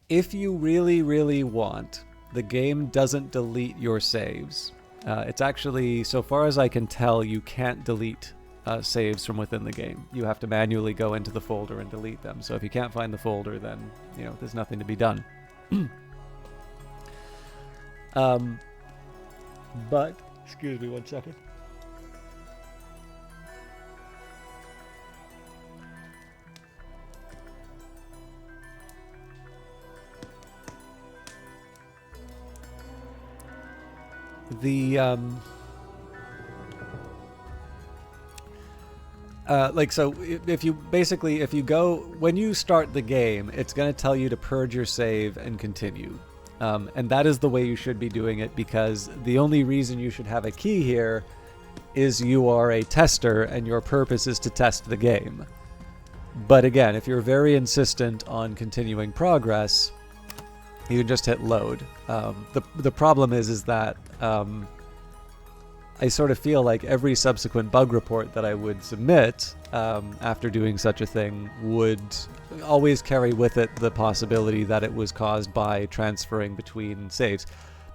If you really, really want, the game doesn't delete your saves. It's actually, so far as I can tell, you can't delete saves from within the game. You have to manually go into the folder and delete them. So if you can't find the folder, then, you know, there's nothing to be done. But, excuse me 1 second. The like, so if you basically, if you go, when you start the game, it's going to tell you to purge your save and continue, and that is the way you should be doing it, because the only reason you should have a key here is you are a tester and your purpose is to test the game. But again, if you're very insistent on continuing progress, you can just hit load. The problem is that I sort of feel like every subsequent bug report that I would submit after doing such a thing would always carry with it the possibility that it was caused by transferring between saves.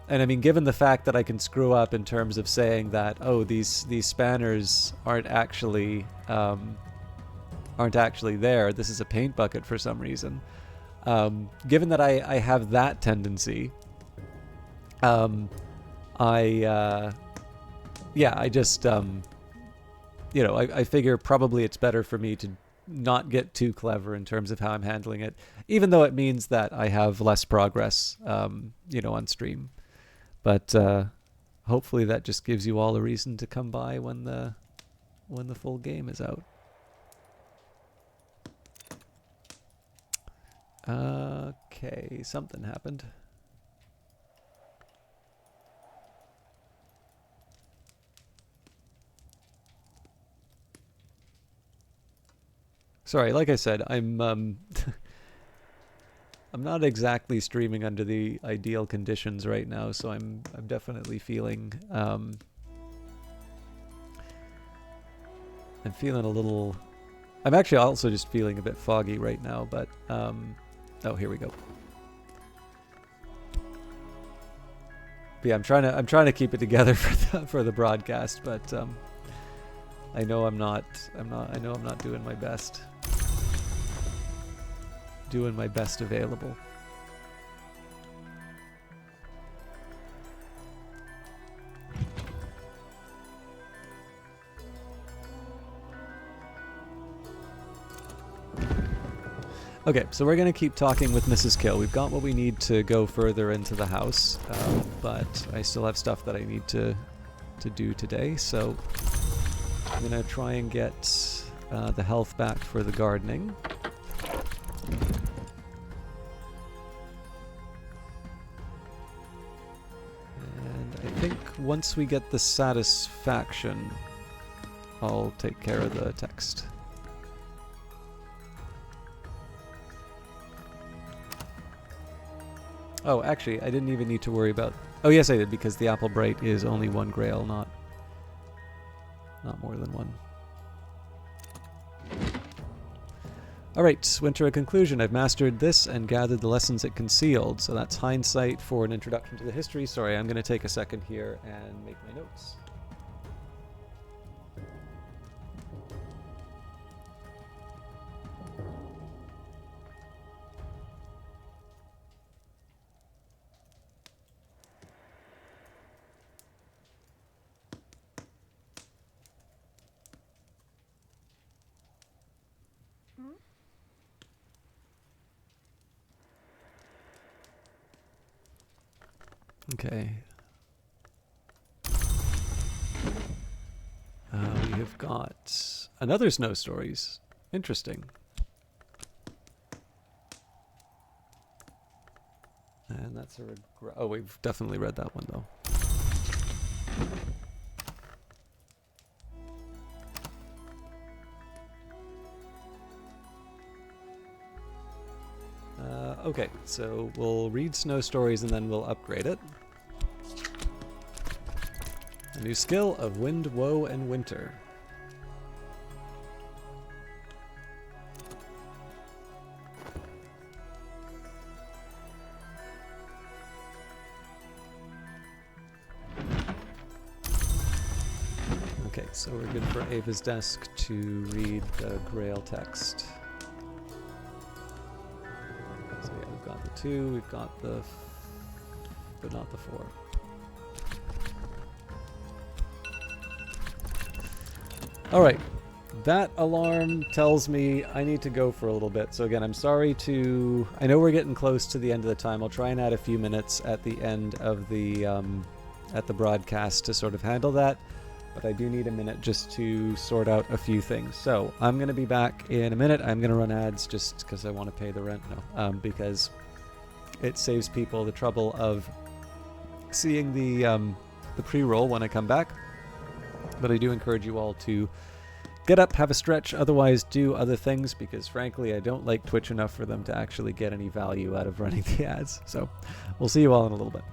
And I mean, given the fact that I can screw up in terms of saying that, oh, these spanners aren't actually there, this is a paint bucket for some reason. Given that I have that tendency, I yeah, I just I figure probably it's better for me to not get too clever in terms of how I'm handling it, even though it means that I have less progress, on stream. But hopefully that just gives you all a reason to come by when the full game is out. Okay, something happened. Sorry, like I said, I'm I'm not exactly streaming under the ideal conditions right now, so I'm definitely feeling I'm feeling a little. I'm actually also just feeling a bit foggy right now, but oh, here we go. But yeah, I'm trying to keep it together for the broadcast, but I know I'm not doing my best. Doing my best available. Okay, so we're going to keep talking with Mrs. Kill. We've got what we need to go further into the house, but I still have stuff that I need to do today, so I'm going to try and get the health back for the gardening. And I think once we get the satisfaction, I'll take care of the text. Oh, actually, I didn't even need to worry about... Oh, yes, I did, because the Apple Bright is only one grail, not more than one. Alright, Winter, a conclusion. I've mastered this and gathered the lessons it concealed. So that's hindsight for an introduction to the history. Sorry, I'm going to take a second here and make my notes. Okay. We have got another Snow Stories. Interesting. And that's a regret. Oh, we've definitely read that one, though. Okay, so we'll read Snow Stories and then we'll upgrade it. A new skill of Wind, Woe, and Winter. Okay, so we're good for Ava's desk to read the Grail text. So yeah, we've got the 2, we've got the... but not the 4. Alright, that alarm tells me I need to go for a little bit. So again, I'm sorry to... I know we're getting close to the end of the time. I'll try and add a few minutes at the end of the broadcast to sort of handle that. But I do need a minute just to sort out a few things. So I'm going to be back in a minute. I'm going to run ads just because I want to pay the rent. No, because it saves people the trouble of seeing the pre-roll when I come back. But I do encourage you all to get up, have a stretch, otherwise do other things, because frankly, I don't like Twitch enough for them to actually get any value out of running the ads. So we'll see you all in a little bit.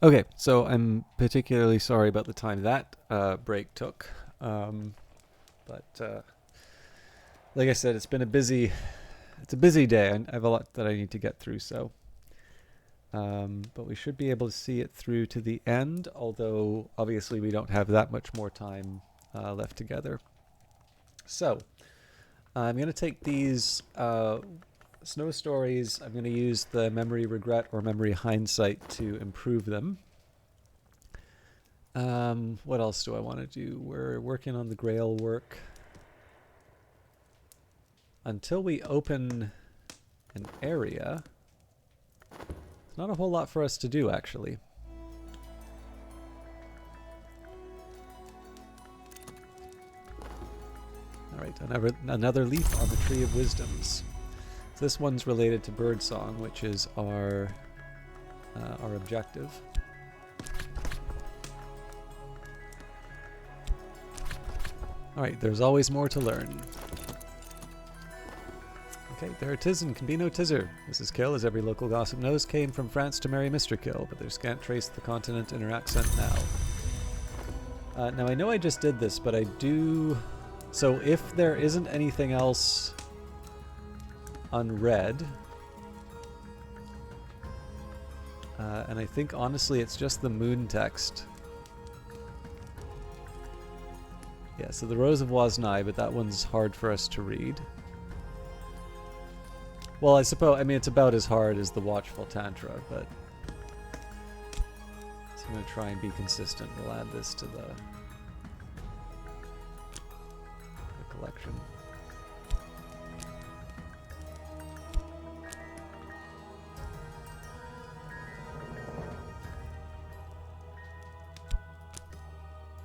Okay, so I'm particularly sorry about the time that break took. But like I said, it's a busy day. I have a lot that I need to get through, so. But we should be able to see it through to the end, although obviously we don't have that much more time left together. So, I'm going to take these snow stories. I'm going to use the memory regret or memory hindsight to improve them. What else do I want to do? We're working on the Grail work. Until we open an area, there's not a whole lot for us to do, actually. Alright, another leaf on the Tree of Wisdoms. So this one's related to Birdsong, which is our objective. Alright, there's always more to learn. Okay, there it is, and can be no tizzer. Mrs. Kill, as every local gossip knows, came from France to marry Mr. Kill, but there's scant trace of the continent in her accent now. Now, I know I just did this, but I do... So if there isn't anything else unread, and I think, honestly, it's just the moon text. Yeah, so the Rose of Woznai, but that one's hard for us to read. Well, I suppose, I mean, it's about as hard as the Watchful Tantra, but... So I'm going to try and be consistent. We'll add this to the collection.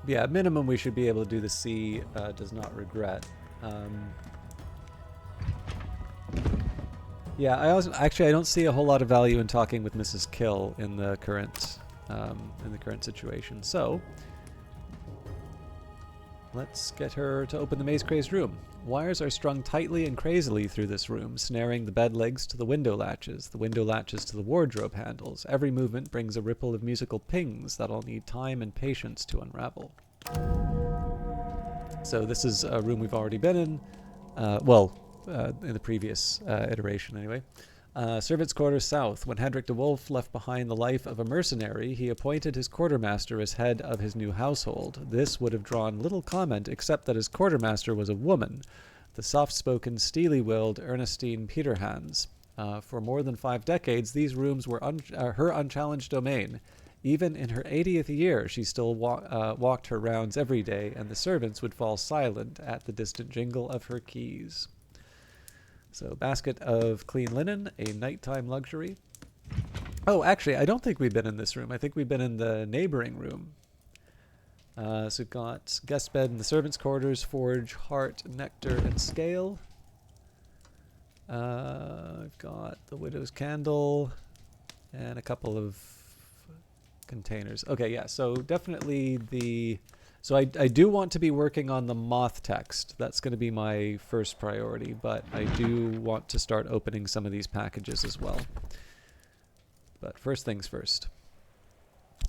Yeah, at minimum we should be able to do the C does not regret. Yeah, I don't see a whole lot of value in talking with Mrs. Kill in the current situation. So let's get her to open the Maze Crazed room. Wires are strung tightly and crazily through this room, snaring the bed legs to the window latches to the wardrobe handles. Every movement brings a ripple of musical pings that'll need time and patience to unravel. So this is a room we've already been in. In the previous iteration anyway. Servants' quarters south. When Hendrik de Wolf left behind the life of a mercenary, he appointed his quartermaster as head of his new household. This would have drawn little comment except that his quartermaster was a woman, the soft-spoken, steely-willed Ernestine Peterhans. For more than 5 decades, these rooms were her unchallenged domain. Even in her 80th year, she still walked her rounds every day, and the servants would fall silent at the distant jingle of her keys. So, basket of clean linen, a nighttime luxury. Oh, actually, I don't think we've been in this room. I think we've been in the neighboring room. So we've got guest bed in the servants' quarters, forge, heart, nectar, and scale. I've got the widow's candle and a couple of containers. Okay, yeah, so definitely the... So I do want to be working on the moth text. That's going to be my first priority, but I do want to start opening some of these packages as well. But first things first.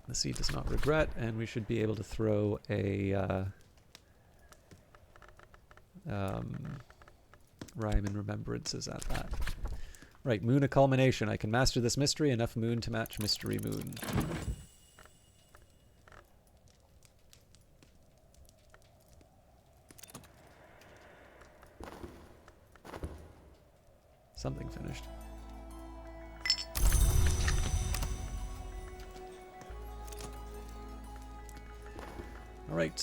The sea does not regret, and we should be able to throw a rhyme and remembrances at that. Right, moon a culmination. I can master this mystery, enough moon to match mystery moon. Something finished. All right.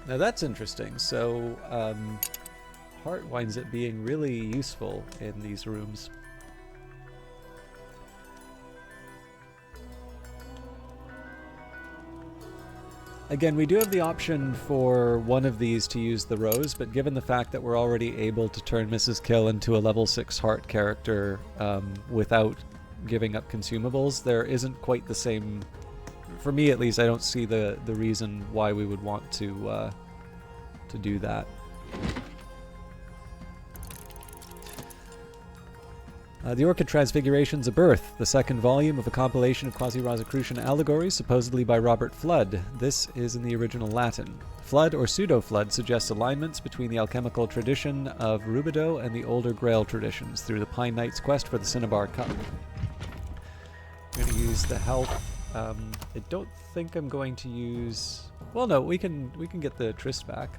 Now that's interesting. So heart winds up being really useful in these rooms. Again, we do have the option for one of these to use the rose, but given the fact that we're already able to turn Mrs. Kill into a level 6 heart character without giving up consumables, there isn't quite the same for me at least, I don't see the reason why we would want to do that. The Orchid Transfigurations: A Birth, the second volume of a compilation of quasi-Rosicrucian allegories, supposedly by Robert Flood. This is in the original Latin. Flood, or pseudo-Flood, suggests alignments between the alchemical tradition of Rubidoux and the older Grail traditions through the Pine Knight's quest for the Cinnabar Cup. I'm going to use the health. I don't think I'm going to use... Well, no, we can get the Tryst back.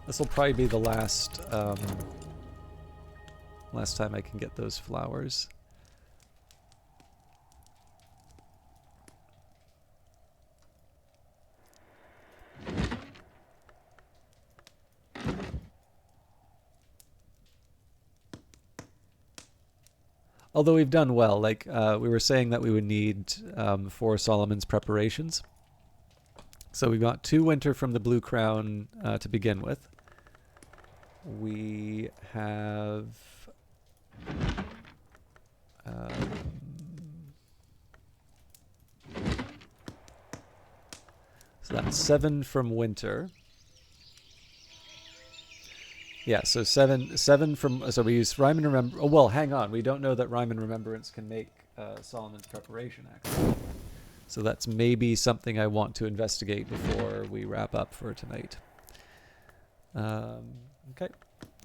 This will probably be the last last time I can get those flowers. Although we've done well, like we were saying that we would need 4 Solomon's preparations. So we got 2 winter from the Blue Crown to begin with. We have so that's 7 from winter. Yeah, so seven from, so we use Rhyme and Remember. Oh, well, hang on. We don't know that Rhyme and Remembrance can make Solomon's preparation, actually. So that's maybe something I want to investigate before we wrap up for tonight. Okay.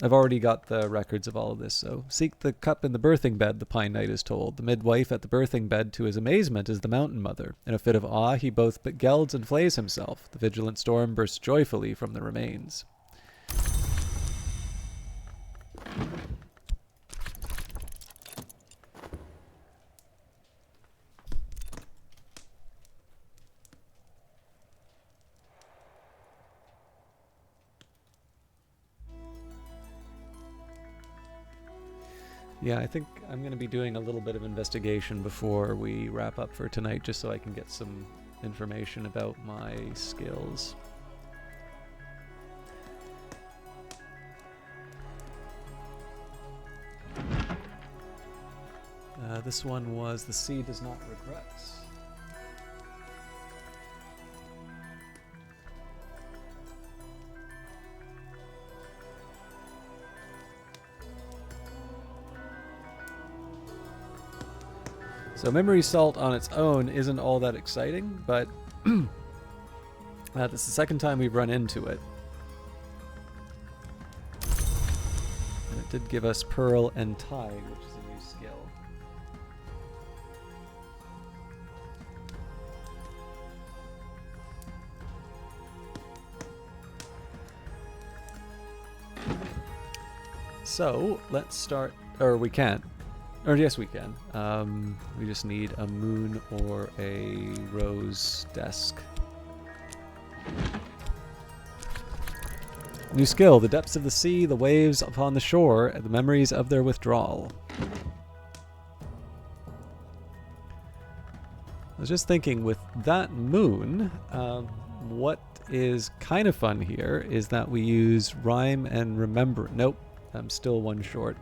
I've already got the records of all of this, so seek the cup in the birthing bed, the Pine Knight is told. The midwife at the birthing bed, to his amazement, is the Mountain Mother. In a fit of awe, he both gelds and flays himself. The vigilant storm bursts joyfully from the remains. Yeah, I think I'm going to be doing a little bit of investigation before we wrap up for tonight, just so I can get some information about my skills. This one was The Sea Does Not Regret. So Memory Salt on its own isn't all that exciting, but this is the second time we've run into it. And it did give us Pearl and Tide, which is a new skill. So let's start, or we can't. Or yes, we can. We just need a moon or a rose desk. New skill: the depths of the sea, the waves upon the shore, and the memories of their withdrawal. I was just thinking, with that moon, what is kind of fun here is that we use Rhyme and Remember. Nope, I'm still one short.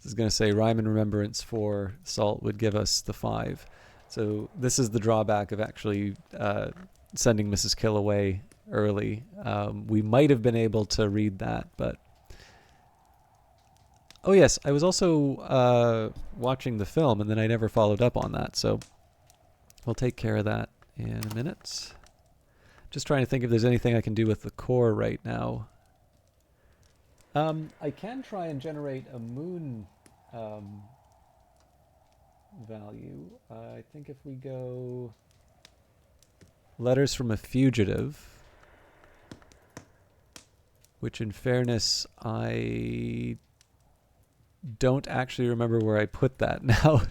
I was going to say Rhyme and Remembrance for Salt would give us the 5. So this is the drawback of actually sending Mrs. Kill away early. We might have been able to read that, but... Oh yes, I was also watching the film, and then I never followed up on that, so we'll take care of that in a minute. Just trying to think if there's anything I can do with the core right now. I can try and generate a moon value. I think if we go Letters from a Fugitive, which in fairness, I don't actually remember where I put that now.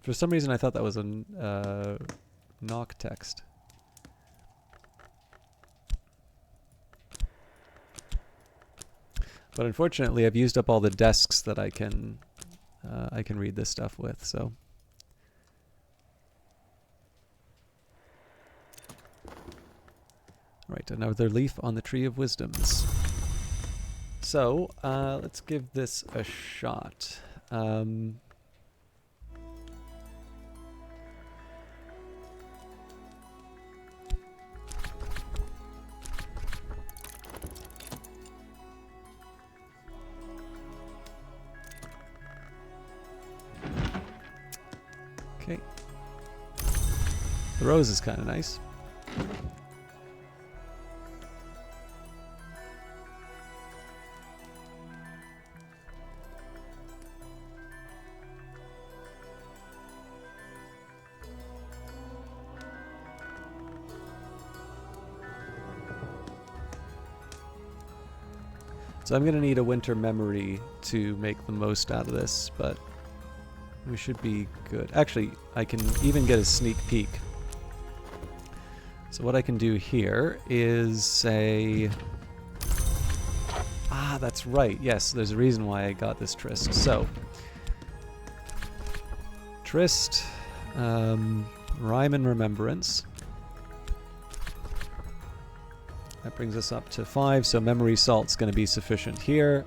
For some reason, I thought that was a knock text. But unfortunately, I've used up all the desks that I can read this stuff with. So. Right, another leaf on the Tree of Wisdoms. So, let's give this a shot. Okay. The rose is kind of nice. So I'm going to need a winter memory to make the most out of this, but we should be good. Actually, I can even get a sneak peek. So what I can do here is say... Ah, that's right. Yes, there's a reason why I got this Tryst. So, Tryst, Rhyme and Remembrance. That brings us up to 5, so Memory Salt's going to be sufficient here.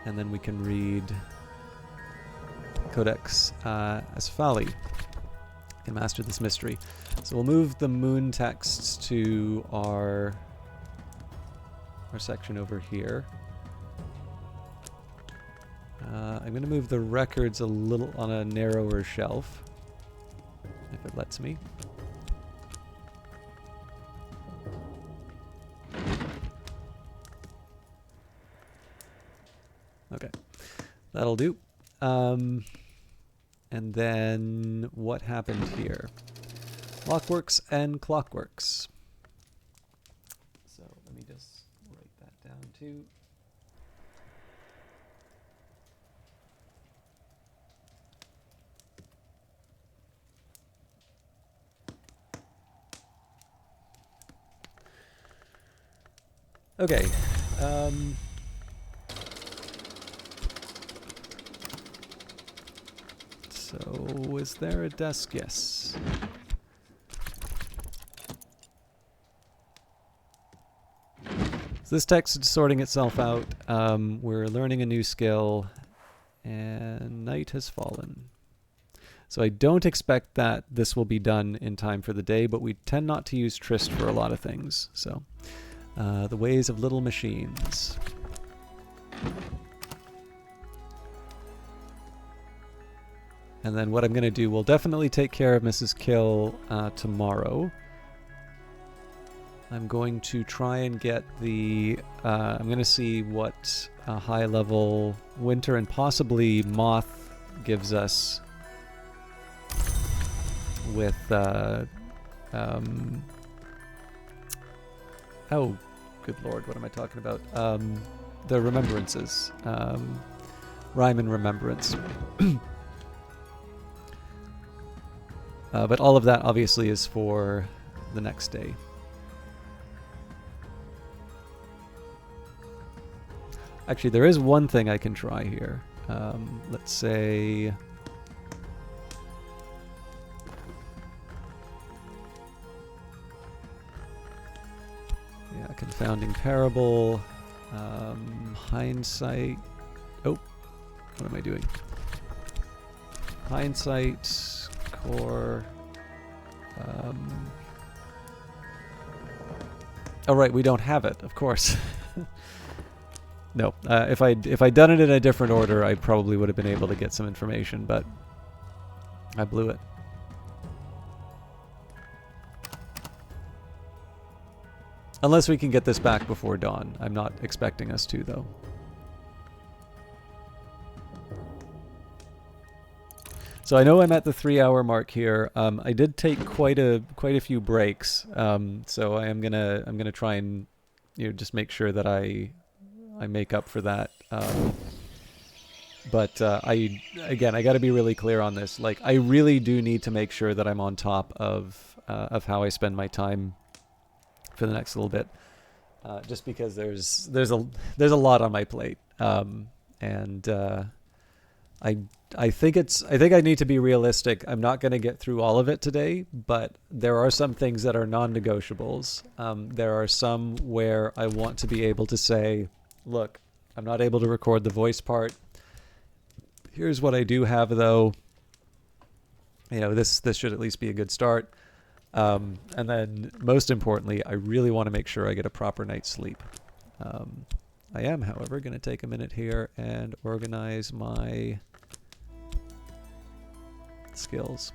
And then we can read Codex Asphali. Can master this mystery. So we'll move the moon texts to our section over here. I'm going to move the records a little on a narrower shelf, if it lets me. Okay, that'll do. And then what happened here? Lockworks and Clockworks. So let me just write that down too. Okay. So, is there a desk? Yes. So this text is sorting itself out. We're learning a new skill, and night has fallen. So I don't expect that this will be done in time for the day, but we tend not to use Tryst for a lot of things. So, the ways of little machines. And then what I'm going to do, we'll definitely take care of Mrs. Kill tomorrow. I'm going to try and get the... I'm going to see what a high-level winter and possibly moth gives us with... oh, good lord, what am I talking about? The remembrances. Rhyme and Remembrance. But all of that obviously is for the next day. Actually, there is one thing I can try here. Let's say... Yeah, Confounding Parable, Hindsight... Oh, what am I doing? Hindsight... Core. Oh right, we don't have it, of course. No, if I'd done it in a different order, I probably would have been able to get some information, but I blew it. Unless we can get this back before dawn. I'm not expecting us to, though. So I know I'm at the 3-hour mark here. I did take quite a few breaks. So I'm gonna try and just make sure that I make up for that. But I got to be really clear on this. Like, I really do need to make sure that I'm on top of how I spend my time for the next little bit. Just because there's a lot on my plate, and I think I need to be realistic. I'm not going to get through all of it today, but there are some things that are non-negotiables. There are some where I want to be able to say, look, I'm not able to record the voice part. Here's what I do have, though. You know, this should at least be a good start. And then, most importantly, I really want to make sure I get a proper night's sleep. I am, however, going to take a minute here and organize my skills.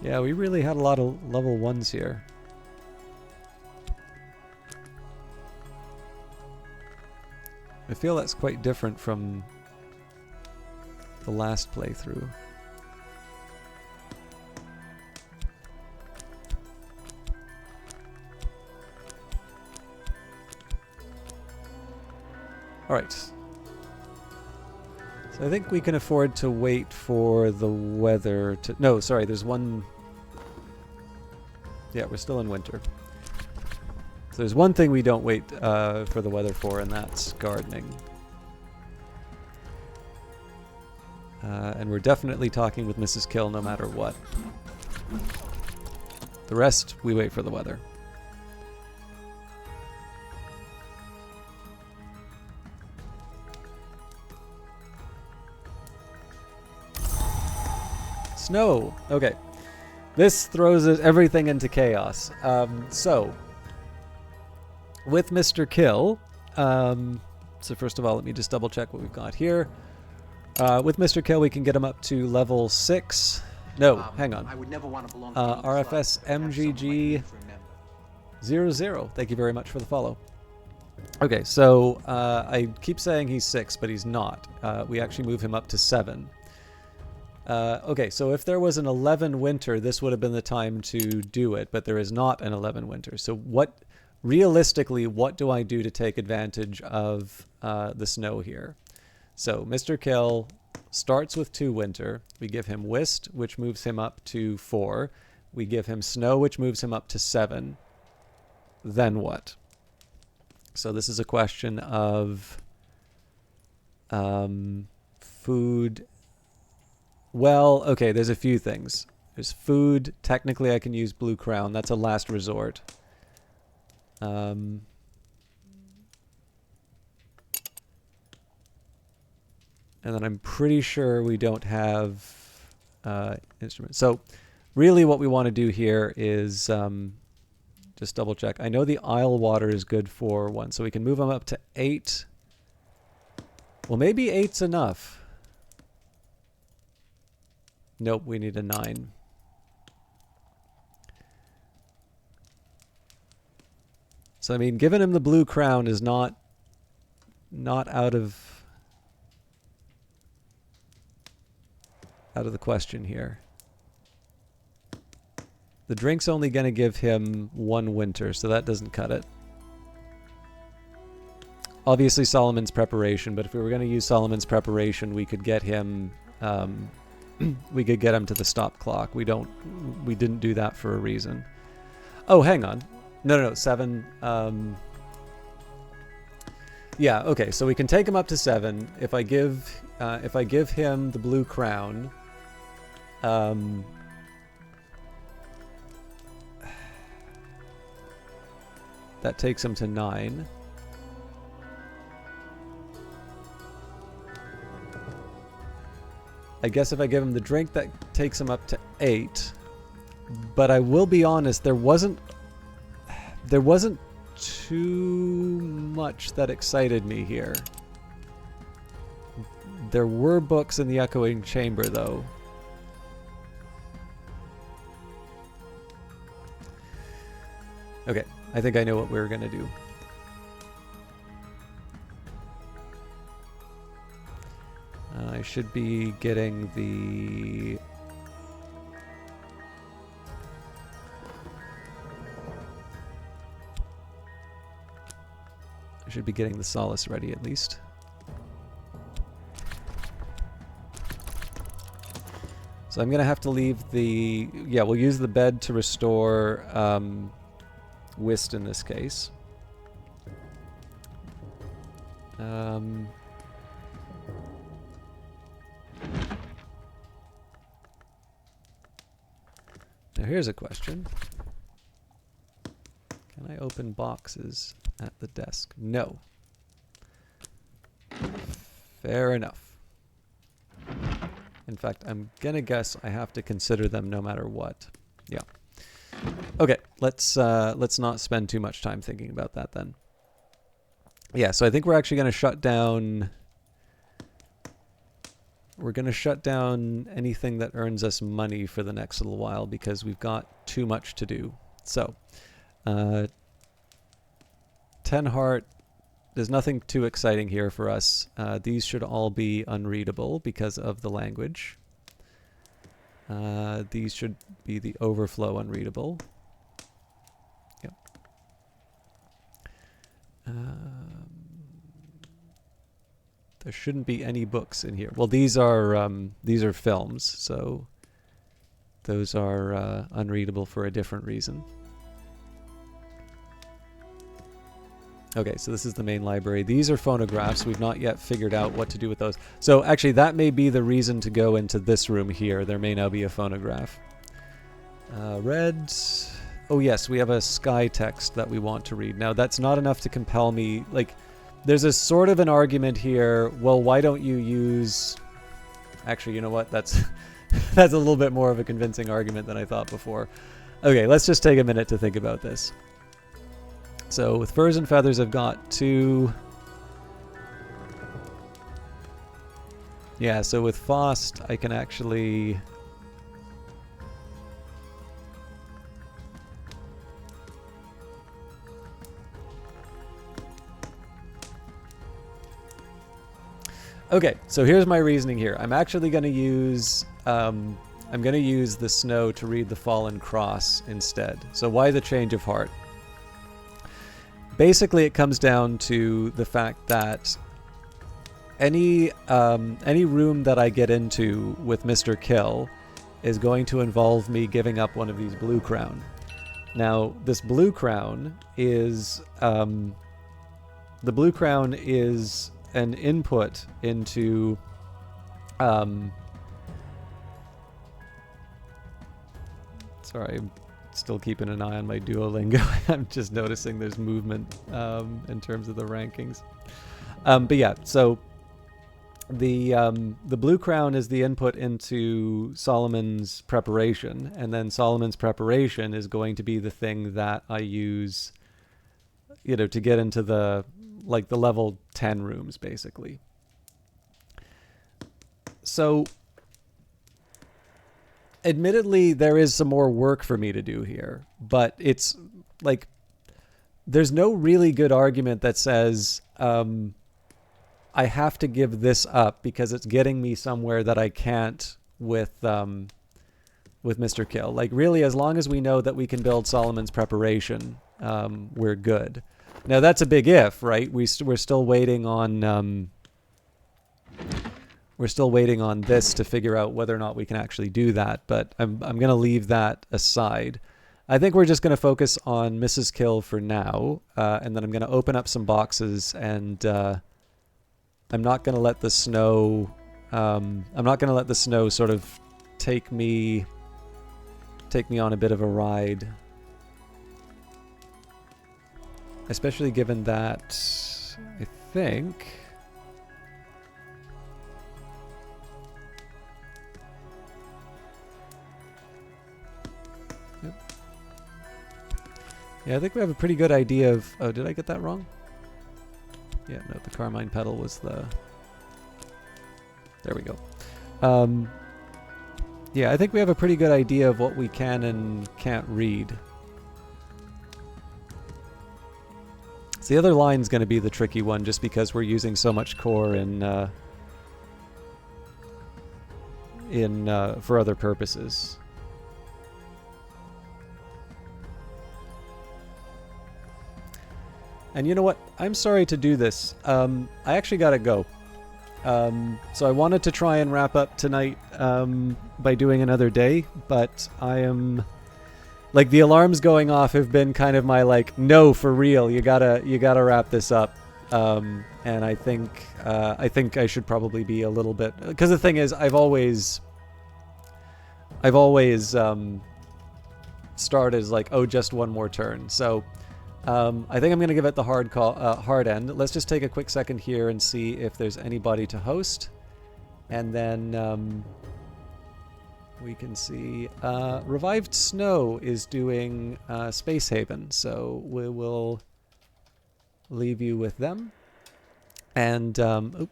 Yeah, we really had a lot of level 1s here. I feel that's quite different from the last playthrough. Alright. So I think we can afford to wait for the weather to... No, sorry, there's one... Yeah, we're still in winter. So there's one thing we don't wait for the weather for, and that's gardening. And we're definitely talking with Mrs. Kill no matter what. The rest, we wait for the weather. Snow! Okay. This throws everything into chaos. So, with Mr. Kill, so first of all, let me just double check what we've got here. With Mr. Kill, we can get him up to level 6. No, hang on. I would never want to belong to RFS MGG 00. Thank you very much for the follow. Okay, so I keep saying he's 6, but he's not. We actually move him up to 7. Okay, so if there was an 11 winter, this would have been the time to do it, but there is not an 11 winter. So realistically, what do I do to take advantage of the snow here? So Mr. Kill starts with 2 winter. We give him Whist, which moves him up to 4. We give him Snow, which moves him up to 7. Then what? So this is a question of food. Well, okay, there's a few things. There's food. Technically, I can use Blue Crown. That's a last resort. And then I'm pretty sure we don't have instruments. So really what we want to do here is just double check. I know the Isle Water is good for 1, so we can move them up to 8. Well, maybe 8's enough. Nope, we need a 9. So, I mean, giving him the Blue Crown is not out of the question here. The drink's only going to give him 1 winter, so that doesn't cut it. Obviously, Solomon's Preparation, but if we were going to use Solomon's Preparation, we could get him... we could get him to the stop clock. We didn't do that for a reason. Oh, hang on. No, 7. Yeah, okay, so we can take him up to 7. If I give him the Blue Crown, that takes him to 9. I guess if I give him the drink, that takes him up to 8. But I will be honest, there wasn't too much that excited me here. There were books in the Echoing Chamber, though. Okay, I think I know what we're going to do. I should be getting the... I should be getting the solace ready at least. So I'm going to have to leave the... Yeah, we'll use the bed to restore Whist in this case. Now here's a question. Can I open boxes at the desk? No. Fair enough. In fact, I'm gonna guess I have to consider them no matter what. Yeah. Okay, let's not spend too much time thinking about that then. Yeah, so I think we're actually gonna shut down... We're gonna shut down anything that earns us money for the next little while because we've got too much to do. So, 10 heart, there's nothing too exciting here for us. These should all be unreadable because of the language. These should be the overflow unreadable. Yep. There shouldn't be any books in here. Well, these are films, so those are unreadable for a different reason. Okay, so this is the main library. These are phonographs. We've not yet figured out what to do with those. So actually, that may be the reason to go into this room here. There may now be a phonograph. Read. Oh yes, we have a sky text that we want to read. Now, that's not enough to compel me. Like, there's a sort of an argument here. Well, why don't you use... Actually, you know what? That's that's a little bit more of a convincing argument than I thought before. Okay, let's just take a minute to think about this. So with Furs and Feathers, I've got 2. Yeah, so with Faust, I can actually... Okay, so here's my reasoning here. I'm actually going to use... I'm going to use the snow to read the Fallen Cross instead. So why the change of heart? Basically, it comes down to the fact that any room that I get into with Mr. Kill is going to involve me giving up one of these blue crown. Now, this blue crown is the blue crown is an input into sorry. Still keeping an eye on my Duolingo. I'm just noticing there's movement in terms of the rankings. But yeah, so the blue crown is the input into Solomon's preparation, and then Solomon's preparation is going to be the thing that I use, you know, to get into the level 10 rooms, basically. So admittedly, there is some more work for me to do here, but it's like there's no really good argument that says I have to give this up because it's getting me somewhere that I can't with Mr. Kill. Like, really, as long as we know that we can build Solomon's preparation, we're good. Now, that's a big if, right? We're still waiting on... We're still waiting on this to figure out whether or not we can actually do that, but I'm going to leave that aside. I think we're just going to focus on Mrs. Kill for now, and then I'm going to open up some boxes, and I'm not going to let the snow. I'm not going to let the snow sort of take me on a bit of a ride, especially given that I think. Yeah, I think we have a pretty good idea of... Oh, did I get that wrong? Yeah, no, the Carmine Petal was the... There we go. Yeah, I think we have a pretty good idea of what we can and can't read. So the other line's going to be the tricky one, just because we're using so much core for other purposes. And you know what? I'm sorry to do this. I actually gotta go. So I wanted to try and wrap up tonight by doing another day, but I am like the alarms going off have been kind of my like, no, for real, you gotta wrap this up. And I think I should probably be a little bit, because the thing is, I've always started as like, oh, just one more turn. So I think I'm going to give it the hard end. Let's just take a quick second here and see if there's anybody to host. And then we can see Revived Snow is doing Space Haven. So we will leave you with them. And, but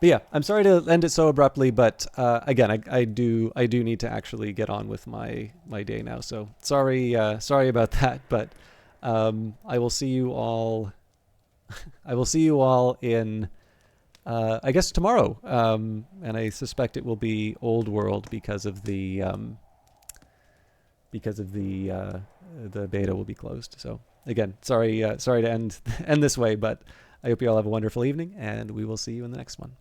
yeah, I'm sorry to end it so abruptly, but again, I do need to actually get on with my day now. So sorry about that, but I will see you all. I will see you all in I guess tomorrow, and I suspect it will be Old World because of the beta will be closed. So again, sorry to end this way, but I hope you all have a wonderful evening, and we will see you in the next one.